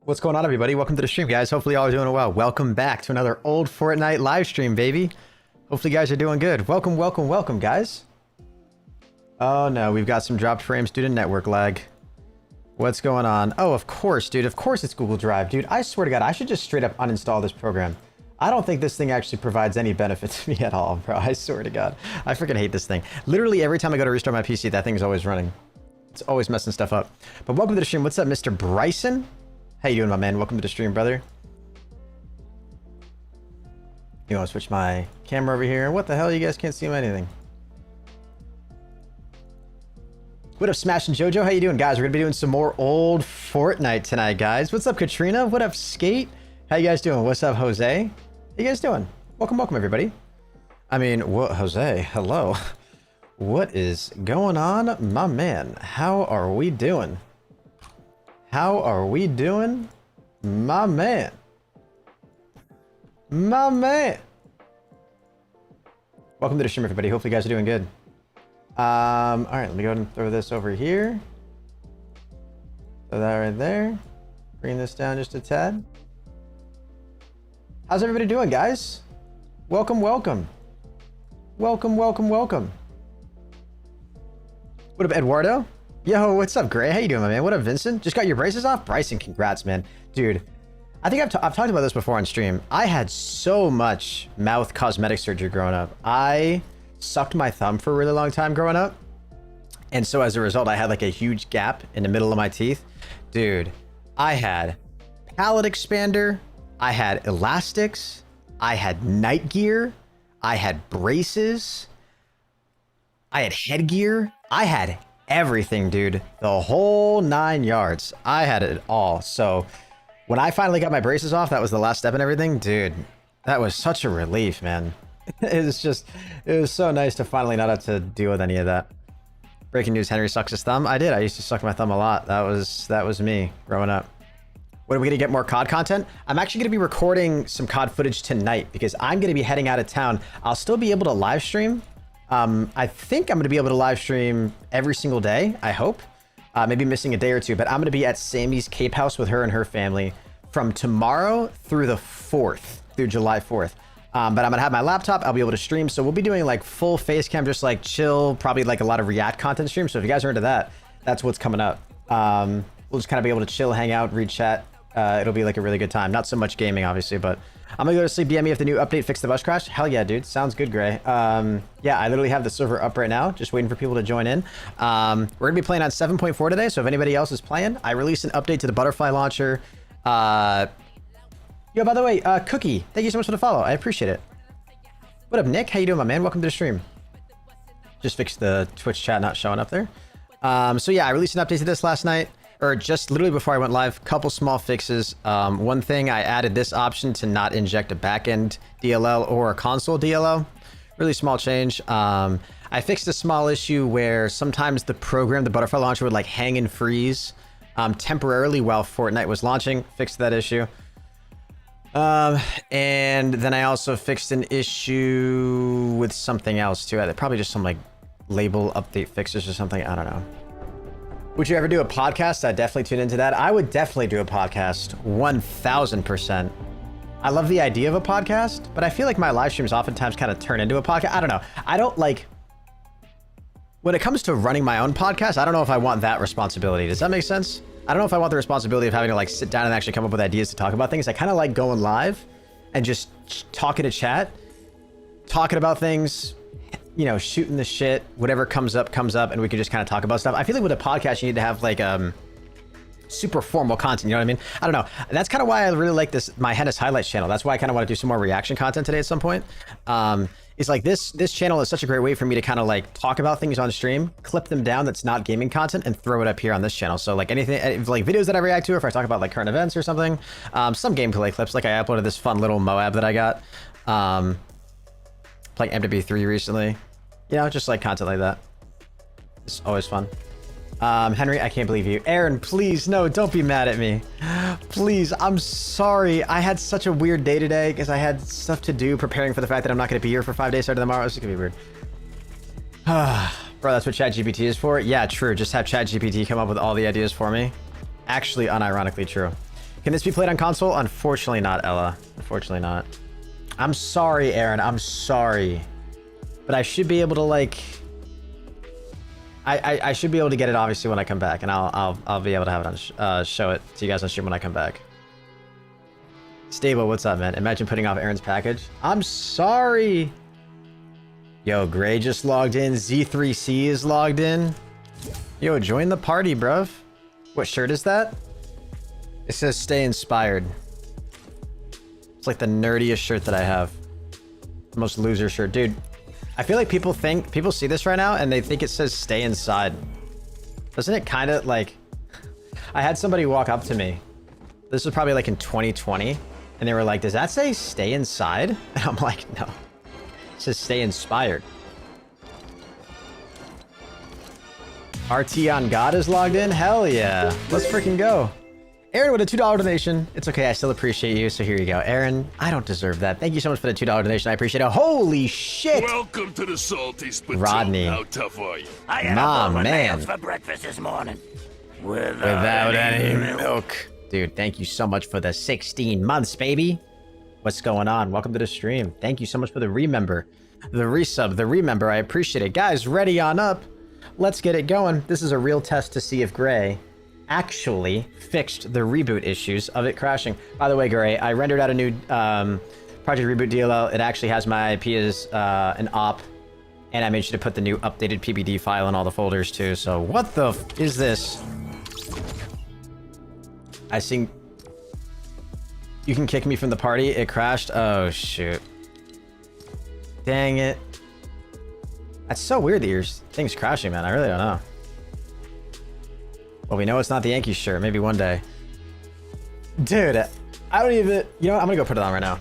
What's going on, everybody? Welcome to the stream, guys. Hopefully all are doing well. Welcome back to another old Fortnite live stream, baby. Hopefully you guys are doing good. Welcome, welcome, welcome, guys. Oh no, we've got some dropped frames due to network lag. What's going on? Oh, of course, dude. Of course it's Google Drive, dude. I swear to God, I should just straight up uninstall this program. I don't think this thing actually provides any benefit to me at all, bro. I swear to God. I freaking hate this thing. Literally every time I go to restart my PC, that thing's always running. It's always messing stuff up. But welcome to the stream. What's up, Mr. Bryson? How you doing, my man? Welcome to the stream, brother. You want to switch my camera over here? What the hell? You guys can't see anything. What up, Smash and Jojo? How you doing, guys? We're gonna be doing some more old Fortnite tonight, guys. What's up, Katrina? What up, Skate? How you guys doing? What's up, Jose? How you guys doing? Welcome, welcome, everybody. I mean, what, Jose? Hello. What is going on, my man? How are we doing? How are we doing, my man? My man. Welcome to the stream, everybody. Hopefully you guys are doing good. All right, let me go ahead and throw this over here. Throw that right there. Bring this down just a tad. How's everybody doing, guys? Welcome, welcome. Welcome, welcome, welcome. What up, Eduardo? Yo, what's up, Gray? How you doing, my man? What up, Vincent? Just got your braces off? Bryson, congrats, man. Dude, I think I've talked about this before on stream. I had so much mouth cosmetic surgery growing up. I sucked my thumb for a really long time growing up. And so as a result, I had like a huge gap in the middle of my teeth. Dude, I had palate expander. I had elastics. I had night gear. I had braces. I had headgear. I had everything, dude. The whole 9 yards. I had it all. So when I finally got my braces off, that was the last step and everything. Dude, that was such a relief, man. It was so nice to finally not have to deal with any of that. Breaking news, Henry sucks his thumb. I did. I used to suck my thumb a lot. That was me growing up. When are we going to get more COD content? I'm actually going to be recording some COD footage tonight because I'm going to be heading out of town. I'll still be able to live stream. I think I'm going to be able to live stream every single day, I hope. Maybe missing a day or two, but I'm going to be at Sammy's Cape House with her and her family from tomorrow through the 4th, through July 4th. But I'm going to have my laptop. I'll be able to stream. So we'll be doing like full face cam, just like chill, probably like a lot of React content streams. So if you guys are into that, that's what's coming up. We'll just kind of be able to chill, hang out, read chat. It'll be like a really good time. Not so much gaming, obviously, but I'm gonna go to sleep. DM me if the new update fixed the bus crash. Hell yeah, dude. Sounds good, Gray. Yeah, I literally have the server up right now, just waiting for people to join in. We're gonna be playing on 7.4 today, so if anybody else is playing, I released an update to the butterfly launcher. Yo, by the way, Cookie, thank you so much for the follow. I appreciate it. What up, Nick? How you doing, my man? Welcome to the stream. Just fixed the Twitch chat not showing up there. So yeah, I released an update to this last night. Or just literally before I went live, couple small fixes. One thing, I added this option to not inject a backend DLL or a console DLL. Really small change. I fixed a small issue where sometimes the program, the butterfly launcher, would like hang and freeze temporarily while Fortnite was launching. Fixed that issue. And then I also fixed an issue with something else too. Probably just some like label update fixes or something. I don't know. Would you ever do a podcast? I'd definitely tune into that. I would definitely do a podcast, 1000%. I love the idea of a podcast, but I feel like my live streams oftentimes kind of turn into a podcast. I don't know. I don't like, when it comes to running my own podcast, I don't know if I want that responsibility. Does that make sense? I don't know if I want the responsibility of having to like sit down and actually come up with ideas to talk about things. I kind of like going live and just talking to chat, talking about things, you know, shooting the shit, whatever comes up, and we can just kind of talk about stuff. I feel like with a podcast, you need to have like super formal content, you know what I mean? I don't know. That's kind of why I really like this, my Hennis highlights channel. That's why I kind of want to do some more reaction content today at some point. It's like this channel is such a great way for me to kind of like talk about things on stream, clip them down that's not gaming content, and throw it up here on this channel. So like anything, like videos that I react to, or if I talk about like current events or something, some gameplay clips, like I uploaded this fun little Moab that I got. Playing MW3 recently, you know, just like content like that. It's always fun. Henry, I can't believe you. Aaron, please, no, don't be mad at me. Please, I'm sorry. I had such a weird day today because I had stuff to do preparing for the fact that I'm not going to be here for 5 days starting tomorrow. It's just going to be weird. Bro, that's what ChatGPT is for? Yeah, true. Just have ChatGPT come up with all the ideas for me. Actually, unironically true. Can this be played on console? Unfortunately not, Ella. Unfortunately not. I'm sorry, Aaron. I'm sorry. But I should be able to, like... I should be able to get it, obviously, when I come back. And I'll be able to have it on... show it to you guys on stream when I come back. Stable, what's up, man? Imagine putting off Aaron's package. I'm sorry. Yo, Gray just logged in. Z3C is logged in. Yo, join the party, bruv. What shirt is that? It says stay inspired. It's like the nerdiest shirt that I have. The most loser shirt. Dude, I feel like people see this right now and they think it says stay inside. Doesn't it kind of like... I had somebody walk up to me. This was probably like in 2020. And they were like, does that say stay inside? And I'm like, no. It says stay inspired. RT on God is logged in? Hell yeah. Let's freaking go. Aaron with a $2 donation. It's okay, I still appreciate you, so here you go. Aaron, I don't deserve that. Thank you so much for the $2 donation. I appreciate it. Holy shit! Welcome to the Salty Spittoon. Rodney. How tough are you? I had a bowl of nails for breakfast this morning. Without any milk. Dude, thank you so much for the 16 months, baby. What's going on? Welcome to the stream. Thank you so much for the remember. The resub, the remember. I appreciate it. Guys, ready on up. Let's get it going. This is a real test to see if Gray actually fixed the reboot issues of it crashing. By the way, Gray, I rendered out a new Project Reboot DLL. It actually has my IP as an op, and I made sure to put the new updated PBD file in all the folders too. So what the f is this? I think you can kick me from the party. It crashed. Oh shoot. Dang it. That's so weird that your thing's crashing, man. I really don't know. Well, we know it's not the Yankees shirt. Maybe one day. Dude, I don't even... You know what? I'm gonna go put it on right now.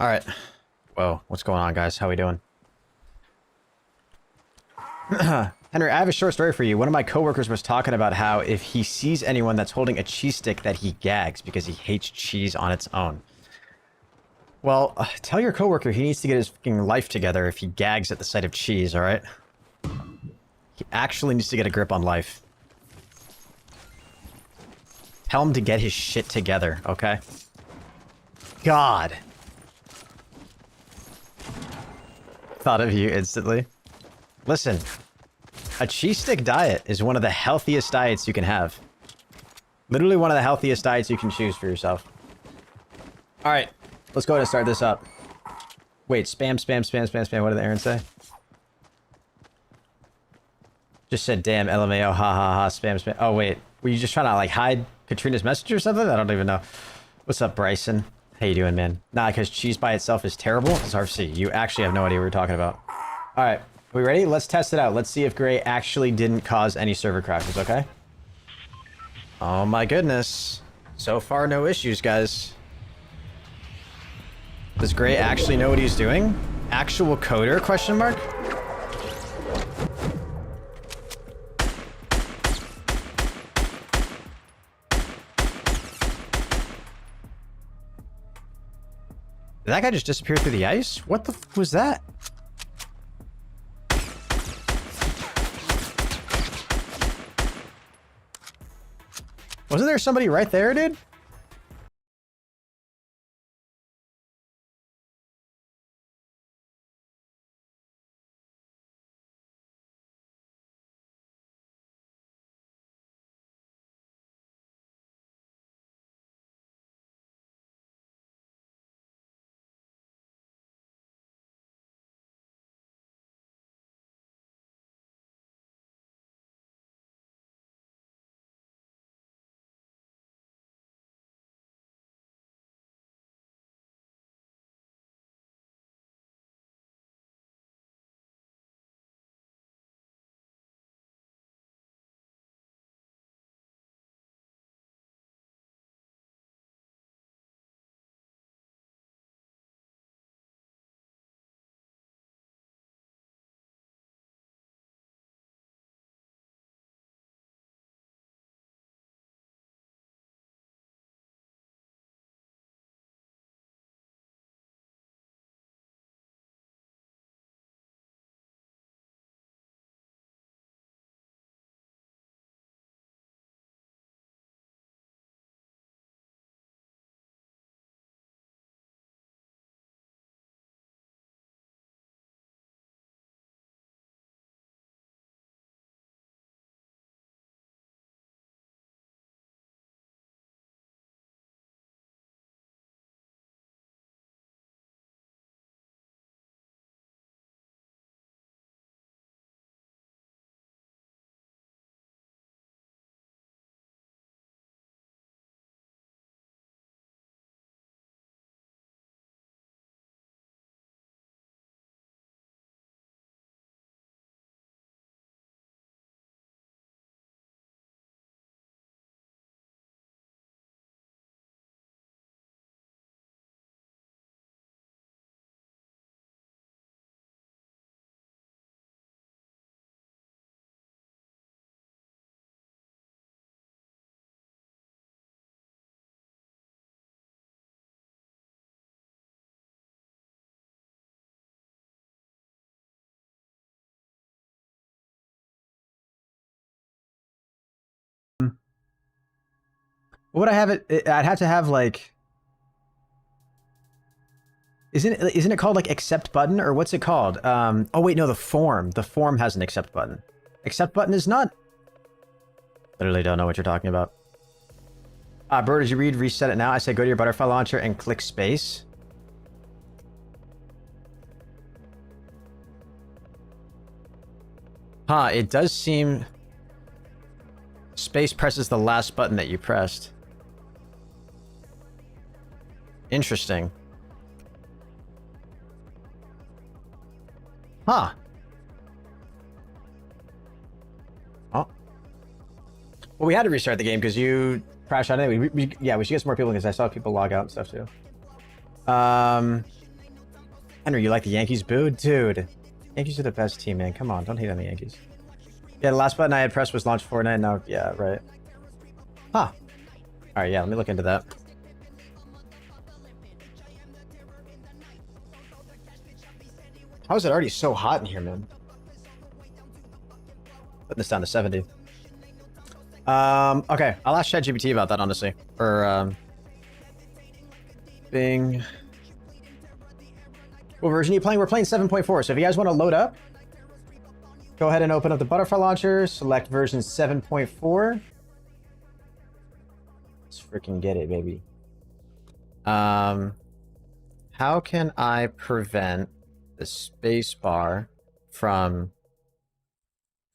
All right. Whoa, what's going on, guys? How we doing? Henry, I have a short story for you. One of my coworkers was talking about how if he sees anyone that's holding a cheese stick that he gags because he hates cheese on its own. Well, tell your coworker he needs to get his fucking life together if he gags at the sight of cheese, all right? He actually needs to get a grip on life. Tell him to get his shit together, okay? God. Thought of you instantly. Listen, a cheese stick diet is one of the healthiest diets you can have. Literally one of the healthiest diets you can choose for yourself. All right, let's go ahead and start this up. Wait, spam, spam, spam, spam, spam. What did Aaron say? Just said, damn, LMAO, ha ha ha, spam, spam. Oh, wait. Were you just trying to, like, hide Katrina's message or something? I don't even know. What's up, Bryson? How you doing, man? Nah, because cheese by itself is terrible. It's RC. You actually have no idea what we're talking about. All right. Are we ready? Let's test it out. Let's see if Gray actually didn't cause any server crashes, okay? Oh, my goodness. So far, no issues, guys. Does Gray actually know what he's doing? Actual coder, question mark? Did that guy just disappear through the ice? What the f was that? Wasn't there somebody right there, dude? What would I have it? I'd have to have like. Isn't it called like accept button or what's it called? Oh wait, no, the form. The form has an accept button. Accept button is not. Literally don't know what you're talking about. Bro, did you read reset it now? I said go to your butterfly launcher and click space. Huh, it does seem... Space presses the last button that you pressed. Interesting. Huh. Oh. Well, we had to restart the game because you crashed out anyway. Yeah, we should get some more people because I saw people log out and stuff too. Henry, you like the Yankees? Boo? Dude. Yankees are the best team, man. Come on, don't hate on the Yankees. Yeah, the last button I had pressed was launch Fortnite. No, yeah, right. Huh. Alright, yeah, let me look into that. How is it already so hot in here, man? Putting this down to 70. Okay, I'll ask ChatGPT about that, honestly. Or, Bing. What version are you playing? We're playing 7.4, so if you guys want to load up, go ahead and open up the butterfly launcher, select version 7.4. Let's freaking get it, baby. How can I prevent the space bar from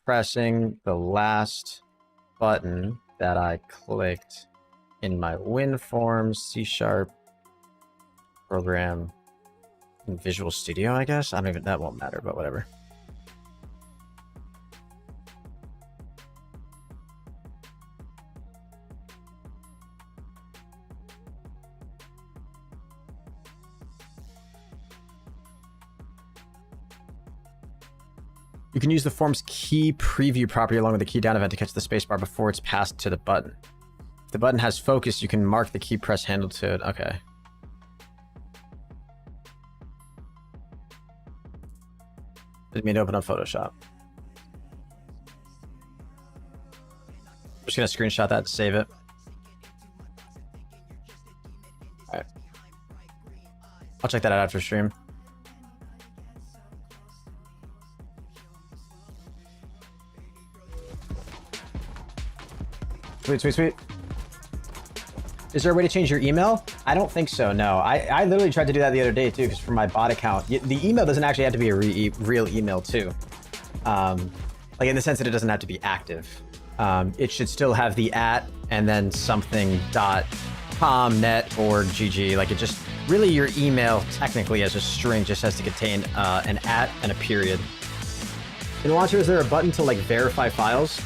pressing the last button that I clicked in my WinForms C# program in Visual Studio, I guess? I don't even, that won't matter, but whatever. You can use the form's key preview property along with the key down event to catch the spacebar before it's passed to the button. If the button has focus, you can mark the key press handle to it. Okay. Didn't mean to open up Photoshop. I'm just gonna screenshot that to save it. Alright. I'll check that out after stream. Sweet, sweet, sweet. Is there a way to change your email? I don't think so, no. I literally tried to do that the other day too, because for my bot account, the email doesn't actually have to be a real email too. Like in the sense that it doesn't have to be active. It should still have the @ and then something .com, net, org, gg. Like it just, really your email technically as a string just has to contain an @ and a period. In the launcher, is there a button to like verify files?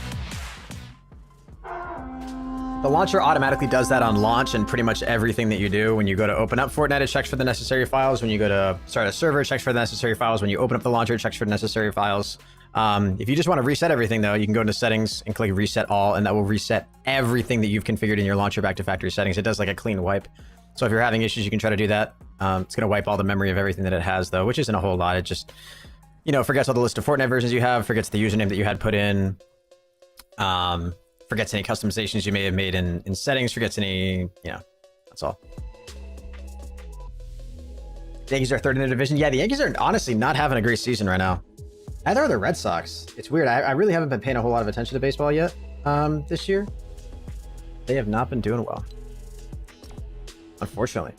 The launcher automatically does that on launch and pretty much everything that you do. When you go to open up Fortnite, it checks for the necessary files. When you go to start a server, it checks for the necessary files. When you open up the launcher, it checks for the necessary files. If you just want to reset everything though, you can go into settings and click reset all, and that will reset everything that you've configured in your launcher back to factory settings. It does like a clean wipe. So if you're having issues, you can try to do that. It's going to wipe all the memory of everything that it has though, which isn't a whole lot. It just, you know, forgets all the list of Fortnite versions you have, forgets the username that you had put in. Forgets any customizations you may have made in settings, forgets any, you know, that's all. The Yankees are third in their division. Yeah, the Yankees are honestly not having a great season right now. Neither are the Red Sox. It's weird. I really haven't been paying a whole lot of attention to baseball yet this year. They have not been doing well, unfortunately.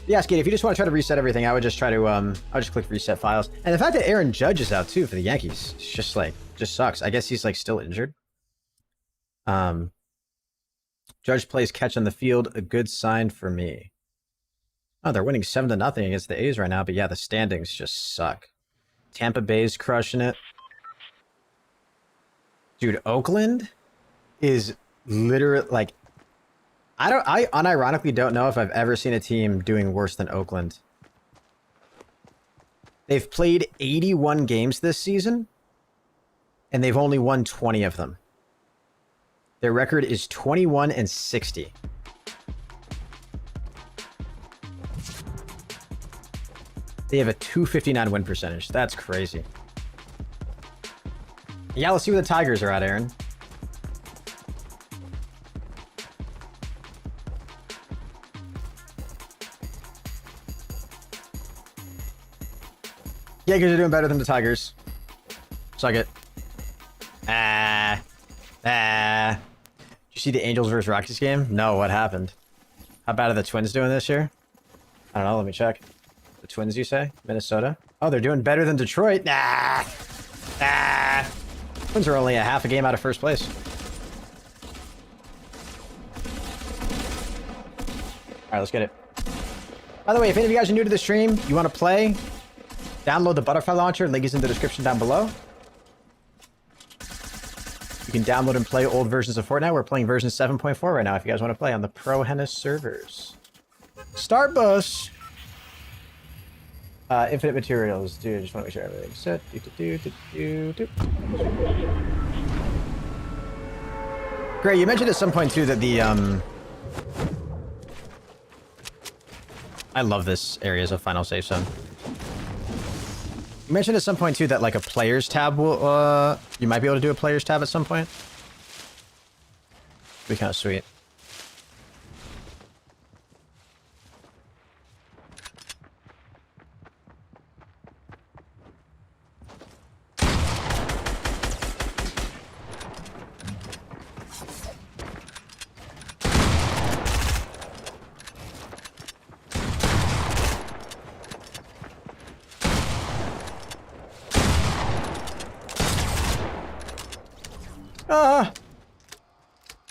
Yeah, Skate, if you just want to try to reset everything, I would just try to, I would just click reset files. And the fact that Aaron Judge is out too for the Yankees, it's just like, just sucks. I guess he's like still injured. Judge plays catch on the field, a good sign for me. Oh, they're winning 7-0 against the A's right now, but yeah, the standings just suck. Tampa Bay's crushing it. Dude, Oakland is literally like, I unironically don't know if I've ever seen a team doing worse than Oakland. They've played 81 games this season, and they've only won 20 of them. Their record is 21-60. They have a .259 win percentage. That's crazy. Yeah, let's see where the Tigers are at, Aaron. Jaegers are doing better than the Tigers. Suck it. Did you see the Angels versus Rockies game? No, what happened? How bad are the Twins doing this year? I don't know, let me check. The Twins, you say? Minnesota? Oh, they're doing better than Detroit. Twins are only a half a game out of first place. Alright, let's get it. By the way, if any of you guys are new to the stream, you want to play, download the Butterfly Launcher. Link is in the description down below. You can download and play old versions of Fortnite. We're playing version 7.4 right now if you guys want to play on the ProHenis servers. Start bus. Infinite materials. Dude, I just want to make sure everything's set. Great, you mentioned at some point too that the I love this area as a final safe zone. You mentioned at some point too that like a players tab will you might be able to do a players tab at some point. Be kind of sweet.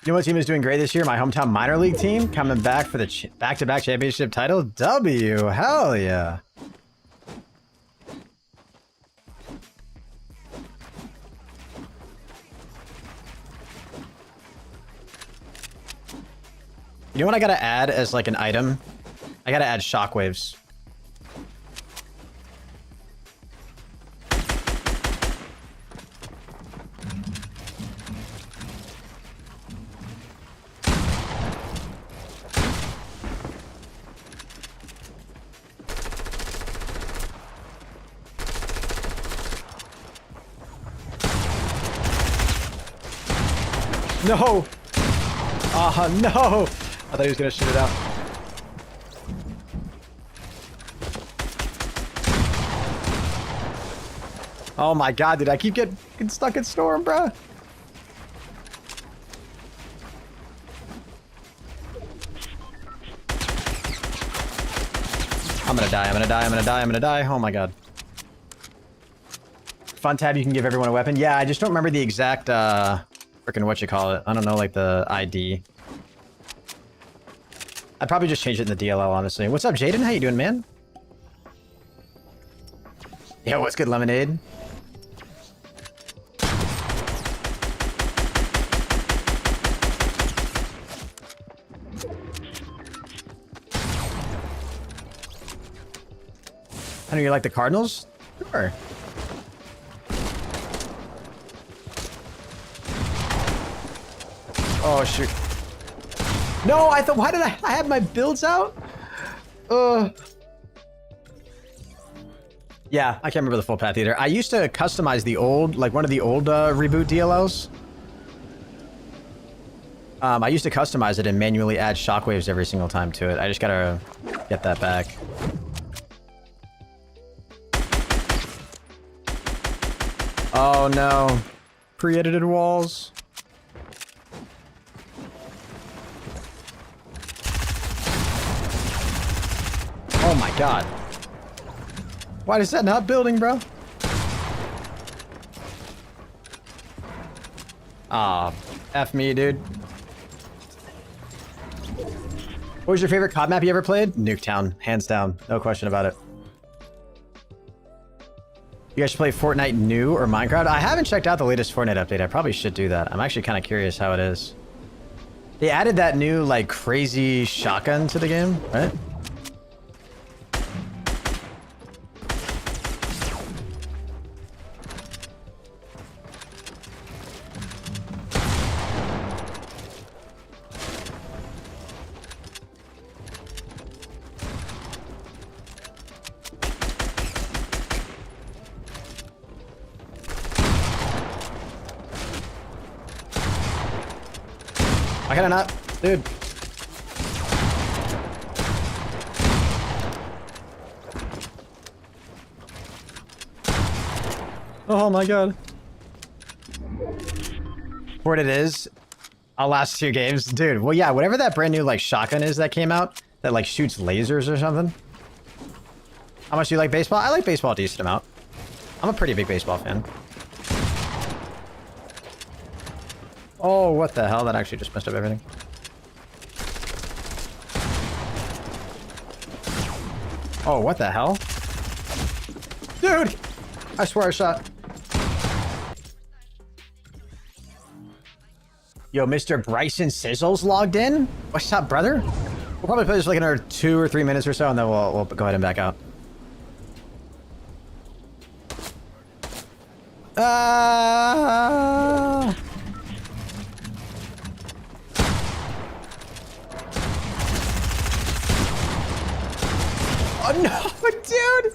You know what team is doing great this year? My hometown minor league team coming back for the back-to-back championship title. W, hell yeah. You know what I gotta add as like an item? I gotta add shockwaves. No! No! I thought he was gonna shoot it out. Oh my god, dude, I keep getting stuck in storm, bruh. I'm gonna die, I'm gonna die, I'm gonna die, I'm gonna die. Oh my god. Fun tab, you can give everyone a weapon. Yeah, I just don't remember the exact, frickin' what you call it. I don't know, like the ID. I'd probably just change it in the DLL, honestly. What's up, Jaden? How you doing, man? Yeah, what's good, Lemonade? I know you like the Cardinals? Sure. Oh, shoot. No, I thought, why did I have my builds out? Yeah, I can't remember the full path either. I used to customize the old, like one of the old reboot DLLs. I used to customize it and manually add shockwaves every single time to it. I just gotta get that back. Oh no. Pre-edited walls. Oh my god. Why is that not building, bro? Ah, F me, dude. What was your favorite COD map you ever played? Nuketown, hands down. No question about it. You guys should play Fortnite new or Minecraft? I haven't checked out the latest Fortnite update. I probably should do that. I'm actually kind of curious how it is. They added that new, like, crazy shotgun to the game, right? Why can I not? Dude. Oh my god. What it is, I'll last 2 games. Dude, well yeah, whatever that brand new like shotgun is that came out, that like shoots lasers or something. How much do you like baseball? I like baseball a decent amount. I'm a pretty big baseball fan. Oh, what the hell? That actually just messed up everything. Oh, what the hell? Dude! I swear I shot. Yo, Mr. Bryson Sizzles logged in? What's up, brother? We'll probably play this for like another 2 or 3 minutes or so, and then we'll go ahead and back out. Oh no, dude!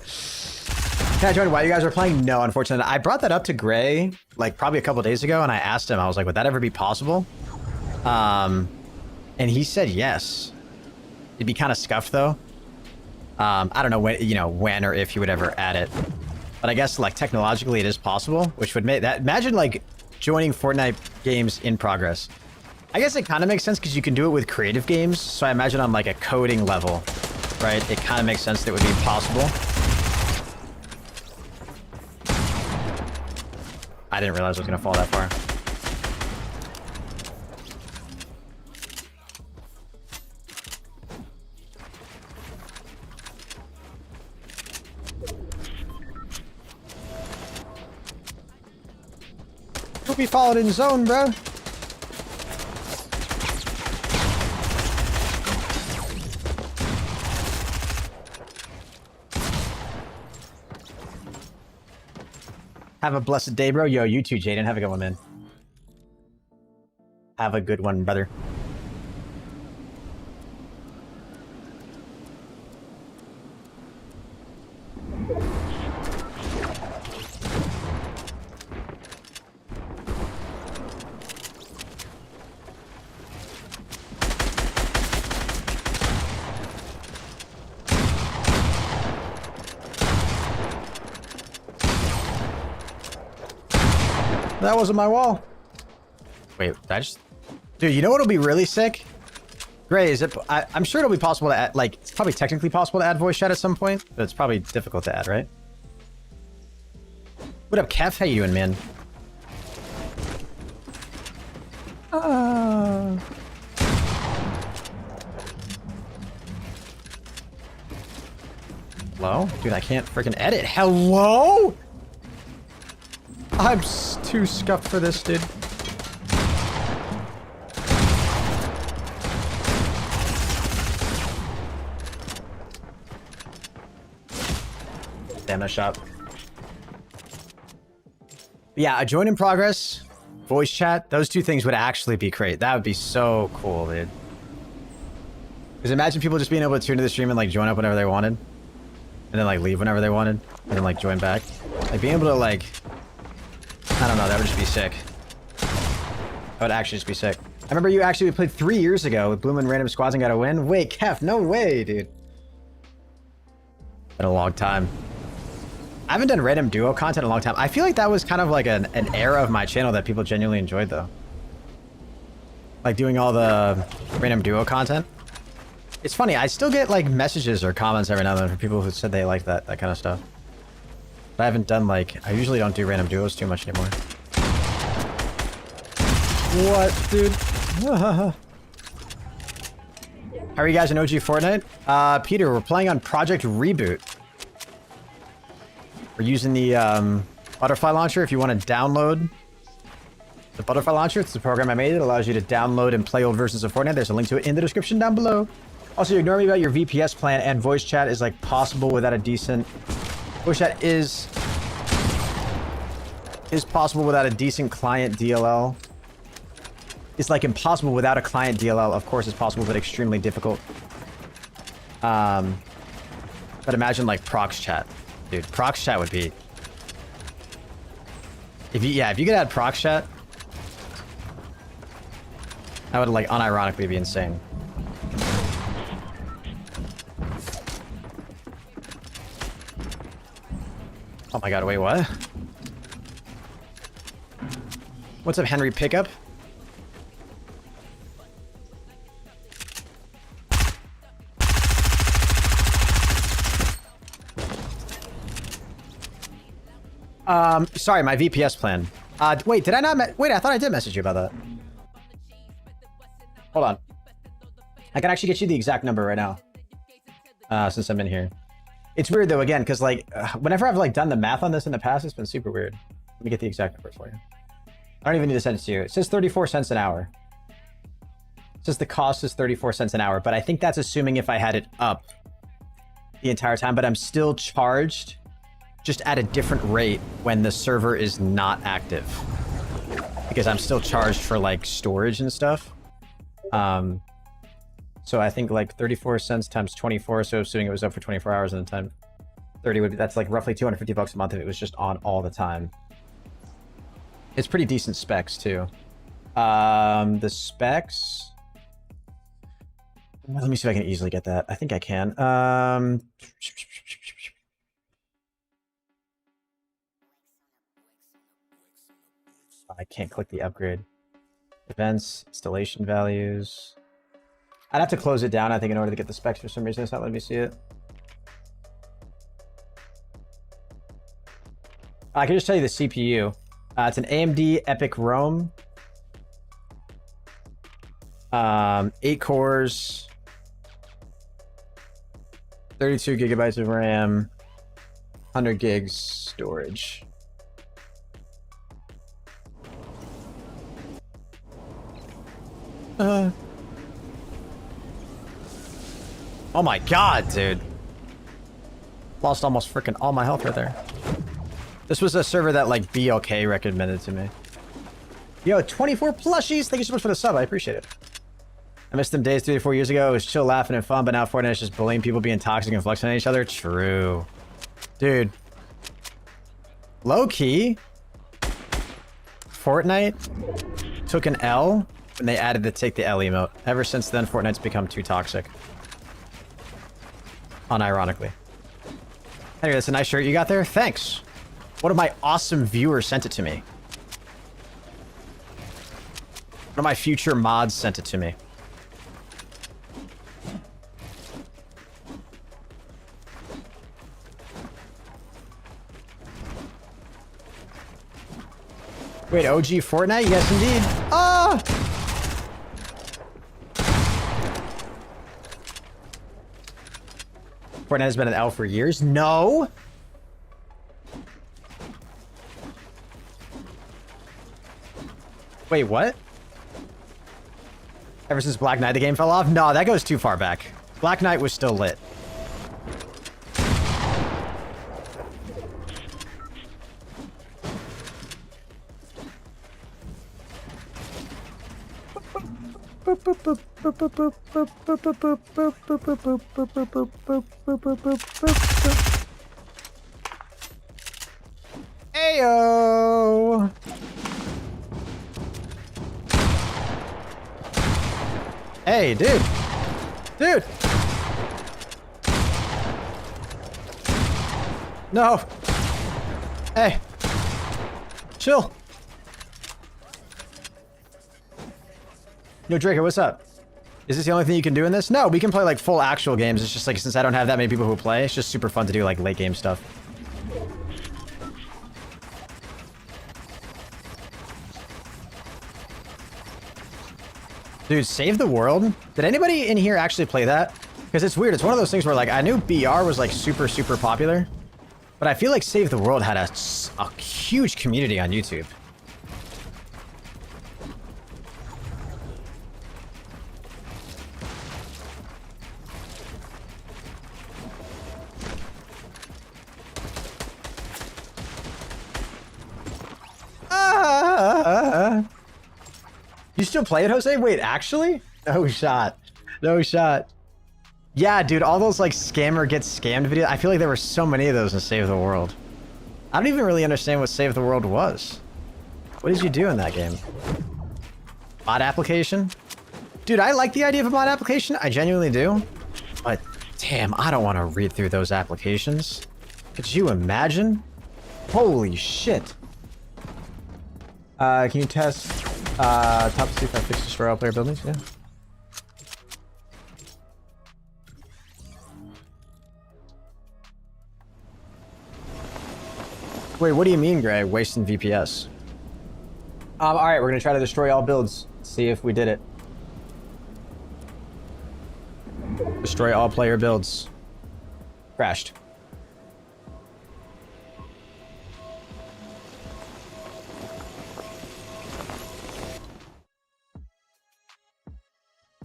Can I join while you guys are playing? No, unfortunately. I brought that up to Gray, like, probably a couple days ago, and I asked him, I was like, would that ever be possible? And he said yes. It'd be kind of scuffed, though. I don't know when, when or if he would ever add it. But I guess, like, technologically it is possible, which would make that... Imagine, like, joining Fortnite games in progress. I guess it kind of makes sense because you can do it with creative games, so I imagine on, like, a coding level, right? It kind of makes sense that it would be possible. I didn't realize I was going to fall that far. You'll be followed in zone, bro. Have a blessed day, bro. Yo, you too, Jaden. Have a good one, man. Have a good one, brother. That wasn't my wall. Wait, I just... Dude, you know what'll be really sick? Gray, is it... I'm sure it'll be possible to add... Like, it's probably technically possible to add voice chat at some point, but it's probably difficult to add, right? What up, Kev? How you doing, man? Hello? Dude, I can't freaking edit. Hello? I'm too scuffed for this, dude. Damn, that shot. Yeah, a join in progress, voice chat, those 2 things would actually be great. That would be so cool, dude. Because imagine people just being able to tune to the stream and like join up whenever they wanted. And then like leave whenever they wanted. And then like join back. Like being able to like... I don't know, that would just be sick. That would actually just be sick. I remember you actually played 3 years ago with Bloom and Random Squads and got a win. Wait, Kef, no way, dude. Been a long time. I haven't done random duo content in a long time. I feel like that was kind of like an era of my channel that people genuinely enjoyed, though. Like doing all the random duo content. It's funny, I still get like messages or comments every now and then from people who said they liked that kind of stuff. But I haven't done like... I usually don't do random duos too much anymore. What, dude? How are you guys in OG Fortnite? Peter, we're playing on Project Reboot. We're using the Butterfly Launcher. If you want to download the Butterfly Launcher, it's the program I made. It allows you to download and play old versions of Fortnite. There's a link to it in the description down below. Also, ignore me about your VPS plan, and voice chat is like possible without a decent... Voice chat is possible without a decent client DLL. It's like impossible without a client DLL. Of course, it's possible, but extremely difficult. But imagine like prox chat. Dude, prox chat would be... If you could add prox chat, that would like unironically be insane. Oh my god, wait, what? What's up, Henry Pickup? Sorry, my VPS plan. Wait, did I not? Wait, I thought I did message you about that. Hold on. I can actually get you the exact number right now. Since I'm in here. It's weird though, again, because like, whenever I've like done the math on this in the past, it's been super weird. Let me get the exact number for you. I don't even need to send it to you. It says 34 cents an hour. It says the cost is 34 cents an hour, but I think that's assuming if I had it up the entire time, but I'm still charged just at a different rate when the server is not active. Because I'm still charged for like storage and stuff. So I think like 34 cents times 24, so assuming it was up for 24 hours and then time 30 would be, that's like roughly 250 bucks a month if it was just on all the time. It's pretty decent specs too. The specs, let me see if I can easily get that. I think I can. I can't click the upgrade. Events, installation values. I'd have to close it down, I think, in order to get the specs. For some reason, it's not letting me see it. I can just tell you the CPU. It's an AMD Epic Rome. 8 cores. 32 gigabytes of RAM. 100 gigs storage. Oh my god, dude. Lost almost freaking all my health right there. This was a server that, like, BLK recommended to me. Yo, 24 plushies! Thank you so much for the sub, I appreciate it. I missed them days 3 to 4 years ago. It was chill, laughing, and fun, but now Fortnite is just bullying people, being toxic and flexing on each other. True. Dude. Low-key, Fortnite took an L when they added the take the L emote. Ever since then, Fortnite's become too toxic. Unironically. Anyway, that's a nice shirt you got there. Thanks. One of my awesome viewers sent it to me. One of my future mods sent it to me. Wait, OG Fortnite? Yes, indeed. Ah! Fortnite has been an L for years? No! Wait, what? Ever since Black Knight the game fell off? No, that goes too far back. Black Knight was still lit. Ayo! Hey, dude! Dude! No! Hey! Chill! Yo, Draco, what's up? Is this the only thing you can do in this? No, we can play like full actual games. It's just like, since I don't have that many people who play, it's just super fun to do like late game stuff. Dude, Save the World? Did anybody in here actually play that? Because it's weird. It's one of those things where like, I knew BR was like super, super popular. But I feel like Save the World had a huge community on YouTube. You still play it, Jose? Wait, actually? No shot. No shot. Yeah, dude, all those like scammer gets scammed videos. I feel like there were so many of those in Save the World. I don't even really understand what Save the World was. What did you do in that game? Mod application? Dude, I like the idea of a mod application. I genuinely do. But damn, I don't want to read through those applications. Could you imagine? Holy shit. Can you test top see if I fix destroy all player buildings? Yeah. Wait, what do you mean, Gray? Wasting VPS. Alright, we're gonna try to destroy all builds. See if we did it. Destroy all player builds. Crashed.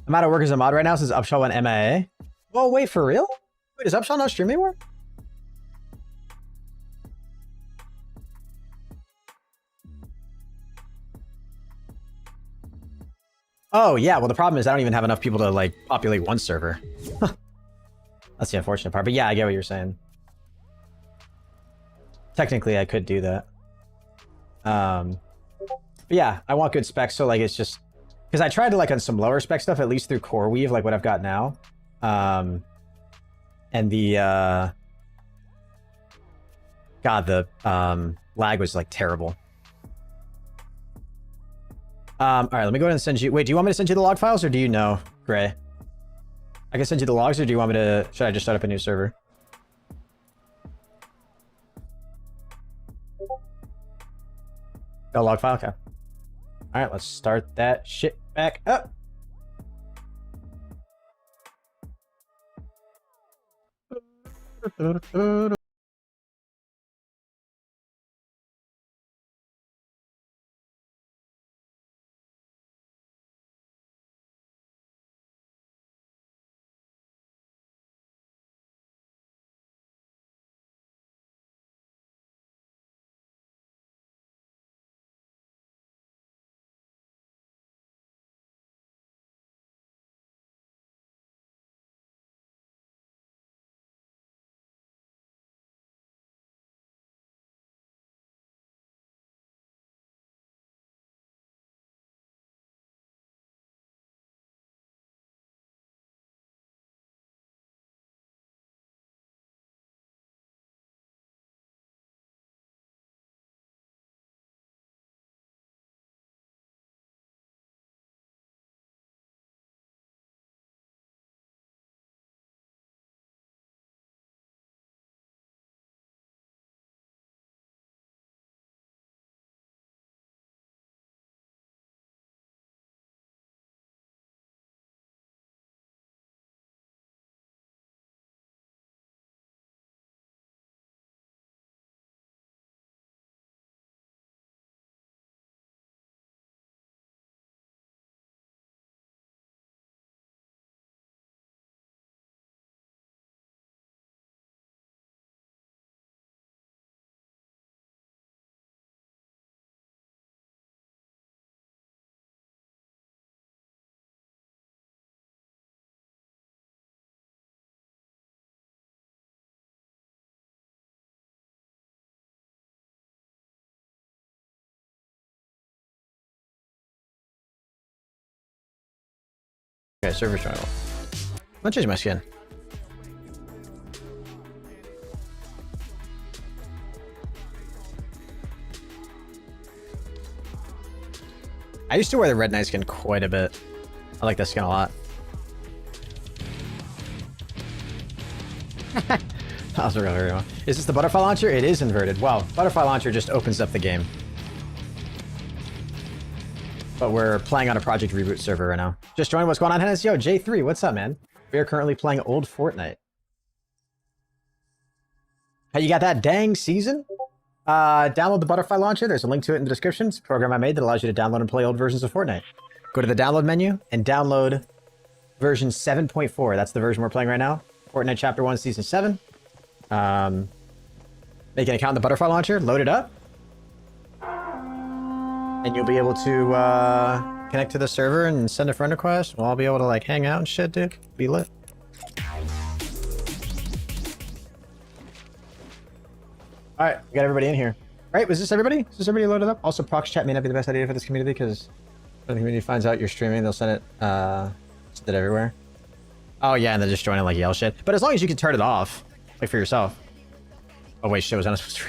I'm out of work as a mod right now since Upshaw went MIA. Well, wait, for real? Wait, is Upshaw not streaming anymore? Oh, yeah. Well, the problem is I don't even have enough people to, like, populate one server. That's the unfortunate part. But yeah, I get what you're saying. Technically, I could do that. But yeah, I want good specs. So, like, it's just... Because I tried to, like, on some lower spec stuff, at least through Core Weave, like what I've got now. And the... God, the lag was, like, terrible. All right, let me go ahead and send you... Wait, do you want me to send you the log files, or do you know, Gray? I can send you the logs, or do you want me to... Should I just start up a new server? No log file? Okay. All right, let's start that shit back up. Okay, server trial. I'll change my skin. I used to wear the red knight skin quite a bit. I like that skin a lot. That was really well. Is this the butterfly launcher? It is inverted. Wow, butterfly launcher just opens up the game. But we're playing on a Project Reboot server right now. Just joined. What's going on, Hennis? Yo, J3, what's up, man? We are currently playing old Fortnite. Hey, you got that dang season? Download the butterfly launcher. There's a link to it in the description. It's a program I made that allows you to download and play old versions of Fortnite. Go to the download menu and download version 7.4. That's the version we're playing right now. Fortnite Chapter 1, Season 7. Make an account in the butterfly launcher, load it up. And you'll be able to connect to the server and send a friend request. We'll all be able to like hang out and shit, dude. Be lit. All right, we got everybody in here. All right, was this everybody? Is this everybody loaded up? Also, prox chat may not be the best idea for this community because when the community finds out you're streaming, they'll send it everywhere. Oh yeah, and then just join and like yell shit. But as long as you can turn it off, like for yourself. Oh wait, shit, was I not supposed to?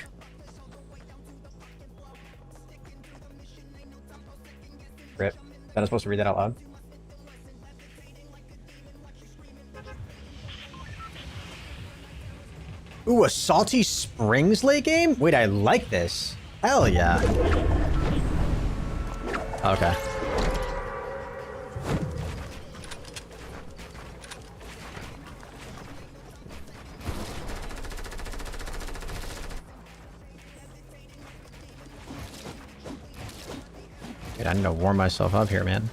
Am I supposed to read that out loud? Ooh, a Salty Springs late game? Wait, I like this. Hell yeah. Okay. Wait, I need to warm myself up here, man.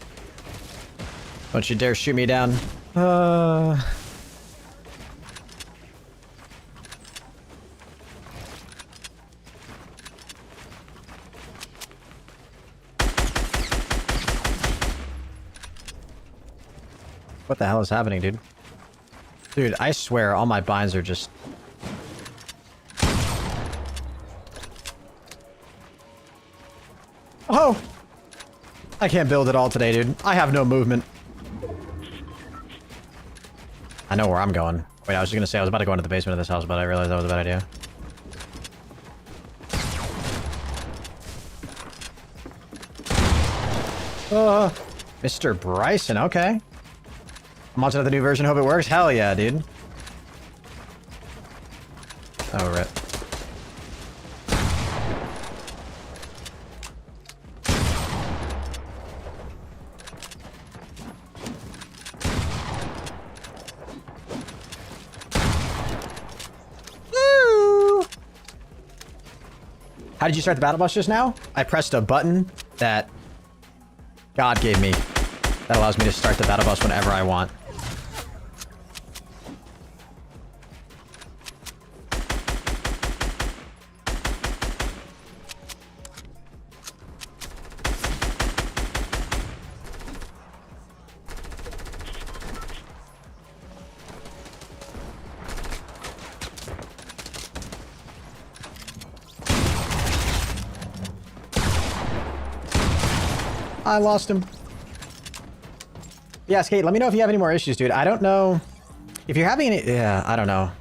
Don't you dare shoot me down. What the hell is happening, dude? Dude, I swear all my binds are just... Oh! I can't build at all today, dude. I have no movement. I know where I'm going. Wait, I was just gonna say I was about to go into the basement of this house, but I realized that was a bad idea. Mr. Bryson, okay. I'm watching the new version, hope it works. Hell yeah, dude. Oh, rip. Woo! How did you start the battle bus just now? I pressed a button that God gave me. That allows me to start the battle bus whenever I want. I lost him. Yeah, Skate, let me know if you have any more issues, dude. I don't know. If you're having any... Yeah, I don't know.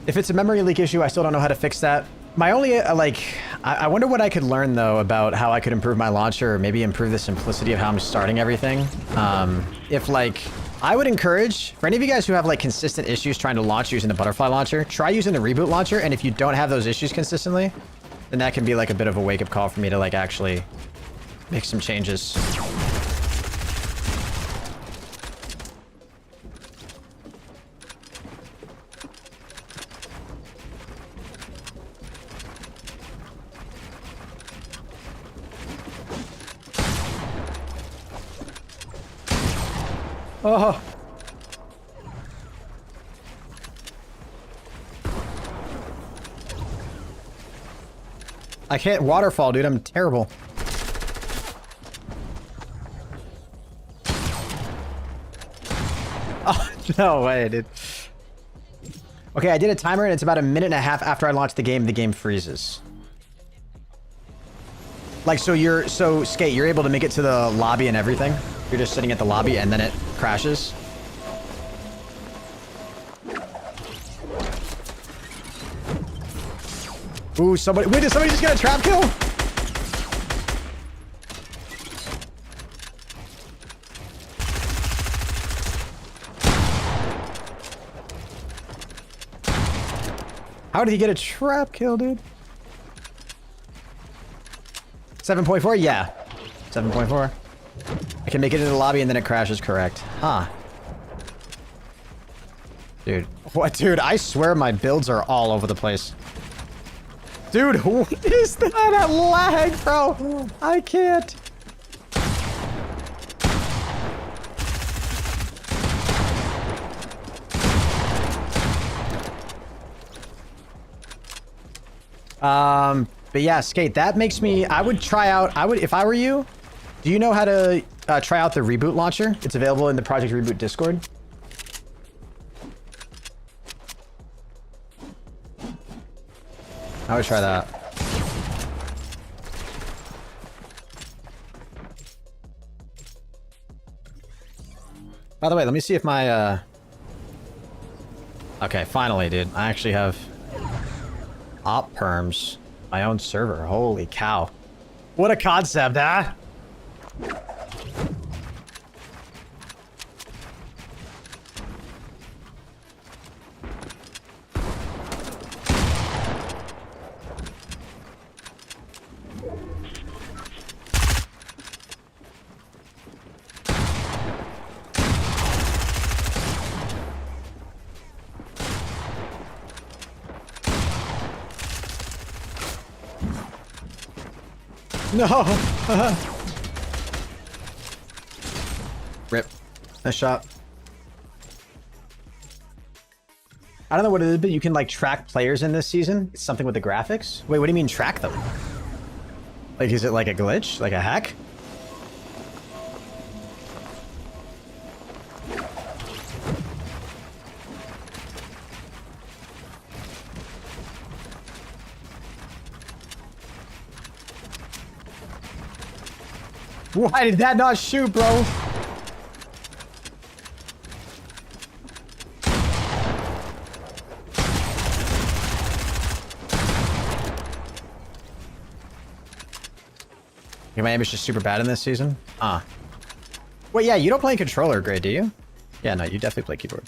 If it's a memory leak issue, I still don't know how to fix that. My only, I wonder what I could learn, though, about how I could improve my launcher or maybe improve the simplicity of how I'm starting everything. I would encourage, for any of you guys who have, consistent issues trying to launch using the butterfly launcher, try using the reboot launcher, and if you don't have those issues consistently, then that can be, a bit of a wake-up call for me to, actually make some changes. Oh. I can't waterfall, dude. I'm terrible. Oh, no way, dude. Okay, I did a timer and it's about a minute and a half after I launch the game freezes. So Skate, you're able to make it to the lobby and everything? You're just sitting at the lobby and then it crashes? Ooh, somebody... Wait, did somebody just get a trap kill? How did he get a trap kill, dude? 7.4? Yeah. 7.4. I can make it into the lobby and then it crashes, correct. Huh. Dude. What, dude? I swear my builds are all over the place. Dude, what is that lag, bro? I can't. But yeah, Skate, that makes me... I would try out... if I were you... Do you know how to try out the reboot launcher? It's available in the Project Reboot Discord. I would try that. By the way, let me see if my... Okay, finally, dude. I actually have... op perms. My own server. Holy cow. What a concept, huh? No. Rip. Nice shot. I don't know what it is, but you can like track players in this season. It's something with the graphics. Wait, what do you mean track them? Like, is it like a glitch? Like a hack? Why did that not shoot, bro? Okay, my aim is just super bad in this season. Wait, yeah, you don't play controller, Gray, do you? Yeah, no, you definitely play keyboard.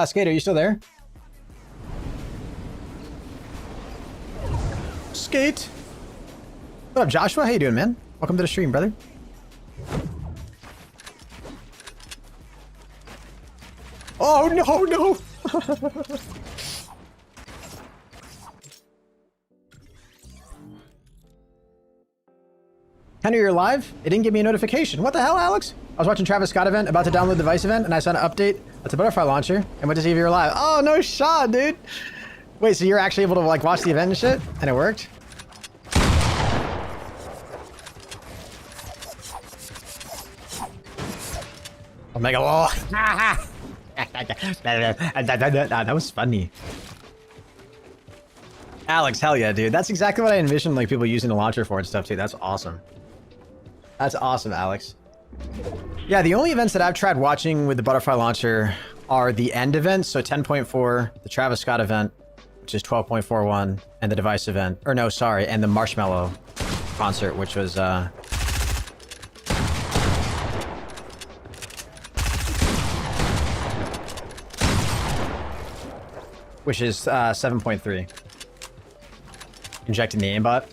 Skate, are you still there? Skate! What up, Joshua? How you doing, man? Welcome to the stream, brother. Oh, no, no! Henry, you're live? It didn't give me a notification. What the hell, Alex? I was watching Travis Scott event, about to download the Device event, and I saw an update. That's a butterfly launcher, and went to see if you were live. Oh, no shot, dude. Wait, so you're actually able to like watch the event and shit? And it worked? Omega lol. That was funny. Alex, hell yeah, dude. That's exactly what I envisioned like people using the launcher for and stuff too. That's awesome. That's awesome, Alex. Yeah, the only events that I've tried watching with the butterfly launcher are the end events. So 10.4, the Travis Scott event, which is 12.41, and the Device event. Or no, sorry, and the Marshmallow concert, which was which is 7.3. Injecting the aimbot.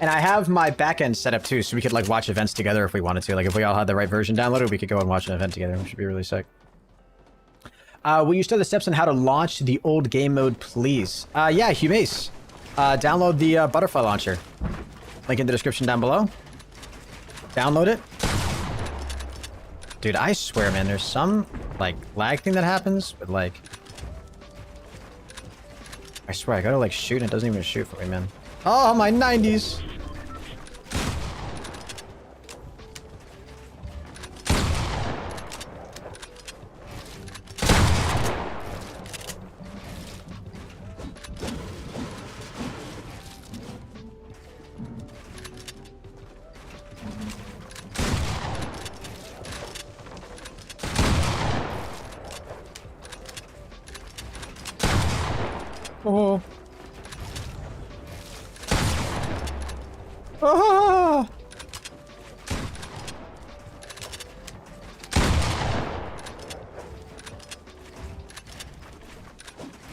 And I have my backend set up too, so we could like watch events together if we wanted to. Like if we all had the right version downloaded, we could go and watch an event together, which would be really sick. Will you start the steps on how to launch the old game mode, please? Yeah, Humace. Download the butterfly launcher. Link in the description down below. Download it. Dude, I swear, man, there's some like lag thing that happens, but like I swear, I gotta like shoot and it doesn't even shoot for me, man. Oh, my 90s. Oh. Ah!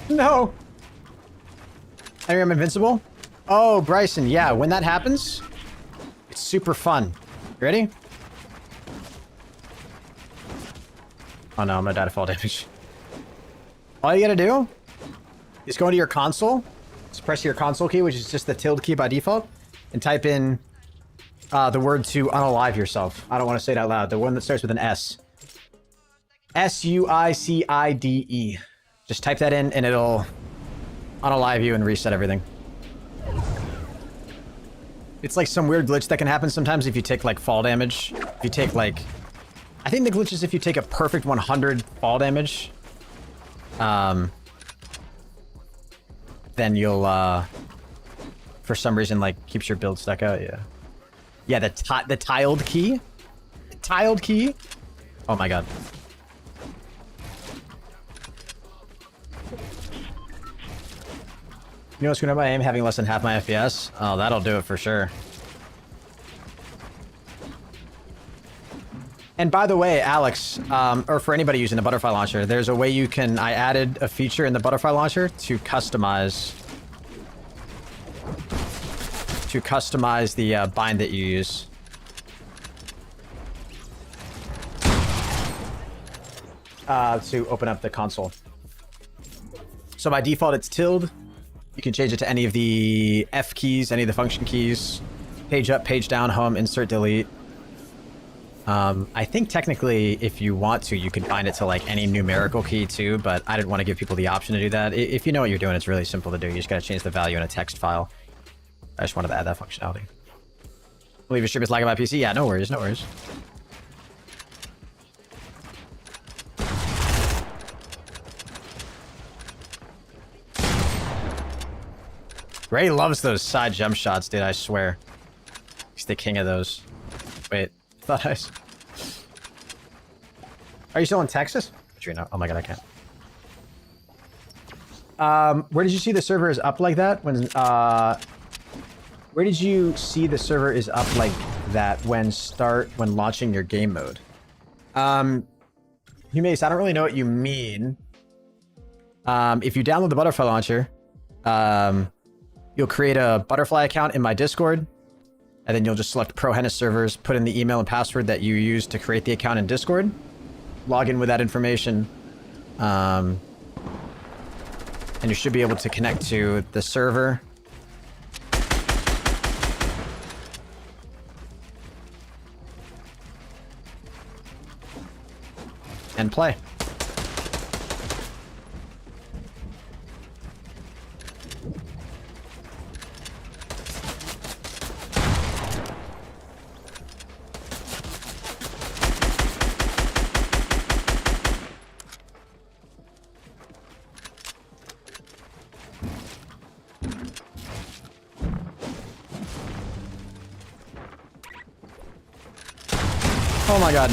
No. Henry, I'm invincible? Oh, Bryson, yeah, when that happens, it's super fun. You ready? Oh no, I'm gonna die to fall damage. All you gotta do is go into your console, just press your console key, which is just the tilde key by default, and type in the word to unalive yourself. I don't want to say it out loud. The one that starts with an S. S-U-I-C-I-D-E. Just type that in and it'll unalive you and reset everything. It's like some weird glitch that can happen sometimes if you take like fall damage. If you take like... I think the glitch is if you take a perfect 100 fall damage. Then you'll for some reason like keeps your build stuck out. Yeah, the tiled key. Tiled key. Oh my god. You know what's going on my aim? Having less than half my FPS? Oh, that'll do it for sure. And by the way, Alex, or for anybody using the butterfly launcher, there's a way you can, I added a feature in the butterfly launcher to customize the bind that you use. To open up the console. So by default, it's tilde. You can change it to any of the F keys, any of the function keys. Page up, page down, home, insert, delete. I think technically, if you want to, you could bind it to like any numerical key too, but I didn't want to give people the option to do that. If you know what you're doing, it's really simple to do. You just got to change the value in a text file. I just wanted to add that functionality. I believe your stream is lagging my PC. Yeah, no worries, no worries. Ray loves those side jump shots, dude, I swear. He's the king of those. Wait, I thought I... Are you still in Texas? Oh my god, I can't. Where did you see the server is up like that? Where did you see the server is up like that when launching your game mode? Humace, I don't really know what you mean. If you download the butterfly launcher, you'll create a butterfly account in my Discord, and then you'll just select ProHenis servers, put in the email and password that you use to create the account in Discord, log in with that information, and you should be able to connect to the server. And play. Oh my god.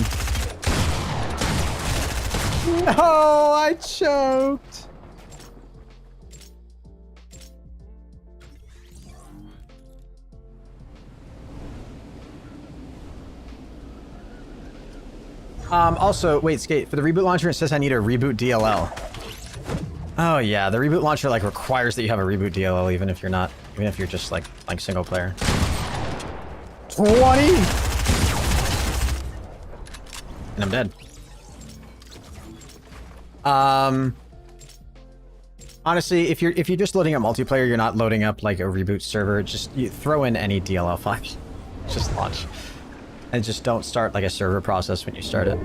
No, I choked. Also, wait, Skate, for the reboot launcher, it says I need a reboot DLL. Oh yeah, the reboot launcher like requires that you have a reboot DLL even if you're just like single player. 20! And I'm dead. Honestly, if you're just loading up multiplayer, you're not loading up like a reboot server. Just you throw in any DLL file. Just launch. And just don't start like a server process when you start it.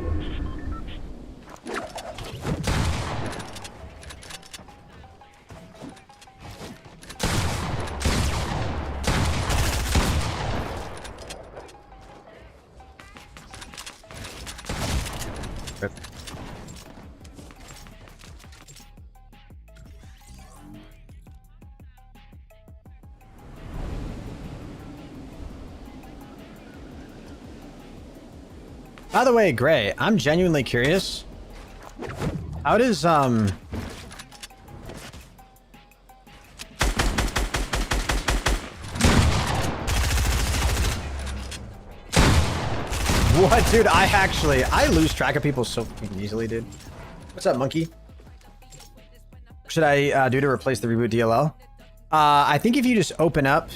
By the way, Gray, I'm genuinely curious. How does, What, dude? I lose track of people so fucking easily, dude. What's up, monkey? What should I do to replace the reboot DLL? I think if you just open up...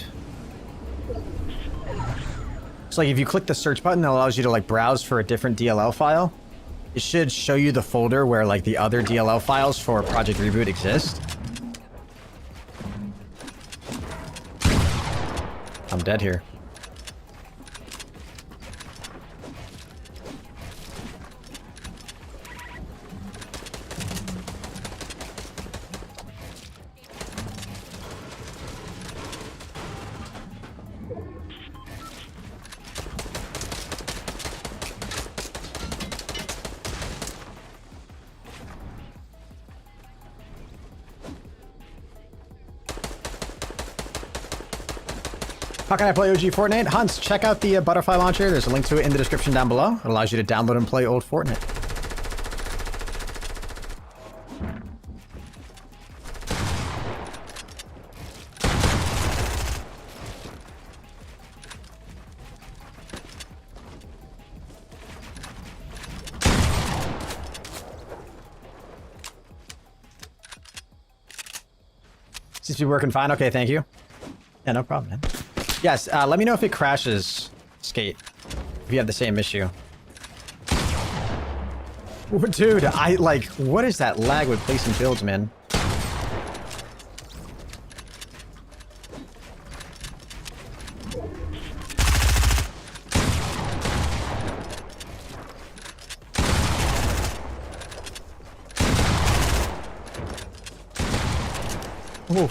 So like if you click the search button that allows you to like browse for a different DLL file, it should show you the folder where like the other DLL files for Project Reboot exist. I'm dead here. How can I play OG Fortnite? Hans, check out the butterfly launcher. There's a link to it in the description down below. It allows you to download and play old Fortnite. Seems to be working fine. Okay, thank you. Yeah, no problem, man. Yes, let me know if it crashes, Skate. If you have the same issue. Dude, what is that lag with placing builds, man? Ooh.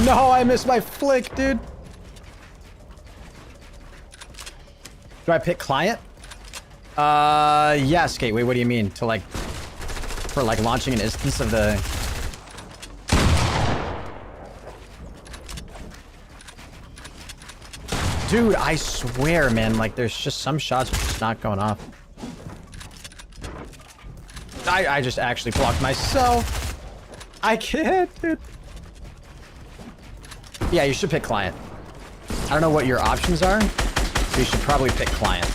No, I missed my flick, dude. Do I pick client? Yeah, Skate. Wait, what do you mean? To for launching an instance of the... Dude, I swear, man, there's just some shots just not going off. I just actually blocked myself. I can't, dude. Yeah, you should pick client. I don't know what your options are, but you should probably pick client.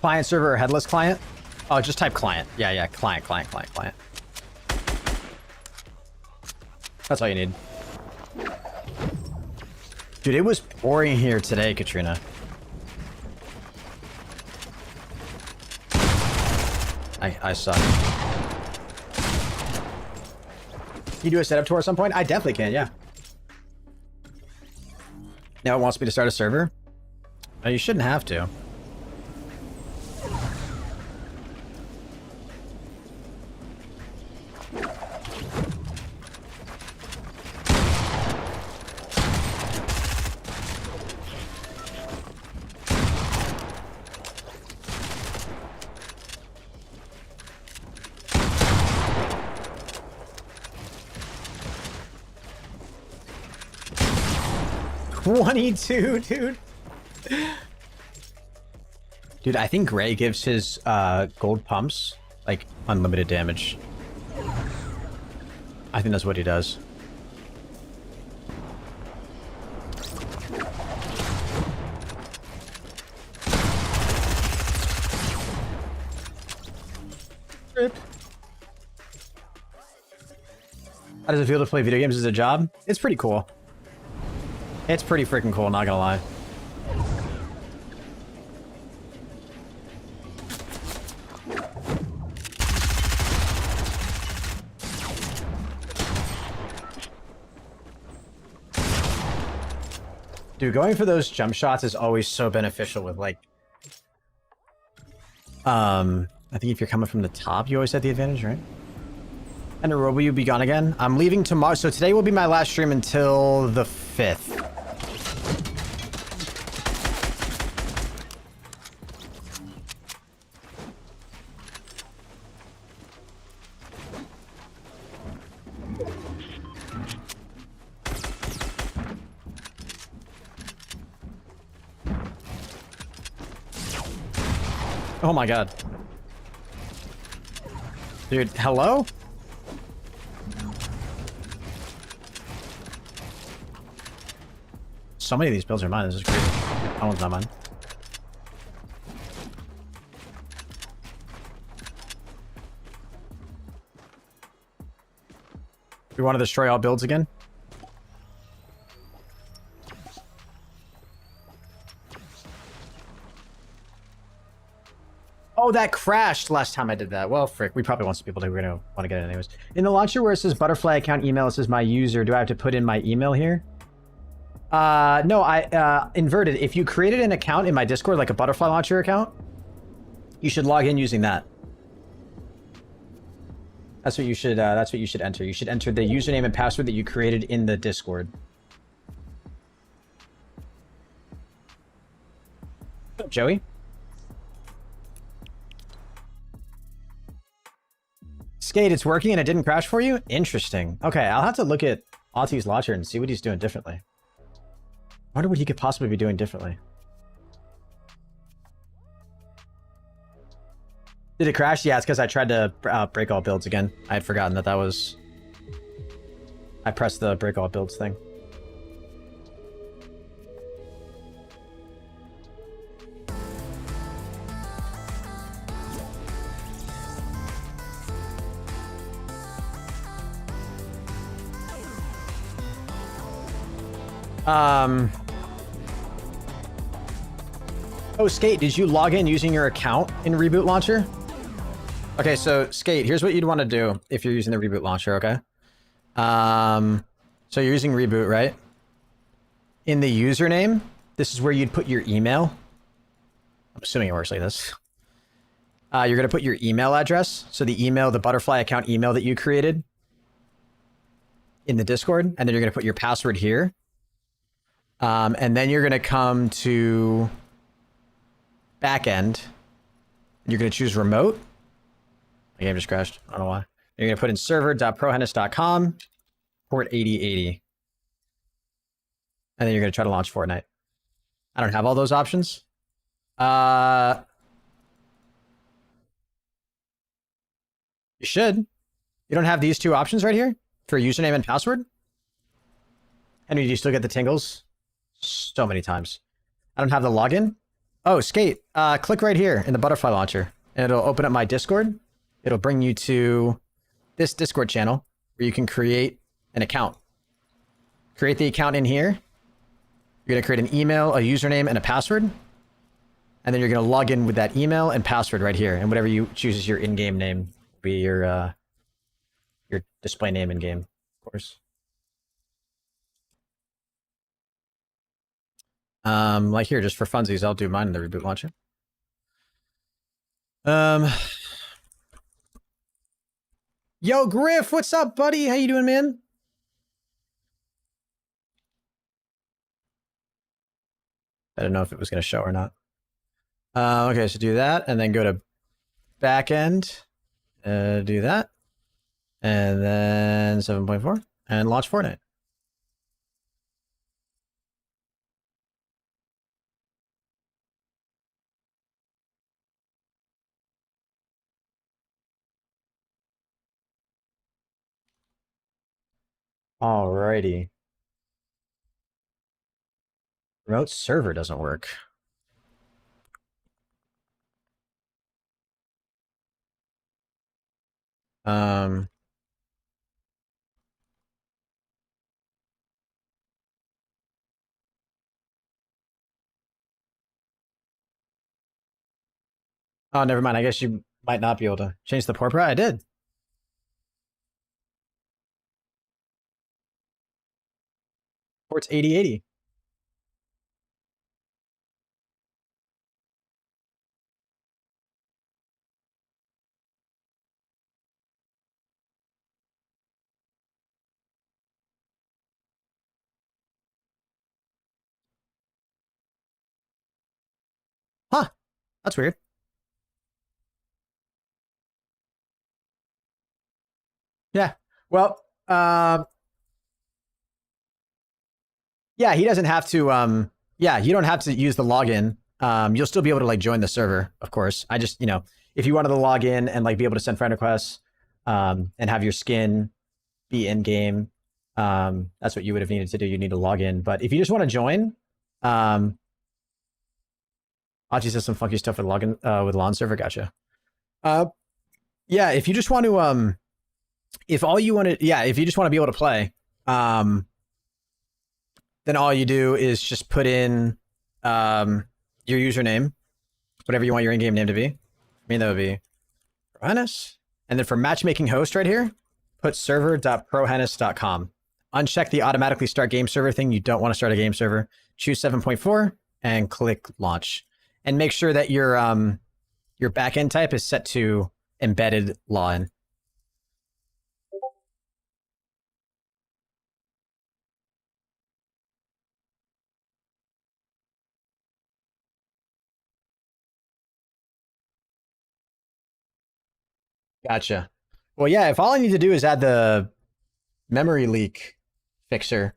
Client server or headless client? Oh, just type client. Yeah, client. That's all you need. Dude, it was pouring here today, Katrina. I suck. You do a setup tour at some point? I definitely can, yeah. Now it wants me to start a server? No, you shouldn't have to. $22, dude. Dude, I think Gray gives his gold pumps unlimited damage. I think that's what he does. Rip. How does it feel to play video games as a job? It's pretty cool. It's pretty freaking cool, not gonna lie. Dude, going for those jump shots is always so beneficial with I think if you're coming from the top, you always have the advantage, right? And will you be gone again? I'm leaving tomorrow, so today will be my last stream until the 5th. Oh my god. Dude, hello? So many of these builds are mine. This is crazy. That one's not mine. You want to destroy all builds again? Oh, that crashed last time I did that. Well, frick, we probably want some people to, we're gonna want to get it anyways. In the launcher where it says butterfly account email, it says my user. Do I have to put in my email here? No, I inverted. If you created an account in my Discord, like a butterfly launcher account, you should log in using that. That's what you should enter. You should enter the username and password that you created in the Discord. What's up, Joey? Skate, it's working and it didn't crash for you? Interesting. Okay, I'll have to look at Auntie's launcher and see what he's doing differently. I wonder what he could possibly be doing differently. Did it crash? Yeah, it's because I tried to break all builds again. I had forgotten that was... I pressed the break all builds thing. Oh, Skate, did you log in using your account in Reboot Launcher? Okay, so Skate, here's what you'd want to do if you're using the Reboot Launcher, okay? So you're using Reboot, right? In the username, this is where you'd put your email. I'm assuming it works like this. You're going to put your email address. So the email, the butterfly account email that you created in the Discord. And then you're going to put your password here. And then you're going to come to backend. You're going to choose remote. The game just crashed. I don't know why. You're going to put in server.prohenis.com, port 8080. And then you're going to try to launch Fortnite. I don't have all those options. You should. You don't have these two options right here for username and password? Henry, do you still get the tingles? So many times. I don't have the login. Oh, Skate. Click right here in the butterfly launcher, and it'll open up my Discord. It'll bring you to this Discord channel where you can create an account. Create the account in here. You're going to create an email, a username, and a password. And then you're going to log in with that email and password right here. And whatever you choose as your in-game name will be your display name in-game, of course. Like here, just for funsies, I'll do mine in the Reboot Launcher. Yo, Griff, what's up, buddy? How you doing, man? I don't know if it was going to show or not. Okay, so do that, and then go to backend. Do that. And then 7.4, and launch Fortnite. Alrighty. Remote server doesn't work. Oh, never mind. I guess you might not be able to change the port. I did. Port's 8080. Huh. That's weird. Yeah. Well, yeah, he doesn't have to, yeah, you don't have to use the login. You'll still be able to like join the server, of course. I just, if you wanted to log in and like be able to send friend requests, and have your skin be in game, that's what you would have needed to do. You need to log in. But if you just want to join, Achi says some funky stuff with login, with lawn server. Gotcha. Yeah, if you just want to, if all you want to, yeah, if you just want to be able to play, then all you do is just put in your username, whatever you want your in-game name to be. I mean, that would be ProHenis. And then for matchmaking host right here, put server.prohenis.com. Uncheck the automatically start game server thing. You don't want to start a game server. Choose 7.4 and click launch. And make sure that your backend type is set to embedded login. Gotcha. Well, yeah, if all I need to do is add the memory leak fixer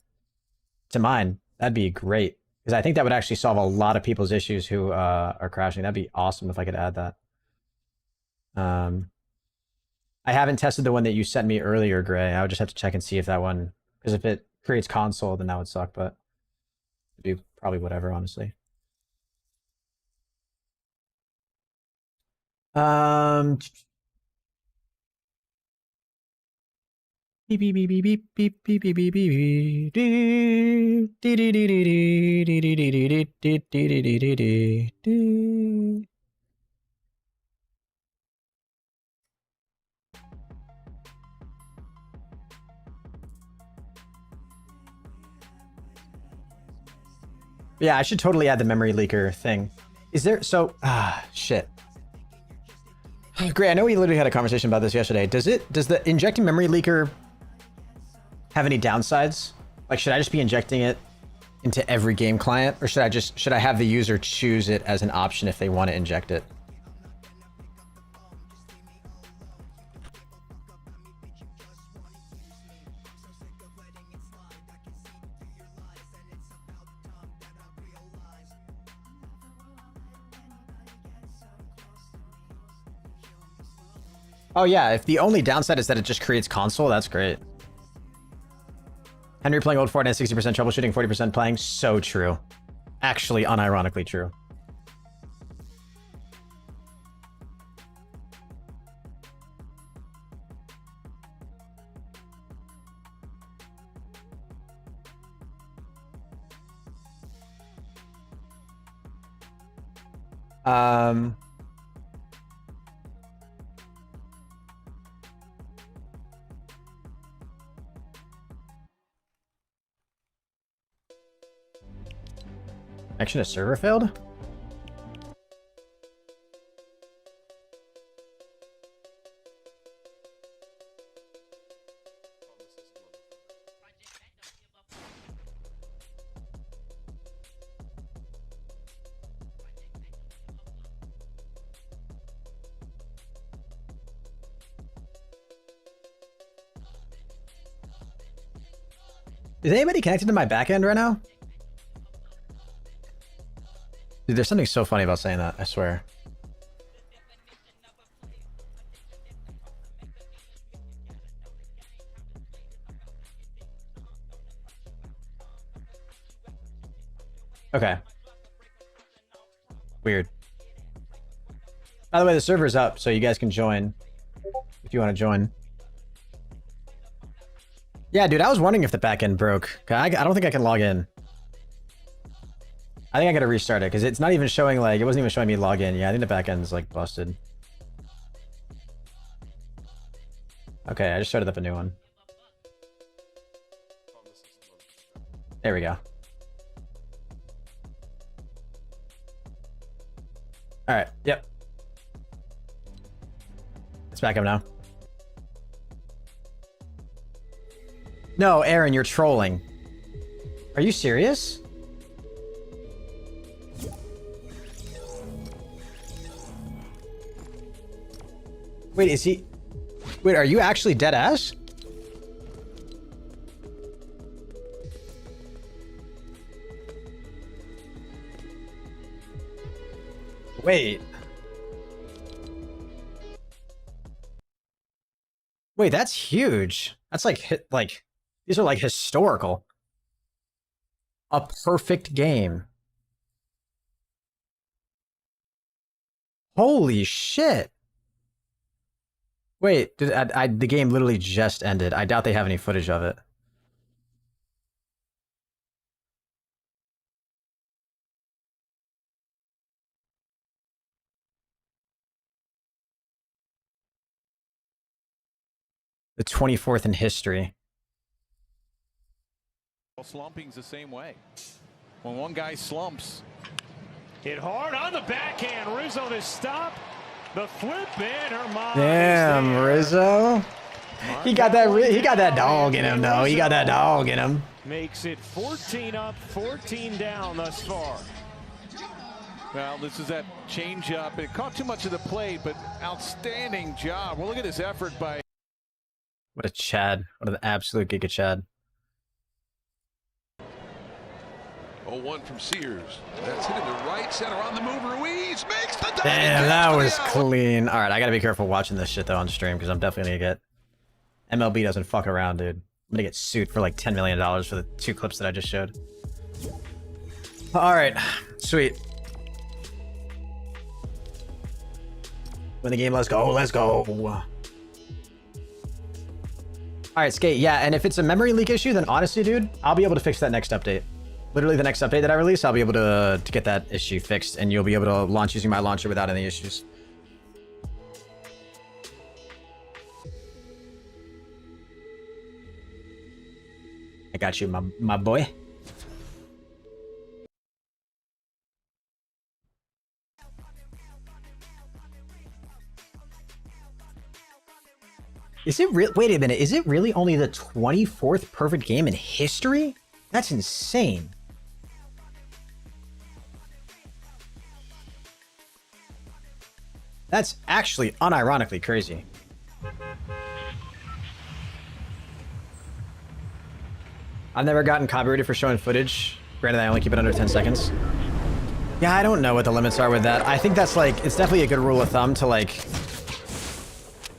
to mine, that'd be great. Because I think that would actually solve a lot of people's issues who are crashing. That'd be awesome if I could add that. I haven't tested the one that you sent me earlier, Gray. I would just have to check and see if that one, because if it creates console, then that would suck, but it'd be probably whatever, honestly. Beep beep beep beep beep beep beep beep beep beep. Do do do do do do do do do do do do do do. Yeah, I should totally add the memory leaker thing. Is there shit. Great, I know we literally had a conversation about this yesterday. Does the injecting memory leaker have any downsides? Like, should I just be injecting it into every game client, or should I have the user choose it as an option if they want to inject it? Oh yeah, if the only downside is that it just creates console, that's great. Henry playing old Fortnite, 60% troubleshooting, 40% playing. So true. Actually, unironically true. Connection to server failed? Is anybody connected to my backend right now? Dude, there's something so funny about saying that, I swear. Okay. Weird. By the way, the server's up, so you guys can join if you want to join. Yeah, dude, I was wondering if the backend broke. I don't think I can log in. I think I gotta restart it because it's not even showing, like, it wasn't even showing me log in. Yeah, I think the backend's like busted. Okay, I just started up a new one. There we go. All right. Yep. It's back up now. No, Aaron, you're trolling. Are you serious? Wait, is he... Wait, are you actually dead ass? Wait. Wait, that's huge. That's like these are like historical. A perfect game. Holy shit. Wait, the game literally just ended. I doubt they have any footage of it. The 24th in history. Slumping's the same way. When one guy slumps. Hit hard on the backhand. Rizzo to stop. The flip in. Damn, Rizzo. He got that dog in him, though. He got that dog in him. Makes it 14 up, 14 down thus far. Well, this is that change-up. It caught too much of the play, but outstanding job. Well, look at his effort by... What a Chad. What an absolute giga Chad. 0-1 from Sears. That's hit in the right center on the move. Ruiz makes the... Damn, that was clean. All right, I got to be careful watching this shit, though, on stream, because I'm definitely going to get... MLB doesn't fuck around, dude. I'm going to get sued for like $10 million for the 2 clips that I just showed. All right, sweet. Win the game, let's go, let's go. All right, Skate. Yeah, and if it's a memory leak issue, then honestly, dude, I'll be able to fix that next update. Literally the next update that I release, I'll be able to get that issue fixed, and you'll be able to launch using my launcher without any issues. I got you, my boy. Is it real? Wait a minute. Is it really only the 24th perfect game in history? That's insane. That's actually unironically crazy. I've never gotten copyrighted for showing footage. Granted, I only keep it under 10 seconds. Yeah, I don't know what the limits are with that. I think that's like, it's definitely a good rule of thumb to like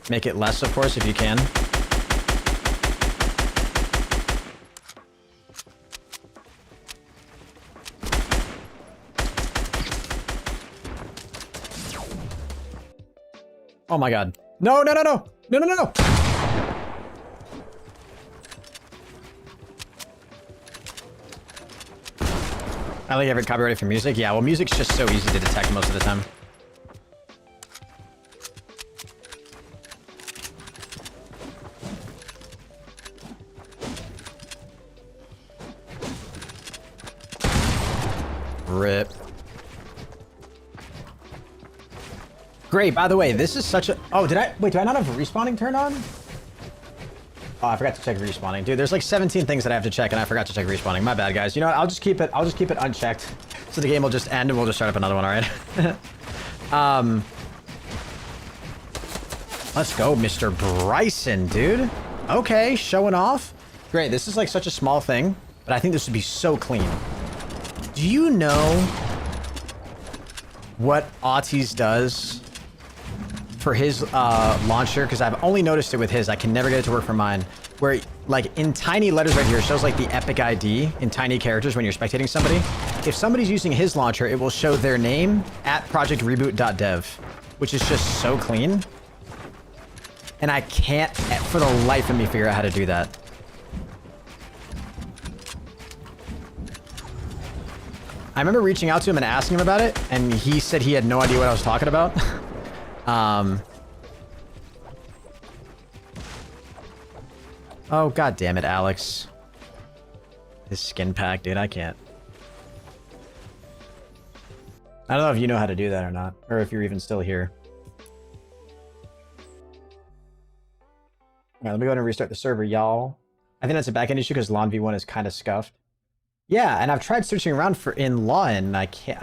make it less, of course, if you can. Oh my god. No, no, no, no! No, no, no, no! I like having copyrighted for music. Yeah, well, music's just so easy to detect most of the time. Rip. Great, by the way, this is such a... Oh, did I... Wait, do I not have respawning turned on? Oh, I forgot to check respawning. Dude, there's like 17 things that I have to check, and I forgot to check respawning. My bad, guys. You know what? I'll just keep it unchecked. So the game will just end, and we'll just start up another one, alright? Let's go, Mr. Bryson, dude. Okay, showing off. Great, this is like such a small thing, but I think this would be so clean. Do you know what Autis does for his launcher? Because I've only noticed it with his. I can never get it to work for mine. Where, like, in tiny letters right here, it shows, like, the epic ID in tiny characters when you're spectating somebody. If somebody's using his launcher, it will show their name at projectreboot.dev, which is just so clean. And I can't, for the life of me, figure out how to do that. I remember reaching out to him and asking him about it, and he said he had no idea what I was talking about. Oh, god damn it, Alex. This skin pack, dude, I can't. I don't know if you know how to do that or not, or if you're even still here. Alright, let me go ahead and restart the server, y'all. I think that's a backend issue because Lawn V1 is kind of scuffed. Yeah, and I've tried searching around for in law, and I can't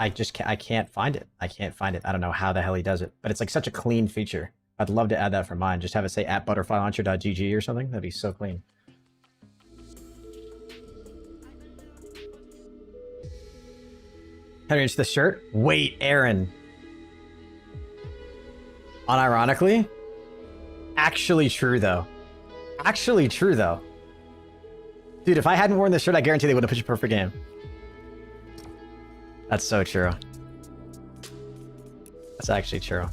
find it. I can't find it. I don't know how the hell he does it, but it's like such a clean feature. I'd love to add that for mine. Just have it say at butterflylauncher.gg or something. That'd be so clean. How do you inch the shirt? Wait, Aaron. Unironically? Actually true, though. Actually true, though. Dude, if I hadn't worn this shirt, I guarantee they would have put you perfect game. That's so true. That's actually true.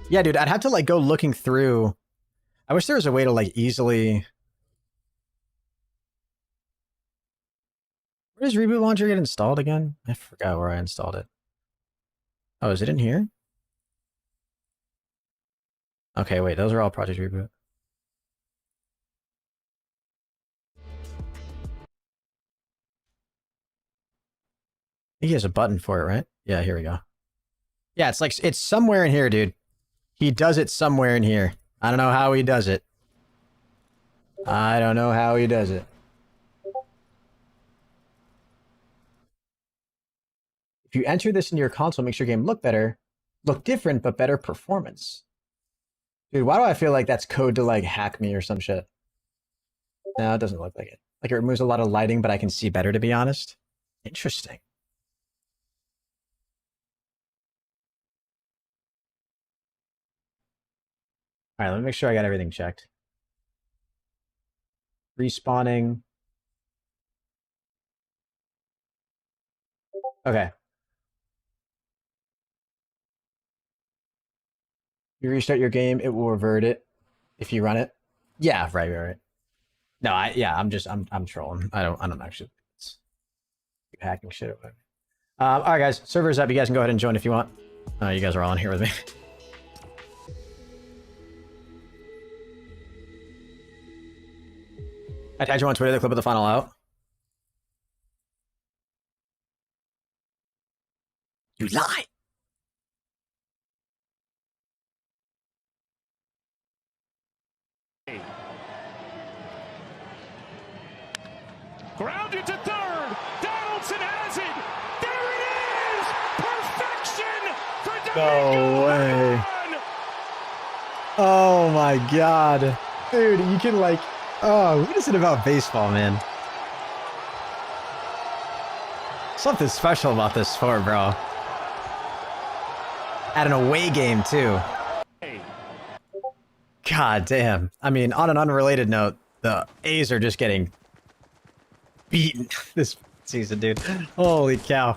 Yeah, dude, I'd have to, like, go looking through. I wish there was a way to, like, easily... Where does Reboot Launcher get installed again? I forgot where I installed it. Oh, is it in here? Okay, wait, those are all Project Reboot. I think he has a button for it, right? Yeah, here we go. Yeah, it's like, it's somewhere in here, dude. He does it somewhere in here. I don't know how he does it. I don't know how he does it. If you enter this into your console, makes your game look different, but better performance. Dude, why do I feel like that's code to, like, hack me or some shit? No, it doesn't look like it. Like, it removes a lot of lighting, but I can see better, to be honest. Interesting. All right, let me make sure I got everything checked. Respawning. Okay. You restart your game, it will revert it if you run it. Yeah, right. No, I'm trolling. I don't actually. It's hacking shit or whatever. All right, guys, server's up. You guys can go ahead and join if you want. You guys are all in here with me. I tagged you on Twitter, the clip of the final out. You lie. Grounded to third. Donaldson has it. There it is. Perfection for No way. Oh my god. Dude, you can like... Oh, what is it about baseball, man? Something special about this sport, bro. At an away game, too. God damn. I mean, on an unrelated note, the A's are just getting beaten this season, dude. Holy cow.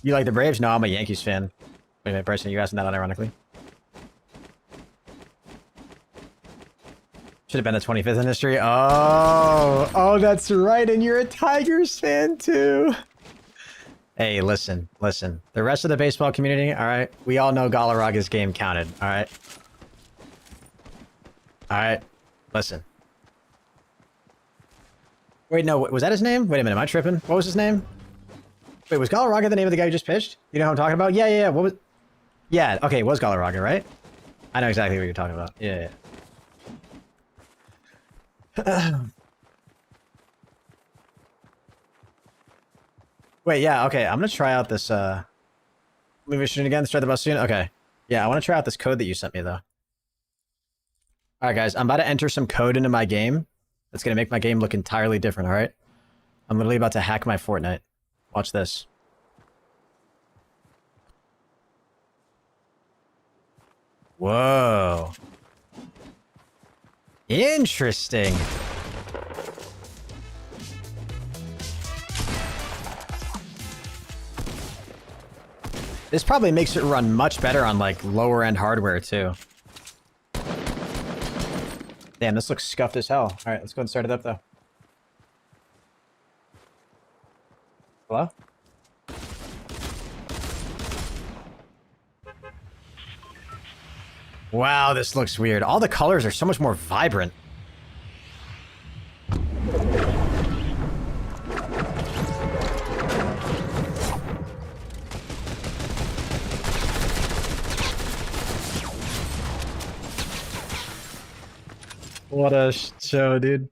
You like the Braves? No, I'm a Yankees fan. Wait a minute, Bryson, you asking that unironically? Should have been the 25th in history. Oh, that's right. And you're a Tigers fan, too. Hey, listen. The rest of the baseball community, all right? We all know Galarraga's game counted, all right? All right, listen. Wait, no, was that his name? Wait a minute, am I tripping? What was his name? Wait, was Galarraga the name of the guy who just pitched? You know who I'm talking about? Yeah. What was... Yeah, okay, it was Galarraga, right? I know exactly what you're talking about. Yeah. Wait, yeah, okay, I'm gonna try out this, movie shooting again, start the bus soon? Okay. Yeah, I want to try out this code that you sent me, though. Alright, guys, I'm about to enter some code into my game. That's gonna make my game look entirely different, alright? I'm literally about to hack my Fortnite. Watch this. Whoa. Interesting. This probably makes it run much better on, like, lower-end hardware, too. Damn, this looks scuffed as hell. Alright, let's go and start it up, though. Hello? Wow, this looks weird. All the colors are so much more vibrant. What a show, dude.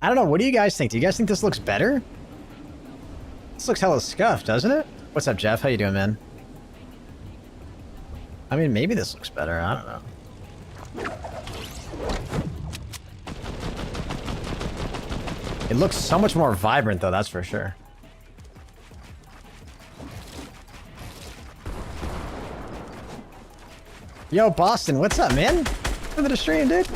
I don't know, what do you guys think? Do you guys think this looks better? This looks hella scuffed, doesn't it? What's up, Jeff? How you doing, man? I mean, maybe this looks better. I don't know. It looks so much more vibrant, though, that's for sure. Yo, Boston, what's up, man? Welcome to the stream, dude.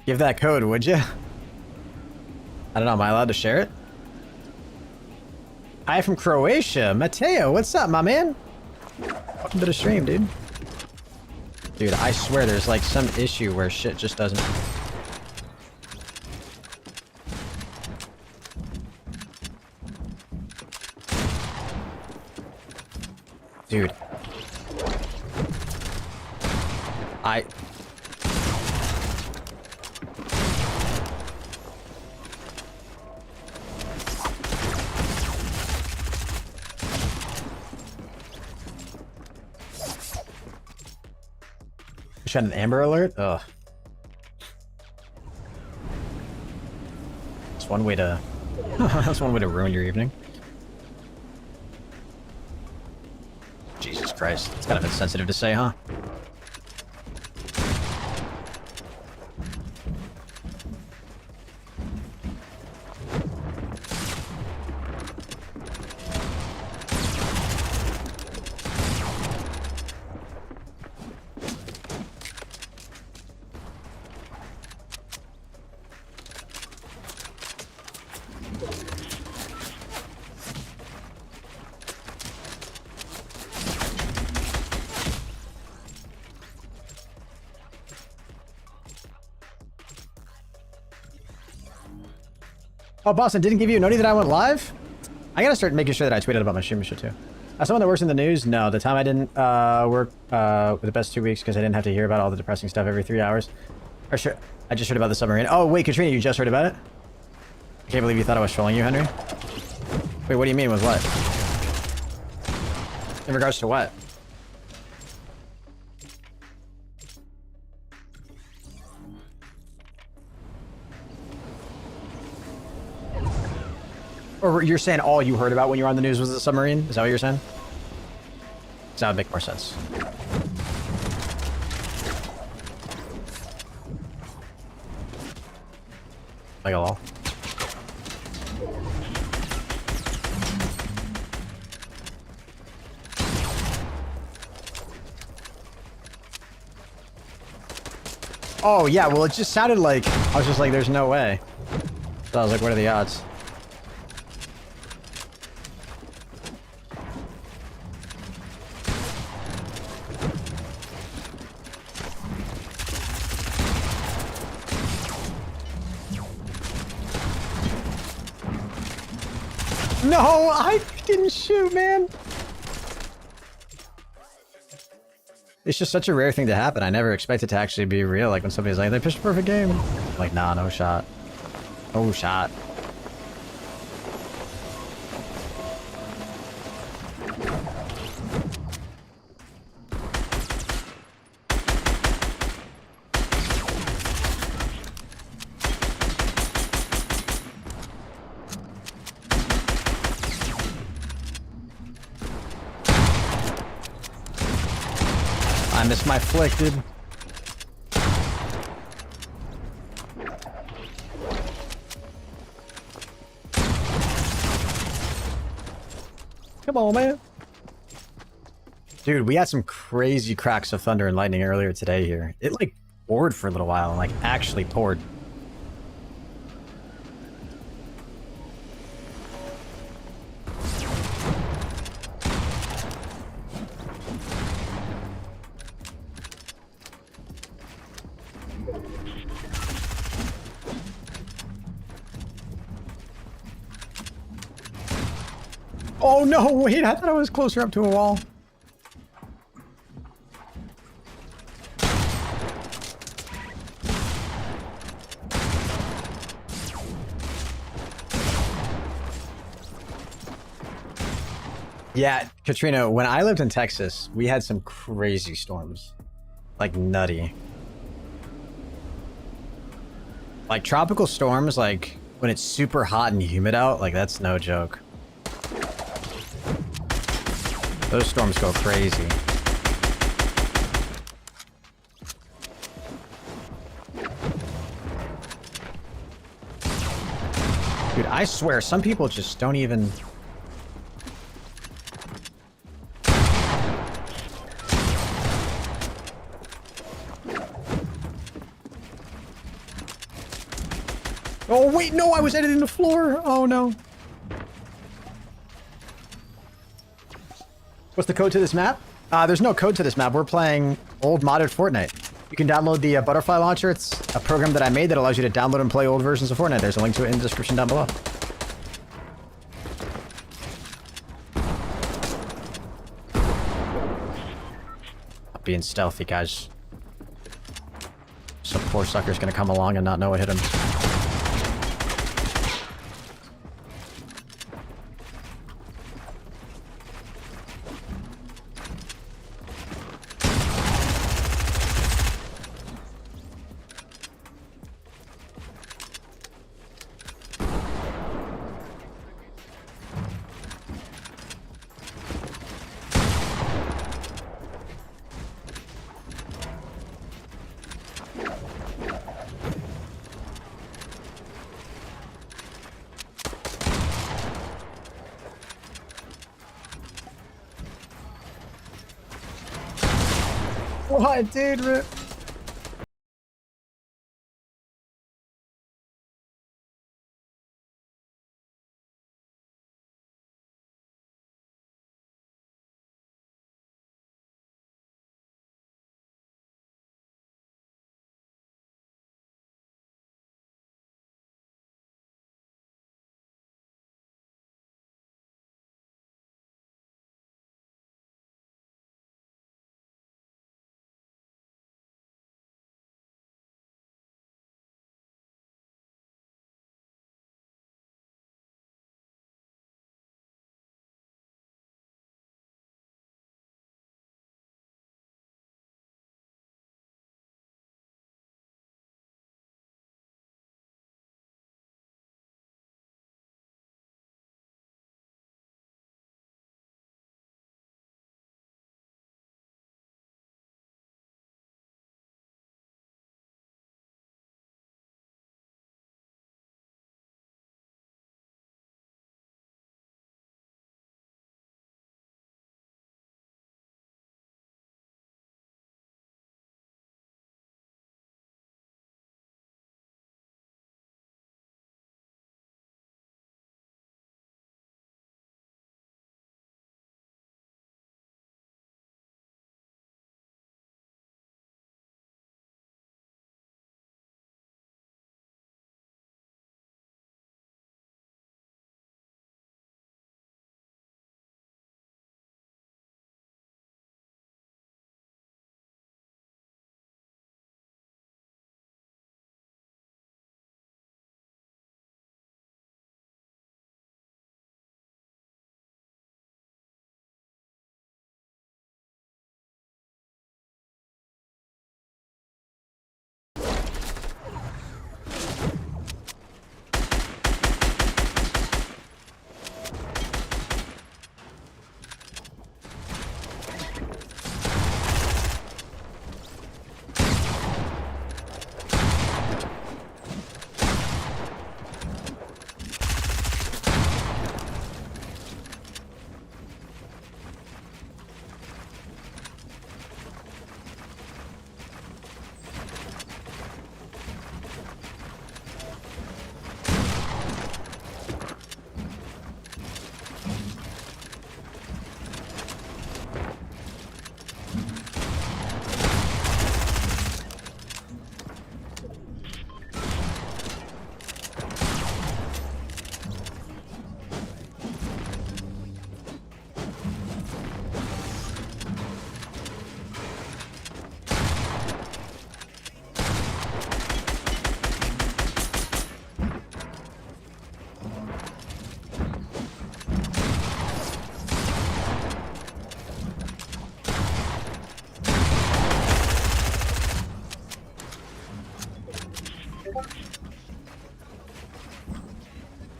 Give that code, would you? I don't know, am I allowed to share it? Hi from Croatia. Mateo, what's up, my man? Welcome to the stream, dude. Dude, I swear there's like some issue where shit just doesn't... Dude. Just had an Amber Alert? Ugh. That's one way to... That's one way to ruin your evening. Jesus Christ. It's kind of insensitive to say, huh? Oh, Boston didn't give you a notice that I went live? I gotta start making sure that I tweeted about my stream shit too. As someone that works in the news, no. The time I didn't work for the best 2 weeks because I didn't have to hear about all the depressing stuff every 3 hours. Or sure, I just heard about the submarine. Oh, wait, Katrina, you just heard about it? I can't believe you thought I was trolling you, Henry. Wait, what do you mean with what? In regards to what? Or you're saying all you heard about when you were on the news was the submarine? Is that what you're saying? That would make more sense. Like a lol. Oh, yeah, well, it just sounded like... I was just like, there's no way. So I was like, what are the odds? No, I didn't shoot, man. It's just such a rare thing to happen. I never expect it to actually be real. Like when somebody's like, they pitched a perfect game. I'm like, nah, no shot. No shot. I missed my flick, dude. Come on, man. Dude, we had some crazy cracks of thunder and lightning earlier today here. It, like, poured for a little while and, like, actually poured. Oh no, wait, I thought I was closer up to a wall. Yeah, Katrina, when I lived in Texas, we had some crazy storms. Like nutty. Like tropical storms, like when it's super hot and humid out, like that's no joke. Those storms go crazy. Dude, I swear, some people just don't even... Oh, wait, no, I was editing the floor. Oh, no. What's the code to this map? There's no code to this map. We're playing old modded Fortnite. You can download the Butterfly Launcher. It's a program that I made that allows you to download and play old versions of Fortnite. There's a link to it in the description down below. I'm being stealthy, guys. Some poor sucker's gonna come along and not know what hit him. What, dude?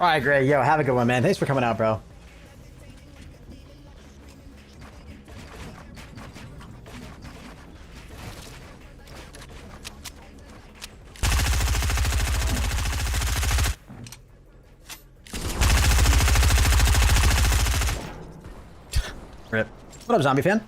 All right, Gray. Yo, have a good one, man. Thanks for coming out, bro. Rip. What up, zombie fan?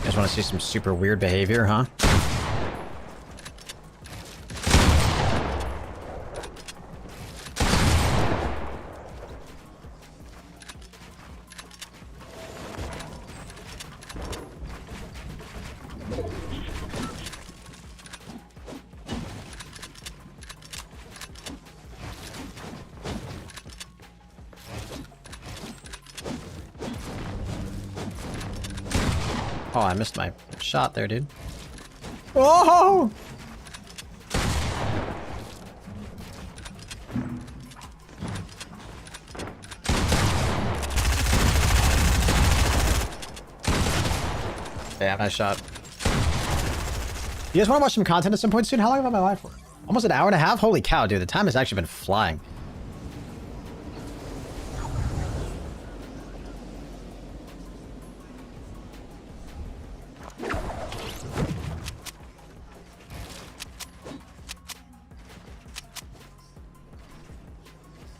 You guys want to see some super weird behavior, huh? Oh, I missed my shot there, dude. Oh! Yeah, nice shot. You guys want to watch some content at some point soon? How long have I been live for? Almost an hour and a half? Holy cow, dude. The time has actually been flying.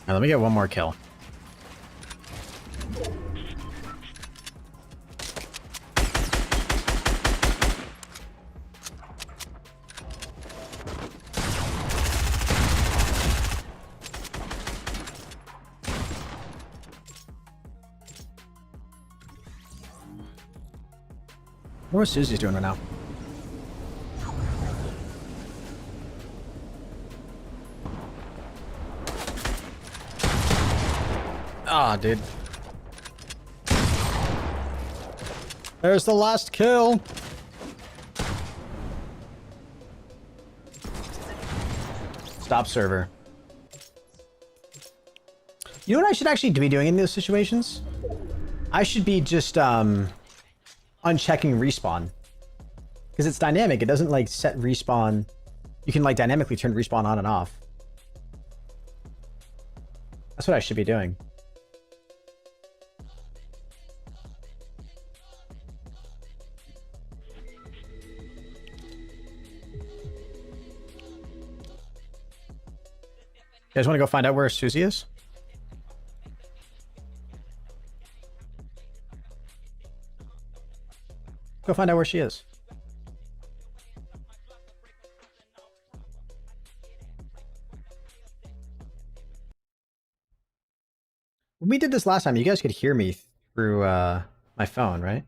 Now, let me get one more kill. What was Susie's doing right now? Ah, dude. There's the last kill. Stop server. You know what I should actually be doing in those situations? I should be just unchecking respawn. Because it's dynamic. It doesn't like set respawn. You can like dynamically turn respawn on and off. That's what I should be doing. You guys want to go find out where Susie is? Go find out where she is. When we did this last time, you guys could hear me through my phone, right?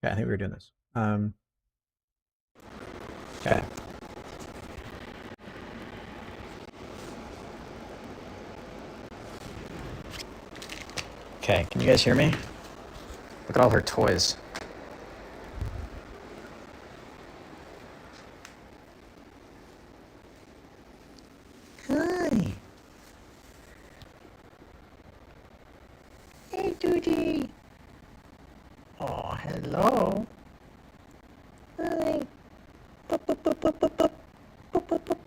Yeah, I think we were doing this. Okay. Okay, can you guys hear me? Look at all her toys. Hi. Hey, Duty. Oh, hello. Hi. Bup, bup, bup, bup, bup, bup. Bup, bup, bup.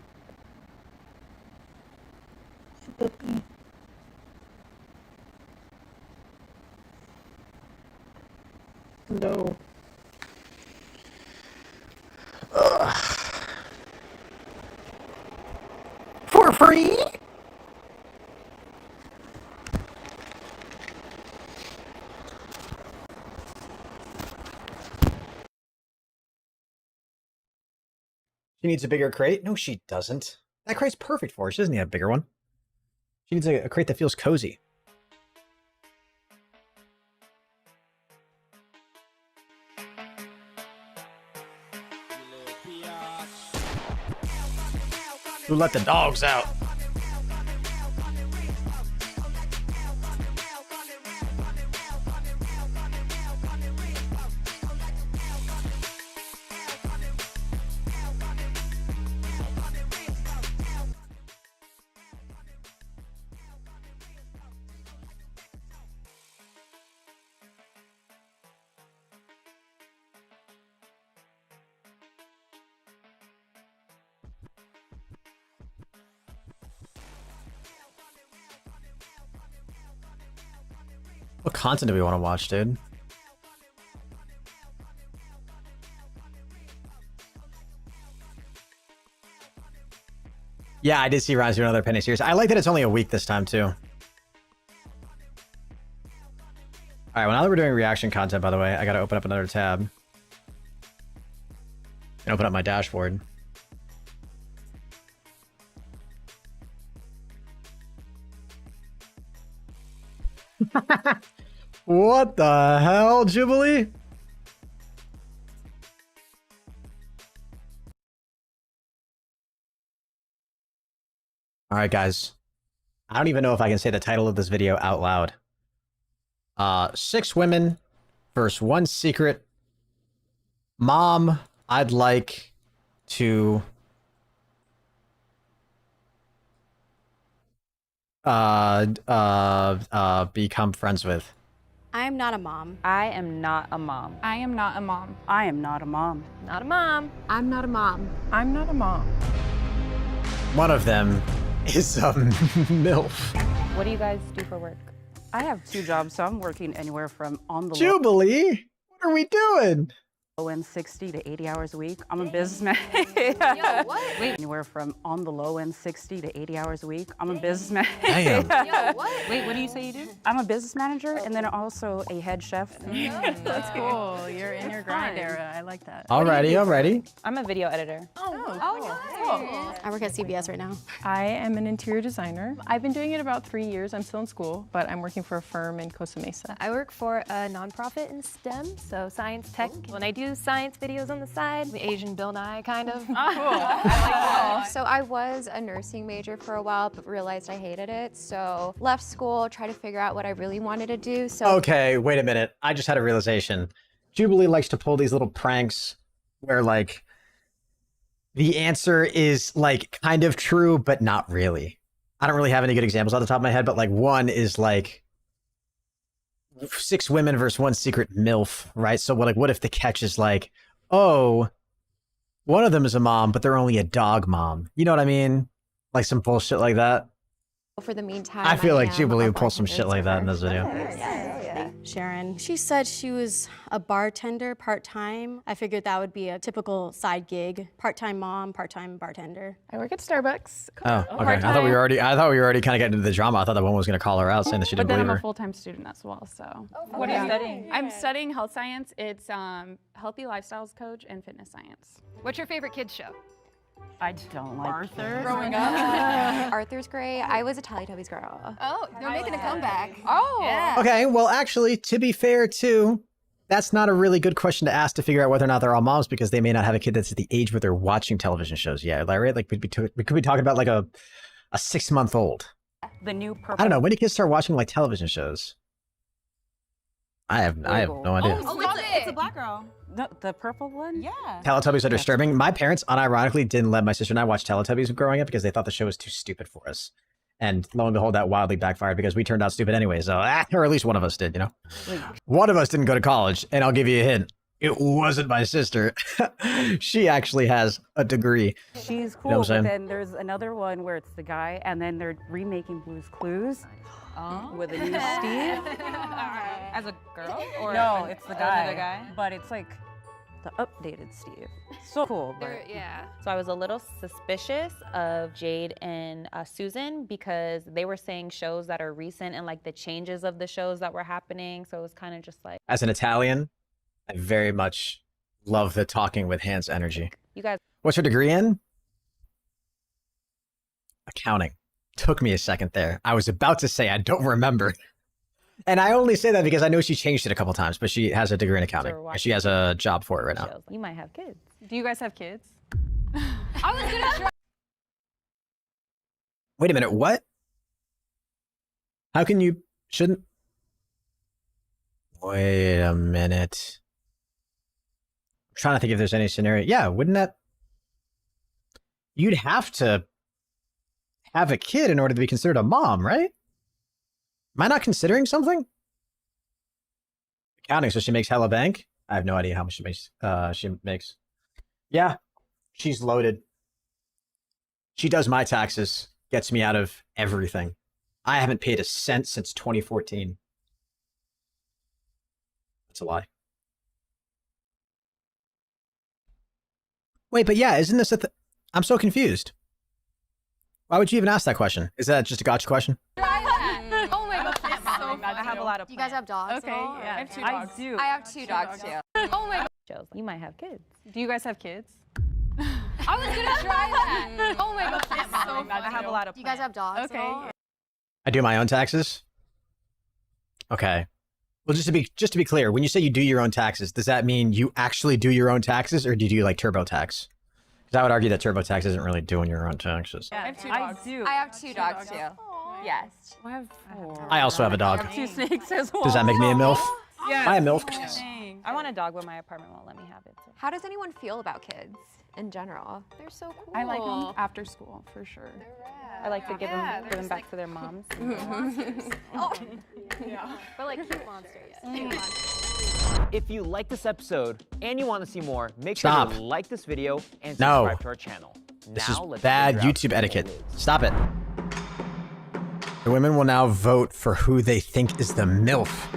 Buppy. Hello. For free? She needs a bigger crate? No, she doesn't. That crate's perfect for her. She doesn't need a bigger one. She needs a crate that feels cozy. Who let the dogs out? What content do we want to watch, dude? Yeah, I did see Rise doing another Penny series. I like that it's only a week this time, too. All right, well, now that we're doing reaction content, by the way, I got to open up another tab. And open up my dashboard. What the hell, Jubilee? All right, guys. I don't even know if I can say the title of this video out loud. 6 women versus 1 secret. Mom, I'd like to become friends with. I am not a mom. I am not a mom. I am not a mom. I am not a mom. Not a mom. I'm not a mom. I'm not a mom. One of them is a MILF. What do you guys do for work? I have 2 jobs, so I'm working anywhere from on the Jubilee, what are we doing? low end 60 to 80 hours a week. I'm a businessman. Yo, what? Wait, anywhere from on the low end 60 to 80 hours a week. I'm a businessman. Damn. Yo, what? Wait, what do you say you do? I'm a business manager and then also a head chef. That's cool. You're in your grind era. I like that. Alrighty. I'm a video editor. I work at CBS right now. I am an interior designer. I've been doing it about 3 years. I'm still in school, but I'm working for a firm in Costa Mesa. I work for a nonprofit in STEM, so science tech. When I do science videos on the side, the Asian Bill Nye, kind of. Cool. I like So I was a nursing major for a while, but realized I hated it. So left school, tried to figure out what I really wanted to do. So Okay, wait a minute. I just had a realization. Jubilee likes to pull these little pranks where, like, the answer is, like, kind of true, but not really. I don't really have any good examples off the top of my head, but, like, one is, like, 6 women versus 1 secret MILF, right? So, what if the catch is, like, oh, one of them is a mom, but they're only a dog mom. You know what I mean? Like, some bullshit like that. for the meantime, I feel like am Jubilee a would pull some shit like that in this video. Sharon. She said she was a bartender part-time. I figured that would be a typical side gig. Part-time mom, part-time bartender. I work at Starbucks. Oh, okay. I thought we were already kind of getting into the drama. I thought that one was going to call her out saying that she didn't But then believe I'm her. a full-time student as well, so. What are you studying? I'm studying health science. It's healthy lifestyles coach and fitness science. What's your favorite kids show? I don't like Arthur. Growing Arthur's great. I was a Teletubbies girl. Oh, they're making a comeback. Oh. Yeah. Okay, well, actually, to be fair, too, that's not a really good question to ask to figure out whether or not they're all moms, because they may not have a kid that's at the age where they're watching television shows yet, right? Like, we could be talking about, like, a 6-month-old. the new purple. I don't know. When do kids start watching, like, television shows? I have no idea. It's a black girl. No, the purple one? Yeah. Teletubbies are disturbing. My parents, unironically, didn't let my sister and I watch Teletubbies growing up because they thought the show was too stupid for us. And lo and behold, that wildly backfired because we turned out stupid anyway. So, or at least one of us did, you know? One of us didn't go to college, and I'll give you a hint. It wasn't my sister. She actually has a degree. She's cool, You know what I'm saying? but then there's another one where it's the guy, and then they're remaking Blue's Clues with a new Steve. As a girl? Or No, it's the guy. Another guy? But it's like the updated Steve. So cool. But Yeah. So I was a little suspicious of Jade and Susan because they were saying shows that are recent and like the changes of the shows that were happening. So it was kind of just like, As an Italian, I very much love the talking with hands energy. you guys. What's her degree in? Accounting. Took me a second there. I was about to say I don't remember. And I only say that because I know she changed it a couple times, but she has a degree in accounting. And she has a job for it right now. Shows. You might have kids. Do you guys have kids? I was gonna try. Wait a minute, what? How can you... Shouldn't... Wait a minute. I'm trying to think if there's any scenario. Yeah, wouldn't that... You'd have to have a kid in order to be considered a mom, right? Am I not considering something? Accounting, so she makes hella bank? I have no idea how much she makes. Yeah, she's loaded. She does my taxes, gets me out of everything. I haven't paid a cent since 2014. It's a lie. Wait, but yeah, isn't this I'm so confused. Why would you even ask that question? Is that just a gotcha question? Oh my god, I have a lot of Do you guys have dogs? Okay, at all? yeah. I have 2 I dogs. do. I have two dogs too. Oh my god. Shows. You might have kids. Do you guys have kids? I was gonna try that. Oh my god. I have a lot of Do you guys have dogs? Okay. At all? I do my own taxes. Okay. Well, just to be clear, when you say you do your own taxes, does that mean you actually do your own taxes, or do you do like TurboTax? Because I would argue that TurboTax isn't really doing your own taxes. Yeah, I have 2 dogs. I do. I have two dogs too. Yes. I have 4. I also have a dog. I have 2 snakes as well. Does that make me a MILF? Yeah. I am MILF. I want a dog, but my apartment won't let me have it. So. How does anyone feel about kids in general? They're so cool. I like them after school, for sure. I like to give them back to their moms. But like cute monsters. If you like this episode and you want to see more, make sure Stop. to like this video and No. subscribe to our channel. This Now, is let's bad figure out YouTube who etiquette. lives. Stop it. The women will now vote for who they think is the MILF.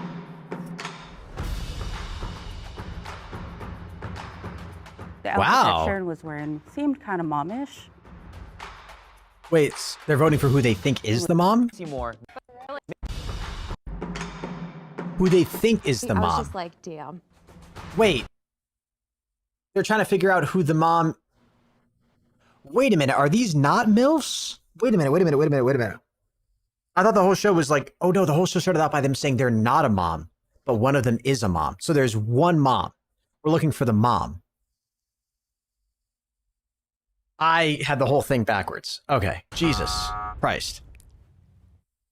The outfit Wow. that Sharon was wearing seemed kind of momish. Wait, they're voting for who they think is the mom? See more. Who they think is the I was mom? just like, damn. Wait. They're trying to figure out who the mom... Wait a minute, are these not MILFs? Wait a minute. I thought the whole show was like, oh no, the whole show started out by them saying they're not a mom, but one of them is a mom. So there's one mom. We're looking for the mom. I had the whole thing backwards. Okay, Jesus Christ.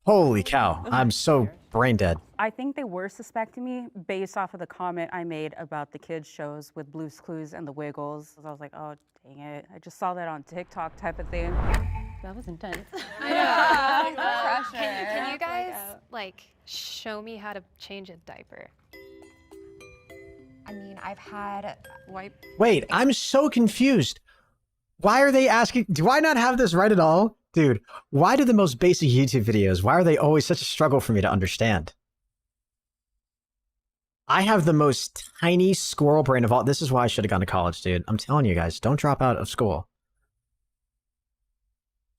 Holy cow, I'm so brain dead. I think they were suspecting me based off of the comment I made about the kids' shows with Blue's Clues and the Wiggles. I was like, oh, dang it. I just saw that on TikTok type of thing. That was intense. Can you guys like show me how to change a diaper? I mean, I've had Wait, I'm so confused. Why are they asking? Do I not have this right at all? Dude, why do the most basic YouTube videos, why are they always such a struggle for me to understand? I have the most tiny squirrel brain of all. This is why I should have gone to college, dude. I'm telling you guys, don't drop out of school.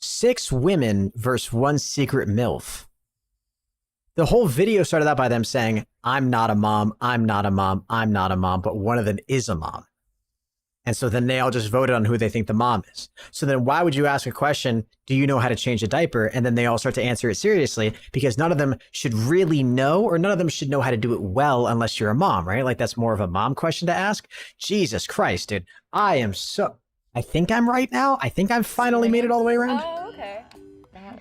6 women versus 1 secret MILF. The whole video started out by them saying, I'm not a mom, I'm not a mom, I'm not a mom, but one of them is a mom. And so then they all just voted on who they think the mom is. So then why would you ask a question, do you know how to change a diaper? And then they all start to answer it seriously because none of them should really know, or none of them should know how to do it well unless you're a mom, right? Like that's more of a mom question to ask. Jesus Christ, dude. I think I'm right now. I think I've finally made it all the way around. Oh, okay.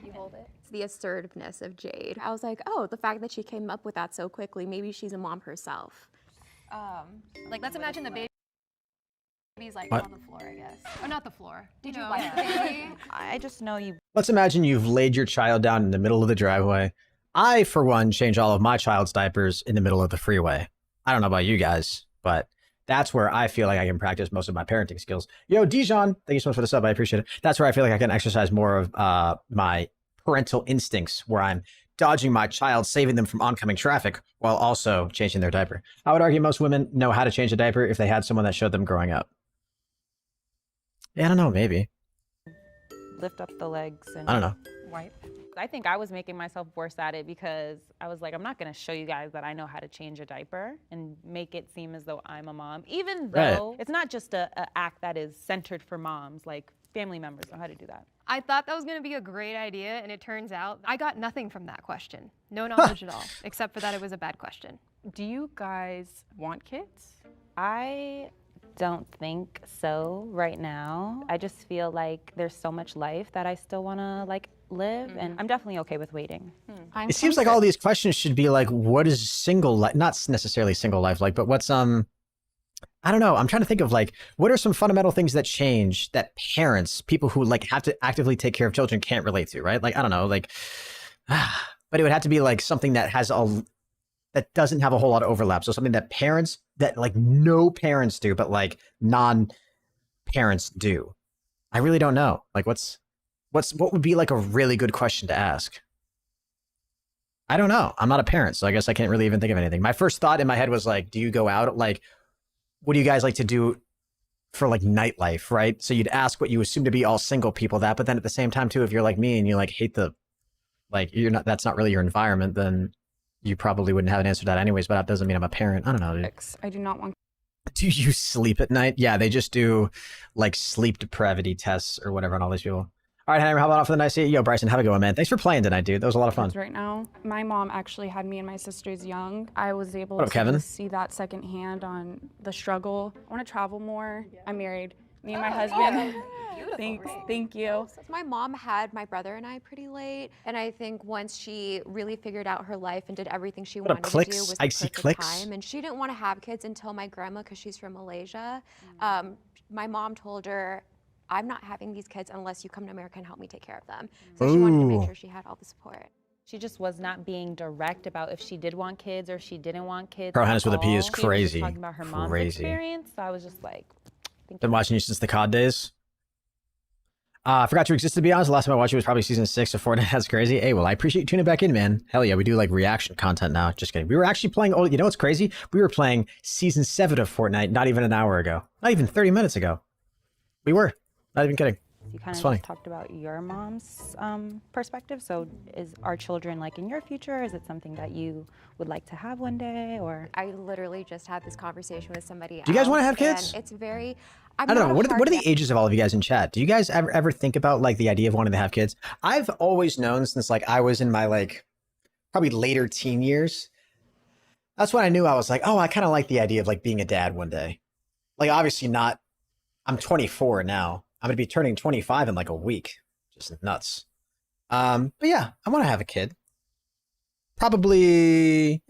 You hold it. It's the assertiveness of Jade. I was like, oh, the fact that she came up with that so quickly, maybe she's a mom herself. Like let's imagine the baby's like What? on the floor, I guess. Oh, not the floor. Did you know, wipe the baby? I just know you. Let's imagine you've laid your child down in the middle of the driveway. I, for one, change all of my child's diapers in the middle of the freeway. I don't know about you guys, but that's where I feel like I can practice most of my parenting skills. Yo, Dijon, thank you so much for the sub. I appreciate it. That's where I feel like I can exercise more of my parental instincts, where I'm dodging my child, saving them from oncoming traffic, while also changing their diaper. I would argue most women know how to change a diaper if they had someone that showed them growing up. Yeah, I don't know, maybe. Lift up the legs and I don't know. wipe. I think I was making myself worse at it because I was like, I'm not going to show you guys that I know how to change a diaper and make it seem as though I'm a mom, even though it's not just a act that is centered for moms. Like family members know how to do that. I thought that was going to be a great idea, and it turns out I got nothing from that question. No knowledge at all, except for that it was a bad question. Do you guys want kids? I don't think so right now. I just feel like there's so much life that I still want to like live, and I'm definitely okay with waiting. It seems like all these questions should be like, what is single life? Not necessarily single life like, but what's I don't know. I'm trying to think of like, what are some fundamental things that change that parents, people who like have to actively take care of children can't relate to, right? Like, I don't know, like, but it would have to be like something that has that doesn't have a whole lot of overlap. So something that parents, that like no parents do, but like non-parents do. I really don't know. Like what would be like a really good question to ask? I don't know. I'm not a parent, so I guess I can't really even think of anything. My first thought in my head was like, do you go out? Like, what do you guys like to do for like nightlife, right? So you'd ask what you assume to be all single people that, but then at the same time too, if you're like me and you like hate the, like you're not, that's not really your environment, then you probably wouldn't have an answer to that anyways, but that doesn't mean I'm a parent. I don't know, dude. I do not want. Do you sleep at night? Yeah, they just do like sleep depravity tests or whatever on all these people. All right, Henry, how about off for the night seat? Yo, Bryson, have a good one, man. Thanks for playing tonight, dude. That was a lot of fun. Right now, my mom actually had me and my sisters young. I was able What up, to Kevin? just see that secondhand on the struggle. I want to travel more. I'm married. Me and my husband. Thanks. Thank you. My mom had my brother and I pretty late, and I think once she really figured out her life and did everything she What up, wanted to Clicks? do was I the see perfect Clicks. time. And she didn't want to have kids until my grandma, because she's from Malaysia. My mom told her, I'm not having these kids unless you come to America and help me take care of them. So she wanted to make sure she had all the support. She just was not being direct about if she did want kids or she didn't want kids. ProHenis with a P is She was just crazy. talking about her mom's Crazy. experience. So I was just like, Been watching you since the COD days. I forgot you existed, to be honest. The last time I watched you was probably season 6 of Fortnite. That's crazy. Hey, well, I appreciate you tuning back in, man. Hell yeah, we do like reaction content now. Just kidding. We were actually playing, oh, you know what's crazy? We were playing season 7 of Fortnite not even an hour ago. Not even 30 minutes ago. We were. Not even kidding. you kind It's of funny. just talked about your mom's perspective. So is our children like in your future? Is it something that you would like to have one day, or? I literally just had this conversation with somebody Do you guys else, wanna have and kids? it's very, I don't know. What are the ages of all of you guys in chat? Do you guys ever think about like the idea of wanting to have kids? I've always known since like I was in my like probably later teen years. That's when I knew I was like, oh, I kind of like the idea of like being a dad one day. Like obviously not. I'm 24 now. I'm gonna be turning 25 in like a week. Just nuts. But yeah, I want to have a kid. Probably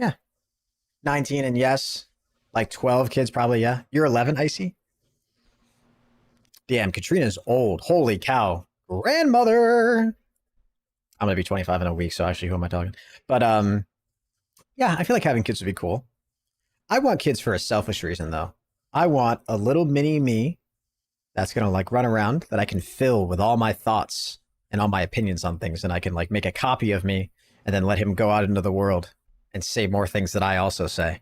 19 and yes, like 12 kids probably. Yeah, you're 11, Icy. Damn, Katrina's old. Holy cow. Grandmother. I'm going to be 25 in a week, so actually, who am I talking? But, yeah, I feel like having kids would be cool. I want kids for a selfish reason, though. I want a little mini me that's going to, like, run around that I can fill with all my thoughts and all my opinions on things, and I can, like, make a copy of me and then let him go out into the world and say more things that I also say.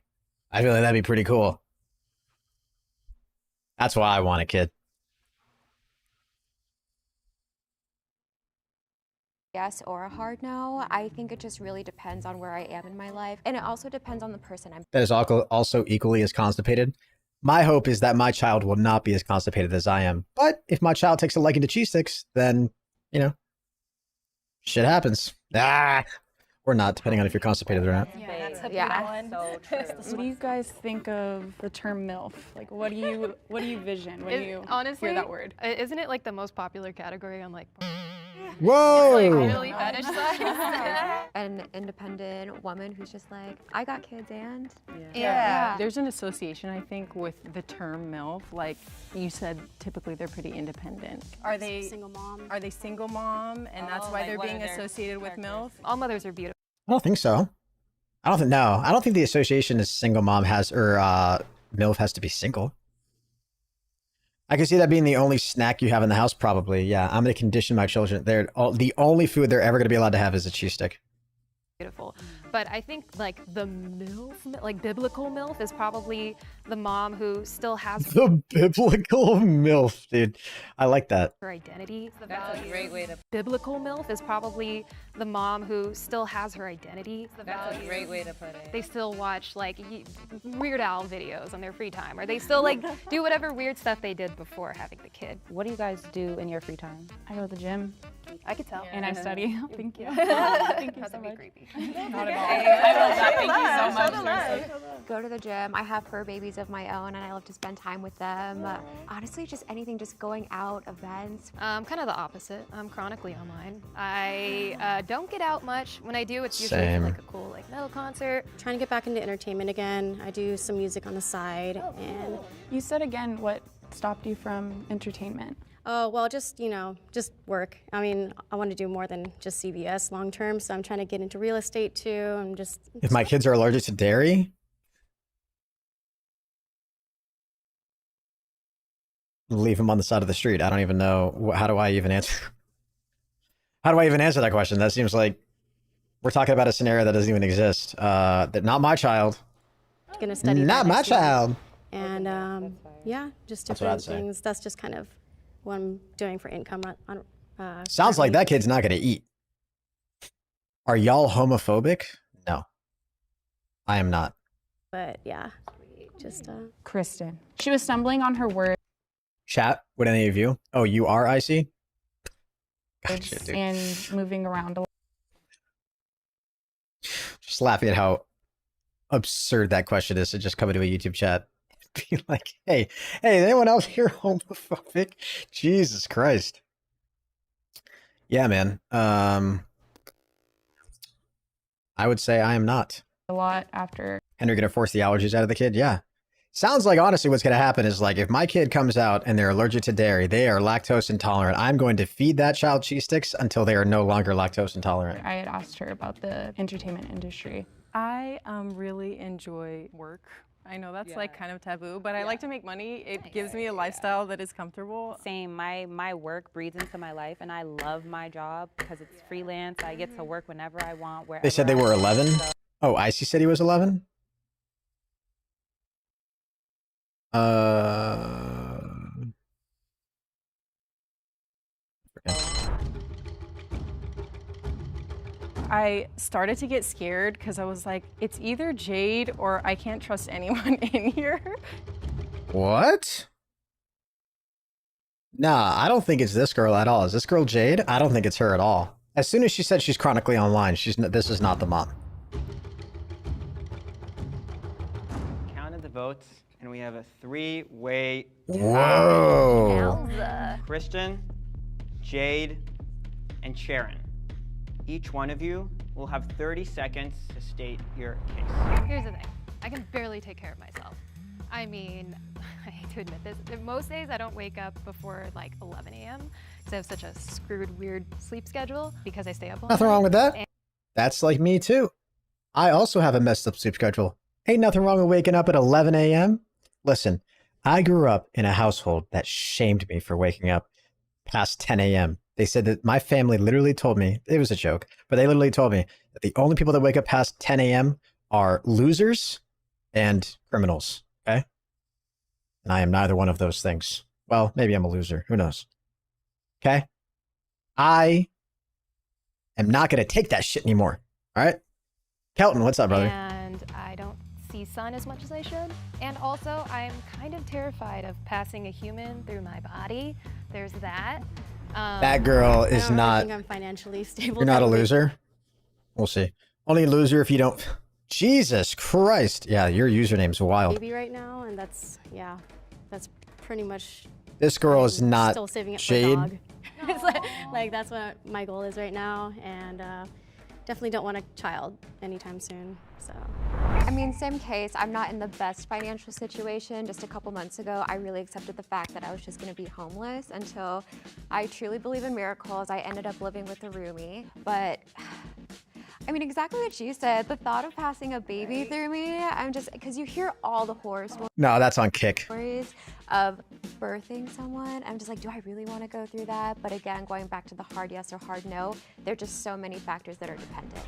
I feel like that'd be pretty cool. That's why I want a kid. yes or a hard no. I think it just really depends on where I am in my life. And it also depends on the person I'm That is also equally as constipated. My hope is that my child will not be as constipated as I am. But if my child takes a liking to cheese sticks, then, you know, shit happens. Or not, depending on if you're constipated or not. Yeah, that's a Yeah. big one. What do you guys think of the term MILF? Like, what do you vision when you honestly, hear that word? Isn't it like the most popular category on like Whoa! really fetish sites? an independent woman who's just like, I got kids and Yeah. There's an association, I think, with the term MILF. Like you said, typically they're pretty independent. Are they single mom? Are they single mom, and that's why they're being associated with MILF? All mothers are beautiful. I don't think so. I don't think the association is single mom has, or MILF has to be single. I can see that being the only snack you have in the house, probably. Yeah, I'm going to condition my children. The only food they're ever going to be allowed to have is a cheese stick. Beautiful. But I think like the MILF, like biblical MILF is probably the mom who still has The biblical MILF, dude. I like that. her identity. That's a great way to. Biblical MILF is probably the mom who still has her identity. That's a great way to put it. They still watch like Weird Al videos on their free time, or they still like do whatever weird stuff they did before having the kid. What do you guys do in your free time? I go to the gym. I could tell. And I study. Thank you. Thank you so much. Not at all. I love that. Thank you so much. go to the gym. I have fur babies of my own, and I love to spend time with them. Honestly, just anything, just going out, events. Kind of the opposite. I'm chronically online. I don't get out much. When I do, it's usually Same. for like a cool like metal concert. Trying to get back into entertainment again. I do some music on the side, and You said again what stopped you from entertainment? oh well, just just work. I mean, I want to do more than just CBS long term, so I'm trying to get into real estate too. I'm just If my kids are allergic to dairy, leave them on the side of the street. I don't even know. How do I even answer? How do I even answer that question? That seems like We're talking about a scenario that doesn't even exist. That not my child. Gonna study. Not my child. And yeah, just That's what I'd different say. things. That's just kind of what I'm doing for income. Sounds like that kid's not gonna eat. Are y'all homophobic? No, I am not. But yeah, just Kristen. She was stumbling on her words Chat, would any of you? Oh, you are icy? Gotcha, dude. and moving around a lot. Just laughing at how absurd that question is to just come into a YouTube chat. Be like, hey, is anyone else here homophobic? Jesus Christ. Yeah, man. I would say I am not. A lot after. And you're gonna force the allergies out of the kid? Yeah. Sounds like honestly what's gonna happen is like if my kid comes out and they're allergic to dairy, they are lactose intolerant. I'm going to feed that child cheese sticks until they are no longer lactose intolerant. I had asked her about the entertainment industry. I really enjoy work. I know that's like kind of taboo, but I like to make money. It gives me a lifestyle that is comfortable. Same. My work breathes into my life, and I love my job because it's freelance. I get to work whenever I want, wherever. They said they were 11? Oh, Icy said he was 11? I started to get scared because I was like, it's either Jade or I can't trust anyone in here. What? Nah, I don't think it's this girl at all. Is this girl Jade? I don't think it's her at all. As soon as she said she's chronically online, this is not the mom. Counted the votes, and we have a three-way tie. Whoa. Christian, Jade, and Sharon. Each one of you will have 30 seconds to state your case. Here's the thing. I can barely take care of myself. I mean, I hate to admit this, most days I don't wake up before like 11 a.m. because I have such a screwed, weird sleep schedule because I stay up all Nothing night. wrong with that. And That's like me too. I also have a messed up sleep schedule. Ain't nothing wrong with waking up at 11 a.m. Listen, I grew up in a household that shamed me for waking up past 10 a.m. They said that my family literally told me, it was a joke, but they literally told me that the only people that wake up past 10 a.m. are losers and criminals, okay? And I am neither one of those things. Well, maybe I'm a loser. Who knows? Okay? I am not going to take that shit anymore, all right? Kelton, what's up, brother? And I don't see sun as much as I should. And also, I'm kind of terrified of passing a human through my body. There's that. That girl is I not. think I'm financially stable. You're not a that way. loser? We'll see. Only a loser if you don't. Jesus Christ. Yeah, your username's wild. Baby right now, and that's pretty much. This girl is not still saving it Jade. for dog. It's like that's what my goal is right now, and definitely don't want a child anytime soon. So. I mean, same case. I'm not in the best financial situation. Just a couple months ago, I really accepted the fact that I was just going to be homeless until I truly believe in miracles. I ended up living with a roomie. But I mean, exactly what she said. The thought of passing a baby through me, I'm just, because you hear all the horror No, that's on Kick. stories of birthing someone. I'm just like, do I really want to go through that? But again, going back to the hard yes or hard no, there are just so many factors that are dependent.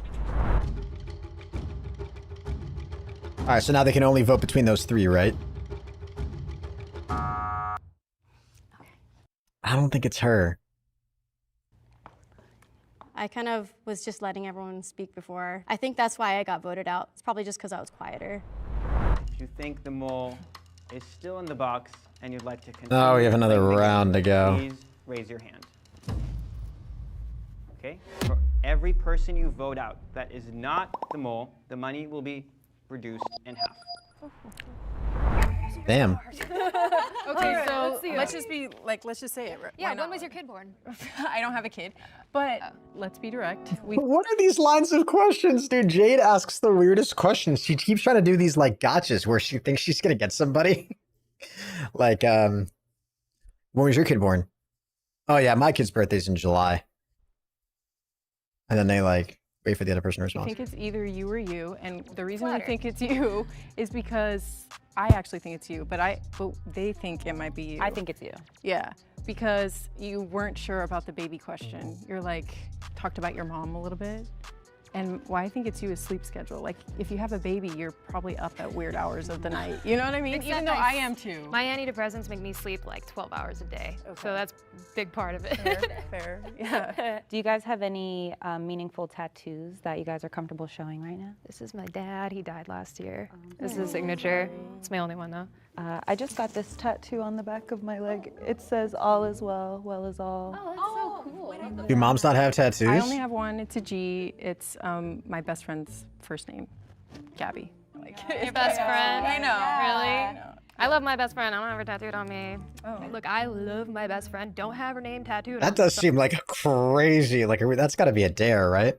All right, so now they can only vote between those three, right? I don't think it's her. I kind of was just letting everyone speak before. I think that's why I got voted out. It's probably just because I was quieter. If you think the mole is still in the box and you'd like to continue. Oh, we have another playing the round to game, go. Please raise your hand. Okay? For every person you vote out that is not the mole, the money will be reduced in half. Damn. Okay, so let's see let's it. just be like, let's just say it. Yeah, Why when not? was your kid born? I don't have a kid, but let's be direct. What are these lines of questions, dude? Jade asks the weirdest questions. She keeps trying to do these like gotchas where she thinks she's gonna get somebody. Like, when was your kid born? Oh yeah, my kid's birthday's in July. And then they like wait for the other person to I respond. think it's either you or you, and the reason we think it's you is because I actually think it's you, but they think it might be you. I think it's you. Yeah, because you weren't sure about the baby question. You're like, talked about your mom a little bit, And why I think it's you is sleep schedule. Like, if you have a baby, you're probably up at weird hours of the night. You know what I mean? Even though I am too. My antidepressants make me sleep like 12 hours a day. Okay. So that's a big part of it. Fair, yeah. Do you guys have any meaningful tattoos that you guys are comfortable showing right now? This is my dad. He died last year. This is his signature. It's my only one though. I just got this tattoo on the back of my leg. It says all is well, well is all. Oh, that's so cool. Do moms not have tattoos? I only have one. It's a G. It's my best friend's first name, Gabby. Like, Your best friend? I know. Really? I love my best friend. I don't have her tattooed on me. Oh. Look, I love my best friend. Don't have her name tattooed on That me. does seem like a crazy, like that's got to be a dare, right?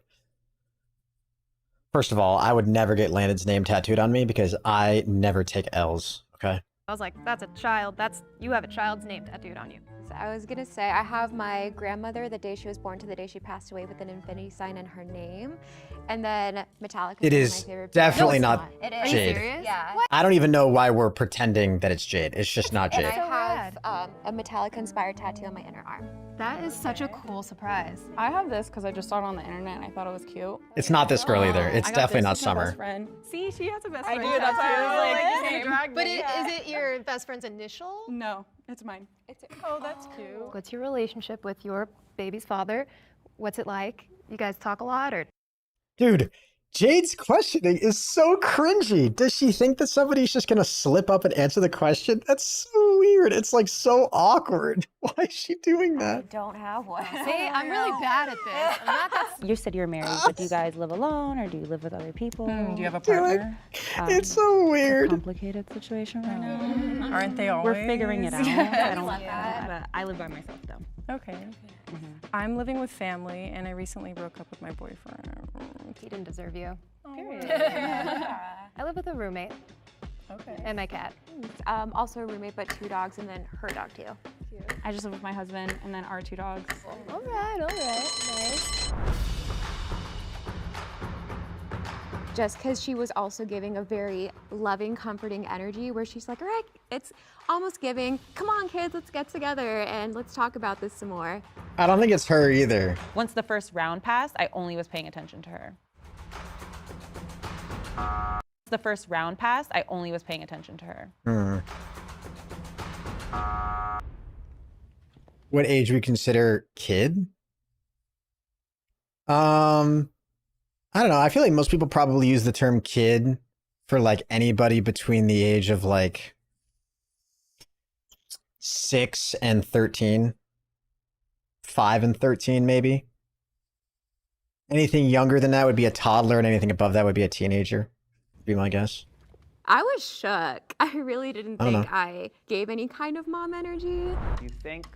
First of all, I would never get Landon's name tattooed on me because I never take L's, okay? I was like, that's a child. You have a child's name tattooed on you. So I was gonna say, I have my grandmother, the day she was born to the day she passed away, with an infinity sign in her name. And then Metallica It is is my favorite definitely band. not It is. Jade. Are you serious? Yeah. What? I don't even know why we're pretending that it's Jade. It's just not And Jade. I have a Metallica-inspired tattoo on my inner arm. That is such a cool surprise. I have this because I just saw it on the internet and I thought it was cute. It's not this girl either. It's I got definitely this not with my best Summer. friend. See, she has a best I friend. do, that's why I was like, same. drag But me. is it your best friend's initial? No, it's mine. Oh, that's cute. What's your relationship with your baby's father? What's it like? You guys talk a lot or? Dude, Jade's questioning is so cringy. Does she think that somebody's just gonna slip up and answer the question? That's so weird. It's like so awkward. Why is she doing that? I don't have one. See, I'm really bad at this. I'm not that You said you're married, but do you guys live alone or do you live with other people? Do you have a partner? It's so weird. It's a complicated situation right now. Aren't they always? We're figuring it out. Yeah. I don't but I live by myself though. Okay. I'm living with family, and I recently broke up with my boyfriend. he didn't deserve you. Period. I live with a roommate Okay. and my cat. Also a roommate, but 2 dogs, and then her dog too. I just live with my husband and then our 2 dogs. All right, nice. Just because she was also giving a very loving, comforting energy where she's like, all right, it's almost giving. Come on, kids, let's get together and let's talk about this some more. I don't think it's her either. Once the first round passed, I only was paying attention to her. The first round passed, I only was paying attention to her. What age we consider kid? I don't know. I feel like most people probably use the term kid for like anybody between the age of like 6 and 13. 5 and 13 maybe. Anything younger than that would be a toddler, and anything above that would be a teenager, would be my guess. I was shook. I really didn't I don't think I gave any kind of mom energy. If you think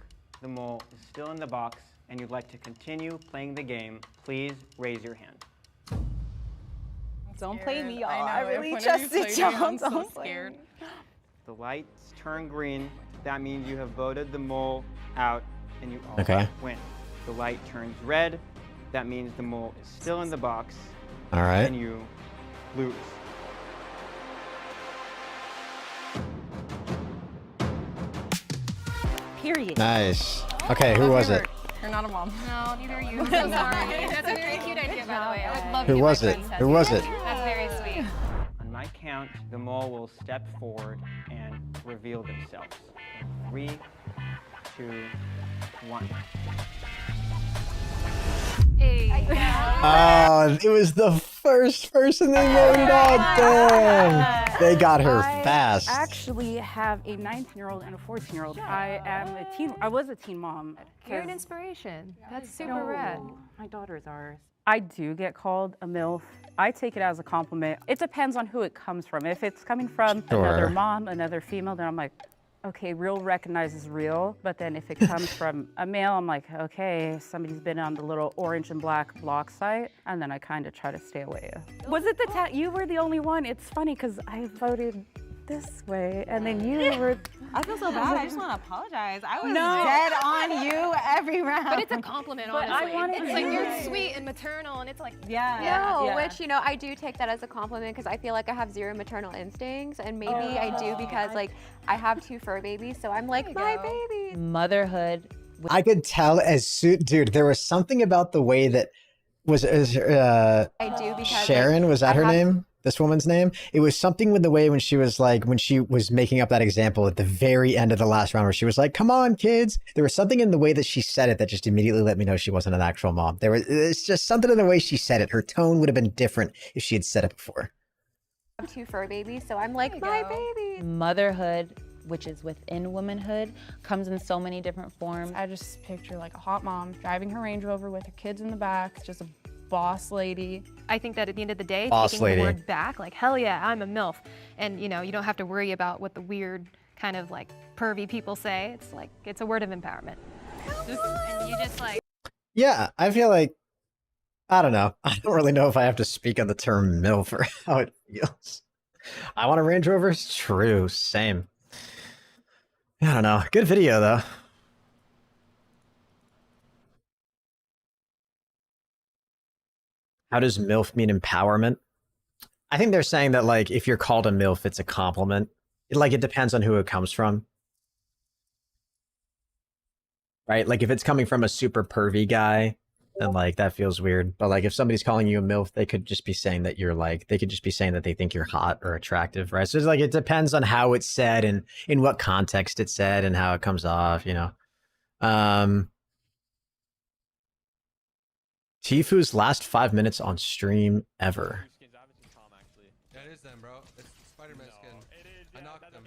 the mole is still in the box and you'd like to continue playing the game, please raise your hand. Don't play me, y'all. I know. really Whenever just you sit play me, down. I'm so Don't play scared. me. The lights turn green. That means you have voted the mole out and you all Okay. win. The light turns red. That means the mole is still in the box All right. and you lose. Period. Nice. Okay, who was it? You're not a mom. No, neither are you. I'm so sorry. That's a very cute idea, by the way. I would love to Who get my was it? friends Who was it? tattooed. That's very sweet. On my count, the mole will step forward and reveal themselves. 3, 2, 1. Hey. Oh, it was the first person they voted out. Damn. They got her fast. I actually have a 19-year-old and a 14-year-old. I was a teen mom. You're an inspiration. That's super rad. My daughters are. I do get called a MILF. I take it as a compliment. It depends on who it comes from. If it's coming from another mom, another female, then I'm like, okay, real recognizes real. But then if it comes from a male, I'm like, okay, somebody's been on the little orange and black block site. And then I kind of try to stay away. Was it the you were the only one? It's funny because I voted this way and then you were. I feel so bad. I just want to apologize. I was No. dead on you every round. But it's a compliment, But I honestly. wanted It's to like hear you're it. sweet and maternal, and it's like, No, which, you know, I do take that as a compliment because I feel like I have 0 maternal instincts, and maybe I do because, like, I have 2 fur babies, so I'm like, my baby. Motherhood. I could tell as soon, dude, there was something about the way that I do because Sharon, was that her name? This woman's name? It was something with the way when she was making up that example at the very end of the last round where she was like, come on, kids. There was something in the way that she said it that just immediately let me know she wasn't an actual mom. It's just something in the way she said it. Her tone would have been different if she had said it before. I have 2 fur babies, so I'm like, my babies. Motherhood, which is within womanhood, comes in so many different forms. I just picture like a hot mom driving her Range Rover with her kids in the back, just a boss lady. I think that at the end of the day, Boss taking lady. the word back, like, hell yeah, I'm a MILF. And, you know, you don't have to worry about what the weird kind of like pervy people say. It's like, it's a word of empowerment. And you just like... Yeah, I feel like, I don't know. I don't really know if I have to speak on the term MILF or how it feels. I want a Range Rover. It's true. Same. I don't know. Good video, though. How does MILF mean empowerment? I think they're saying that, like, if you're called a MILF, it's a compliment. It depends on who it comes from. Right? Like, if it's coming from a super pervy guy, then, like, that feels weird. But, like, if somebody's calling you a MILF, they could just be saying that you're, like, they could just be saying that they think you're hot or attractive, right? So, it's like, it depends on how it's said and in what context it's said and how it comes off, you know? Tifu's last 5 minutes on stream ever. Yeah, it is them, bro. It's Spider-Man skin. I knocked him.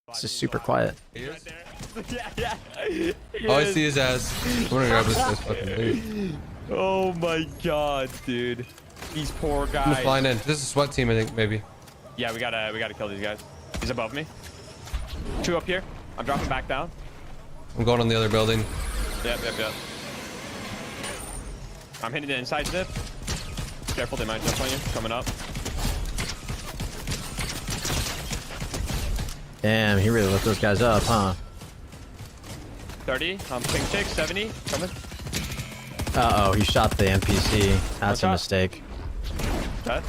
This is super quiet. He is? Yeah. Oh, I see his ass. I'm gonna grab this fucking dude. Oh my god, dude. These poor I'm guys. just flying in. This is a sweat team, I think, maybe. Yeah, we gotta kill these guys. He's above me. 2 up here. I'm dropping back down. I'm going on the other building. Yep. I'm hitting the inside zip. Careful, they might jump on you. Coming up. Damn, he really lit those guys up, huh? 30. Ping tick. 70. Coming. Uh-oh, he shot the NPC. That's a mistake. That.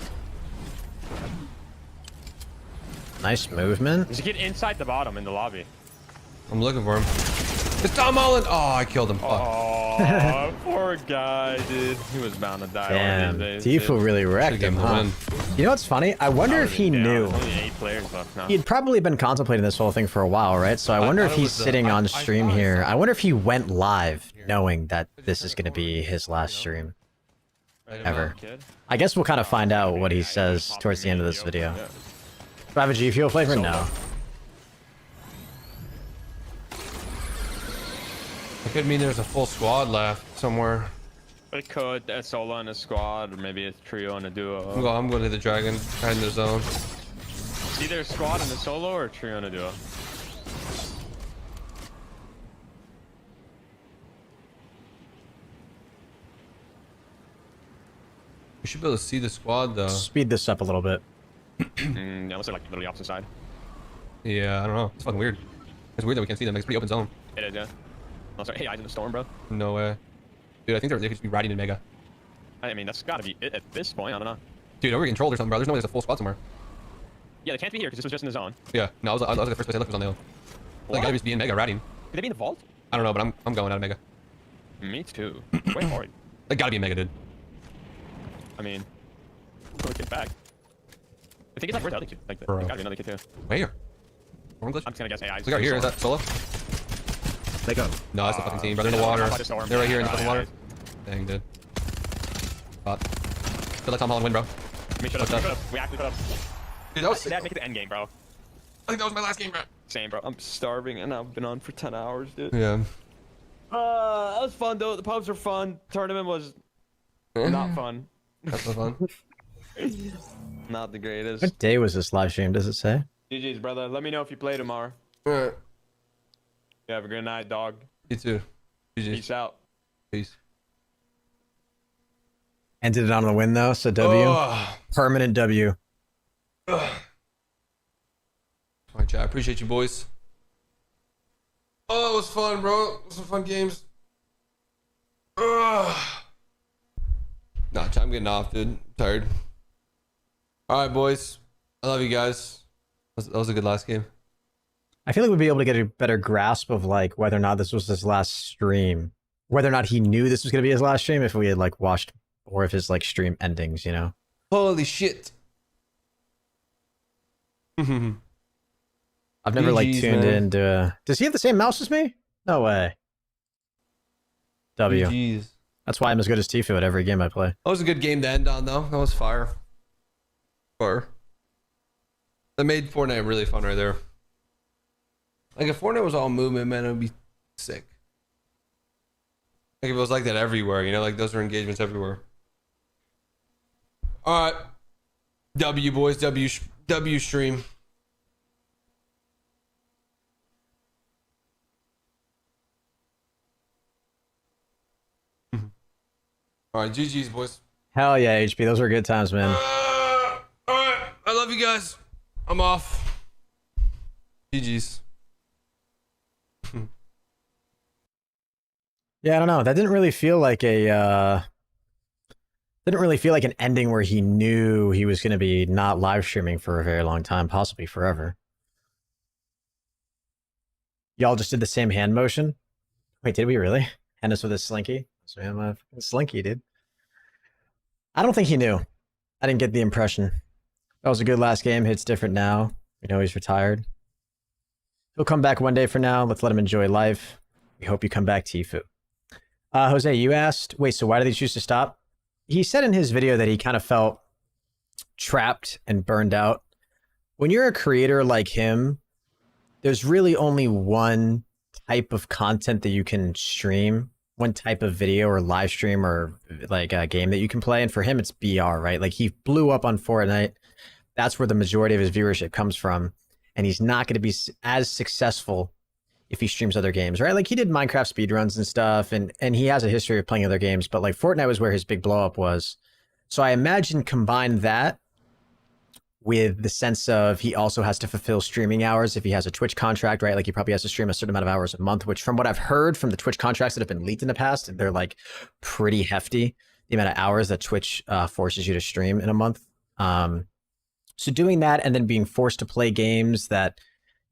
Nice movement. There's a kid inside the bottom in the lobby. I'm looking for him. It's Tom Holland! Oh, I killed him. Oh, poor guy, dude. He was bound to die one of Damn, these days. Tifu really wrecked him, huh? You know what's funny? I wonder if he knew. Only 8 players left now. He'd probably been contemplating this whole thing for a while, right? So I wonder if he's sitting on stream here. I wonder if he went live knowing that this is going to be his last stream ever. I guess we'll kind of find out what he says towards the end of this video. Do I have a GFuel flavor? No. It could mean there's a full squad left somewhere. It could. A solo and a squad, or maybe a trio and a duo. I'm going to the dragon, hiding the zone. It's either a squad and a solo or a trio and a duo. We should be able to see the squad though. Speed this up a little bit. Yeah, unless they're like literally opposite side. Yeah, I don't know. It's fucking weird. It's weird that we can't see them. It's a pretty open zone. It is, yeah. Also, hey, eyes in the storm, bro. No way. Dude, I think they could just be riding in Mega. I mean, that's gotta be it at this point. I don't know. Dude, over controlled or something, bro. There's no way there's a full squad somewhere. Yeah, they can't be here because this was just in the zone. Yeah, no, I was like the first place I looked was on the hill. They gotta just be in Mega riding. Could they be in the vault? I don't know, but I'm going out of Mega. Me too. Wait for it. They gotta be in Mega, dude. I mean, look it back. I think it's like where's the other kid? Like, Bro. there's gotta be another kid too. Where? Storm glitch? I'm just gonna guess AI. Look out here. Is that solo? They go. No, that's the fucking team, bro. They're in the water. They're right here in the fucking water. Dang, dude. But good let Tom Holland win, bro. We should have. We actually could have. Dude, that was. That make it the end game, bro. I think that was my last game, bro. Same, bro. I'm starving and I've been on for 10 hours, dude. Yeah. That was fun though. The pubs were fun. Tournament was not fun. That's no fun. Not the greatest. What day was this live stream? Does it say? GG's, brother. Let me know if you play tomorrow. Alright. You have a good night, dog. You too. GG's. Peace out. Peace. Ended it on a win though, so W. Oh. Permanent W. Alright, chat. I appreciate you, boys. Oh, it was fun, bro. Some fun games. Nah, chat, I'm getting off, dude. I'm tired. Alright, boys. I love you guys. That was a good last game. I feel like we'd be able to get a better grasp of like whether or not this was his last stream whether or not he knew this was going to be his last stream, if we had like watched more of his like stream endings, you know? Holy shit. I've never like GGs, tuned man. into. Does he have the same mouse as me? No way. W. GGs. That's why I'm as good as Tfue at every game I play. That was a good game to end on, though. That was fire. Fire. That made Fortnite really fun right there. Like, if Fortnite was all movement, man, it would be sick. Like, if it was like that everywhere, you know? Like, those are engagements everywhere. All right. W, boys. W stream. All right, GG's, boys. Hell yeah, HP. Those were good times, man. All right, I love you guys. I'm off. GG's. Yeah, I don't know. That didn't really feel like a didn't really feel like an ending where he knew he was going to be not live streaming for a very long time, possibly forever. Y'all just did the same hand motion? Wait, did we really? Hand us with a slinky? So I'm a slinky, dude. I don't think he knew. I didn't get the impression. That was a good last game. Hits different now. We know he's retired. He'll come back one day for now. Let's let him enjoy life. We hope you come back, Tfue. Jose, you asked, wait, so why did he choose to stop? He said in his video that he kind of felt trapped and burned out. When you're a creator like him, there's really only one type of content that you can stream, one type of video or live stream or like a game that you can play. And for him, it's BR, right? Like he blew up on Fortnite. That's where the majority of his viewership comes from. And he's not going to be as successful if he streams other games, right? Like he did Minecraft speedruns and stuff, and he has a history of playing other games, but like Fortnite was where his big blow up was. So I imagine combine that with the sense of he also has to fulfill streaming hours if he has a Twitch contract, right? Like he probably has to stream a certain amount of hours a month, which from what I've heard from the Twitch contracts that have been leaked in the past, they're like pretty hefty, the amount of hours that Twitch forces you to stream in a month. So doing that and then being forced to play games that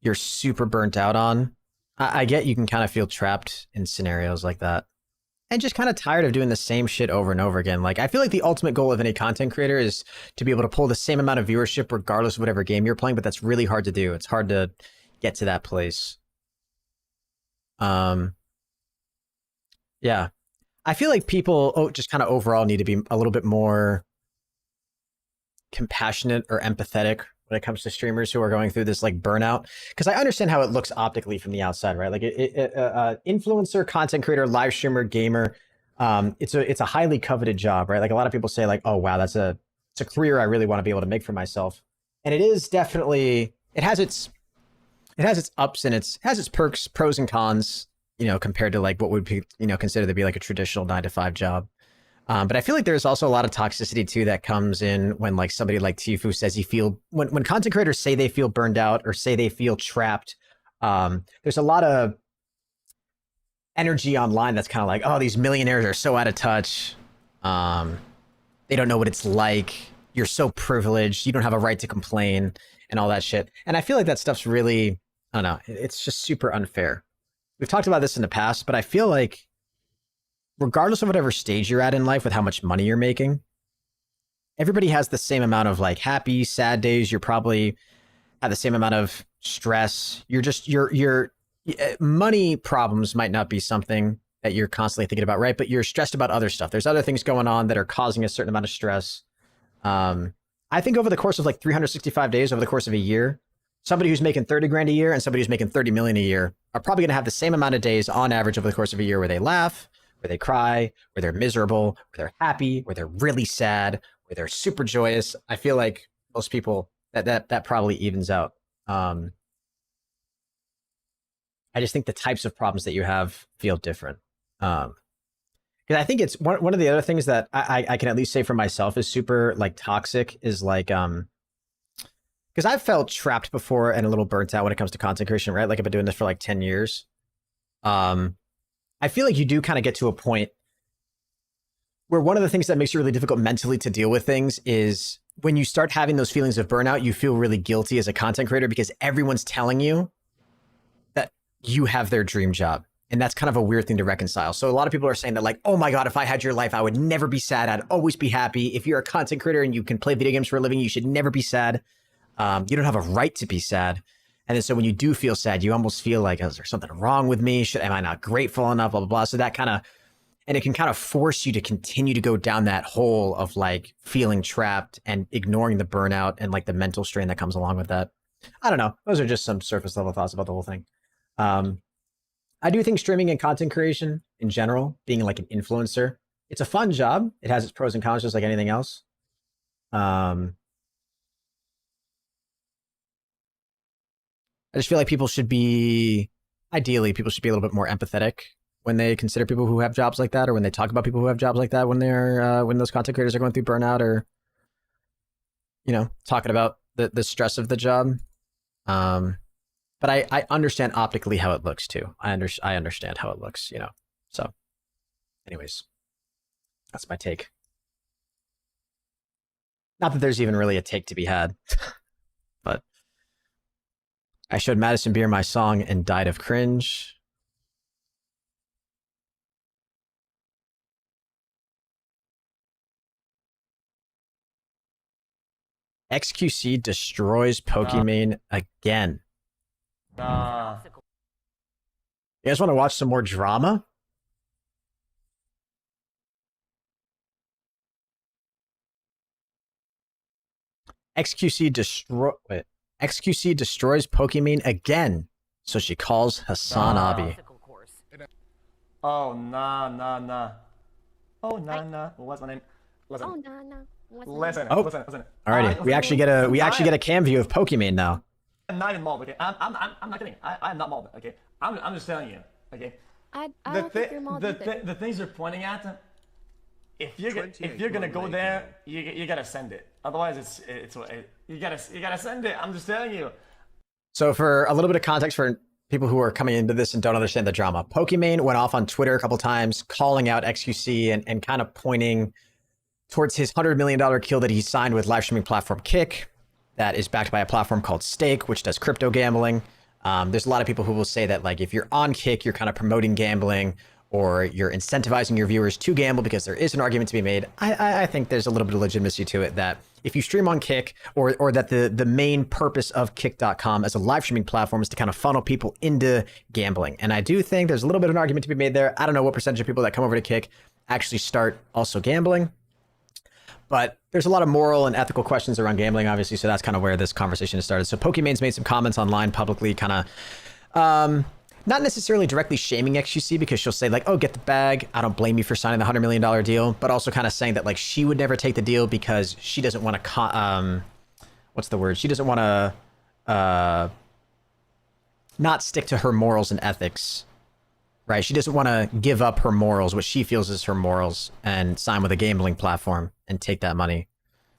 you're super burnt out on, I get you can kind of feel trapped in scenarios like that. And just kind of tired of doing the same shit over and over again. Like, I feel like the ultimate goal of any content creator is to be able to pull the same amount of viewership regardless of whatever game you're playing, but that's really hard to do. It's hard to get to that place. Yeah. I feel like people just kind of overall need to be a little bit more compassionate or empathetic when it comes to streamers who are going through this like burnout, because I understand how it looks optically from the outside, right? Like influencer, content creator, live streamer, gamer, it's a highly coveted job, right? Like a lot of people say like, oh wow, it's a career I really want to be able to make for myself. And it is definitely, it has its ups and it has its perks, pros and cons, you know, compared to like what would be, you know, considered to be like a traditional 9-to-5 job. But I feel like there's also a lot of toxicity too that comes in when like somebody like Tfue says when content creators say they feel burned out or say they feel trapped, there's a lot of energy online that's kind of like, oh, these millionaires are so out of touch. They don't know what it's like. You're so privileged. You don't have a right to complain and all that shit. And I feel like that stuff's really, I don't know, it's just super unfair. We've talked about this in the past, but I feel like regardless of whatever stage you're at in life with how much money you're making, everybody has the same amount of like happy, sad days. You're probably have the same amount of stress. You're just, your money problems might not be something that you're constantly thinking about, right? But you're stressed about other stuff. There's other things going on that are causing a certain amount of stress. I think over the course of like 365 days, over the course of a year, somebody who's making 30 grand a year and somebody who's making 30 million a year are probably going to have the same amount of days on average over the course of a year where they laugh, where they cry, where they're miserable, where they're happy, where they're really sad, where they're super joyous. I feel like most people that probably evens out. I just think the types of problems that you have feel different. Because I think it's one of the other things that I can at least say for myself is super like toxic is like, because I've felt trapped before and a little burnt out when it comes to content creation, right? Like I've been doing this for like 10 years. I feel like you do kind of get to a point where one of the things that makes it really difficult mentally to deal with things is when you start having those feelings of burnout, you feel really guilty as a content creator because everyone's telling you that you have their dream job And that's kind of a weird thing to reconcile. So a lot of people are saying that like, oh my God, if I had your life, I would never be sad. I'd always be happy. If you're a content creator and you can play video games for a living, you should never be sad. You don't have a right to be sad. And then so when you do feel sad, you almost feel like, is there something wrong with me? Am I not grateful enough? Blah, blah, blah. So that kind of, and it can kind of force you to continue to go down that hole of like feeling trapped and ignoring the burnout and like the mental strain that comes along with that. I don't know. Those are just some surface level thoughts about the whole thing. I do think streaming and content creation in general, being like an influencer, it's a fun job. It has its pros and cons just like anything else. I just feel like people should be, ideally, people should be a little bit more empathetic when they consider people who have jobs like that, or when they talk about people who have jobs like that, when they're, when those content creators are going through burnout or, you know, talking about the stress of the job. But I understand optically how it looks too. I understand how it looks, you know. So, anyways, that's my take. Not that there's even really a take to be had, but I showed Madison Beer my song and died of cringe. XQC destroys Pokimane again. You guys want to watch some more drama? XQC destroys Pokimane again, so she calls Hassan Abi. Oh nah. Oh nah. What's my name? Listen. Oh nah. Listen. Oh, Listen. alrighty. We actually get a cam view of Pokimane now. I'm not even mob, okay? I'm not kidding. I'm not mob, okay? I'm just telling you, okay? I don't think you're mob either. The things you're pointing at, if you're gonna go there, you gotta send it. Otherwise, you gotta send it. I'm just telling you. So for a little bit of context for people who are coming into this and don't understand the drama, Pokimane went off on Twitter a couple times, calling out XQC and kind of pointing towards his $100 million deal that he signed with live streaming platform Kick, that is backed by a platform called Stake, which does crypto gambling. There's a lot of people who will say that like if you're on Kick, you're kind of promoting gambling or you're incentivizing your viewers to gamble, because there is an argument to be made. I think there's a little bit of legitimacy to it that if you stream on Kick, or that the main purpose of Kick.com as a live streaming platform is to kind of funnel people into gambling. And I do think there's a little bit of an argument to be made there. I don't know what percentage of people that come over to Kick actually start also gambling. But there's a lot of moral and ethical questions around gambling, obviously, so that's kind of where this conversation has started. So Pokimane's made some comments online publicly, kind of not necessarily directly shaming XQC, because she'll say like, oh, get the bag, I don't blame you for signing the $100 million deal, but also kind of saying that like she would never take the deal because she doesn't want to, what's the word? She doesn't want to not stick to her morals and ethics. Right, she doesn't want to give up her morals, what she feels is her morals, and sign with a gambling platform and take that money,